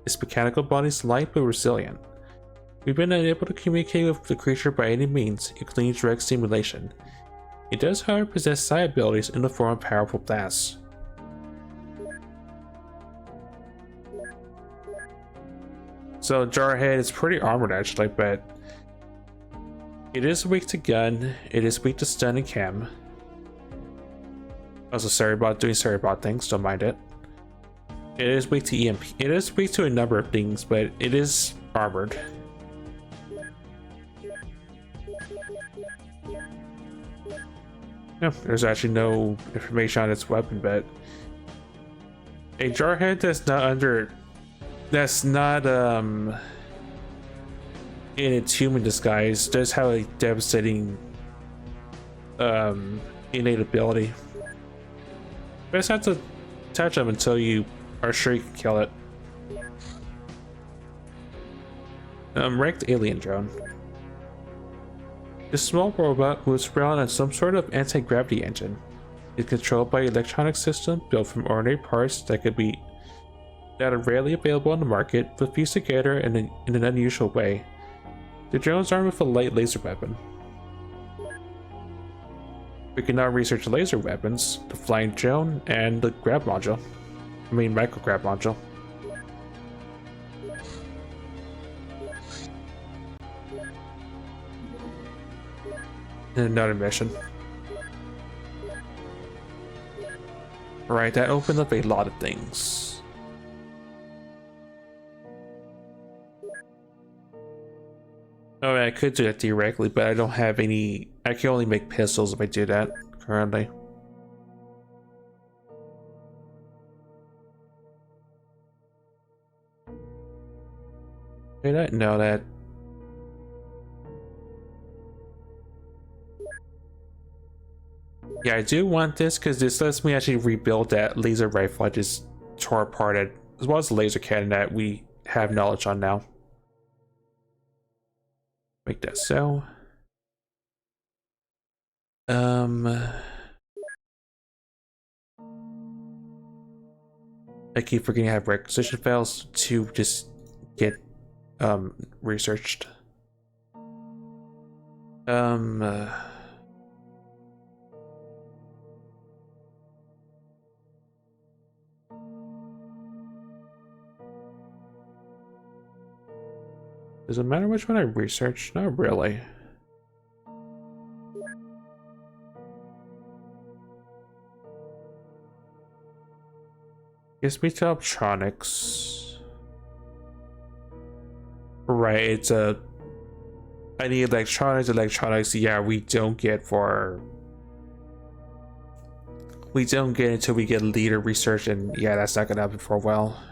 Its mechanical body is light but resilient. We've been unable to communicate with the creature by any means, including direct stimulation. It does, however, possess psi abilities in the form of powerful blasts. So Jarhead is pretty armored actually, but it is weak to gun, it is weak to stun and chem. Also Cerebot doing Cerebot things, don't mind it. It is weak to EMP. It is weak to a number of things, but it is armored. Yeah, there's actually no information on its weapon, but a Jarhead that's not in its human disguise does have a devastating innate ability. You just have to touch them until you are sure you can kill it. Wrecked alien drone. This small robot moves around on some sort of anti-gravity engine. It's controlled by an electronic system built from ordinary parts that are rarely available on the market, but fused together in an unusual way. The drone is armed with a light laser weapon. We can now research laser weapons, the flying drone, and the grab module. Micro grab module. And another mission. Alright, that opened up a lot of things. Oh, I could do that theoretically, but I don't have any. I can only make pistols if I do that currently. I didn't know that. Yeah, I do want this because this lets me actually rebuild that laser rifle I just tore apart, as well as the laser cannon that we have knowledge on now. Make that so. I keep forgetting I have requisition files to just get researched. Does it matter which one I research? Not really. Guess me to electronics. Right, it's a. I need electronics. Electronics, yeah, we don't get for. We don't get until we get leader research, and yeah, that's not gonna happen for a while.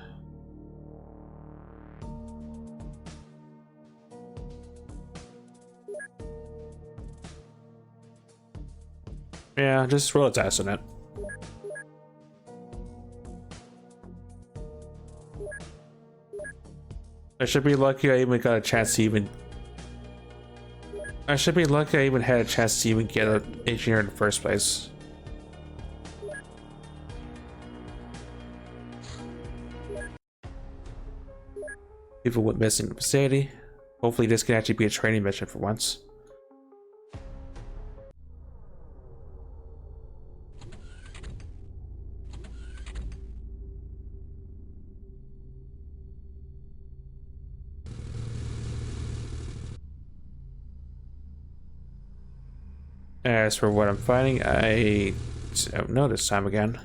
Yeah, just roll a dice on it. I should be lucky I even got a chance to even. I should be lucky I even had a chance to even get an engineer in the first place. People went missing in the vicinity. Hopefully this can actually be a training mission for once. As for what I'm finding, I don't know this time again.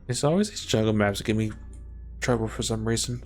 It's always these jungle maps that give me trouble for some reason.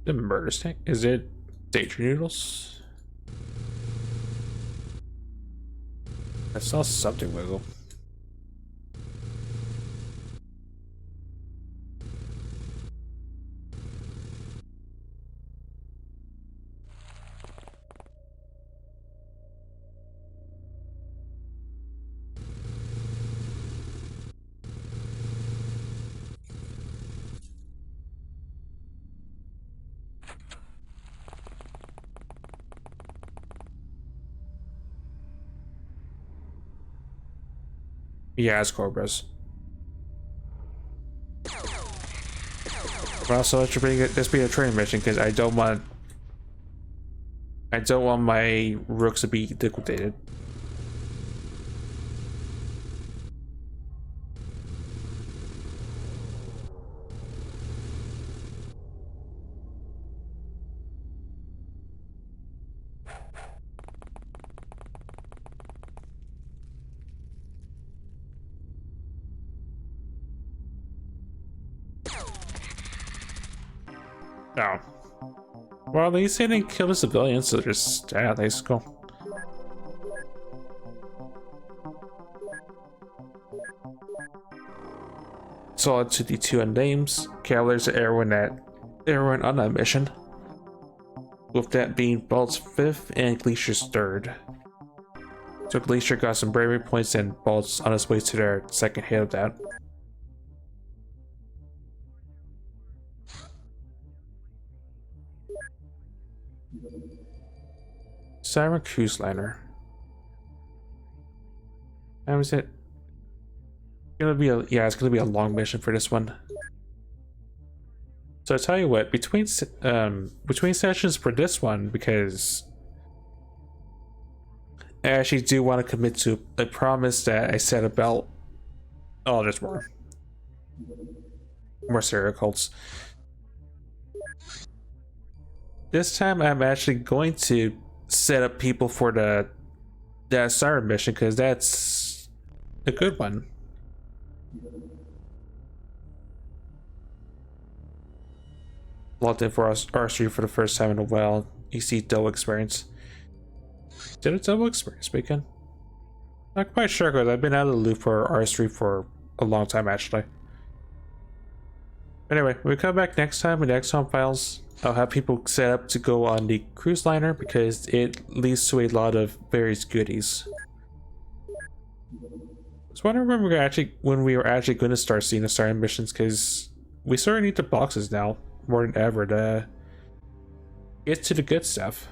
The murder tank? Is it danger noodles? I saw something wiggle. Yeah, it's Cobras. But also, it should be this be a training mission because I don't want my rooks to be liquidated. Oh. Well, at least they didn't kill the civilians, so just, yeah, that's cool. Solid 2D2 on names. Cavaliers are everyone on that mission. With that being Balt's 5th and Glacier's 3rd. So Glacier got some bravery points and Bolt's on his way to their second hit of that. Siren Cruise Liner. How is it? Gonna be a it's gonna be a long mission for this one. So I tell you what, between sessions for this one, because I actually do want to commit to a promise that I set about. Oh, there's more serial cults. This time I'm actually going to set up people for that siren mission, because that's a good one. Logged in for R3 for the first time in a while. You see double experience. Did a double experience weekend? Not quite sure, because I've been out of the loop for R3 for a long time actually. Anyway, when we come back next time with XCOM Files, I'll have people set up to go on the cruise liner because it leads to a lot of various goodies. So I wonder when we were actually going to start seeing the siren missions, because we sort of need the boxes now more than ever to get to the good stuff.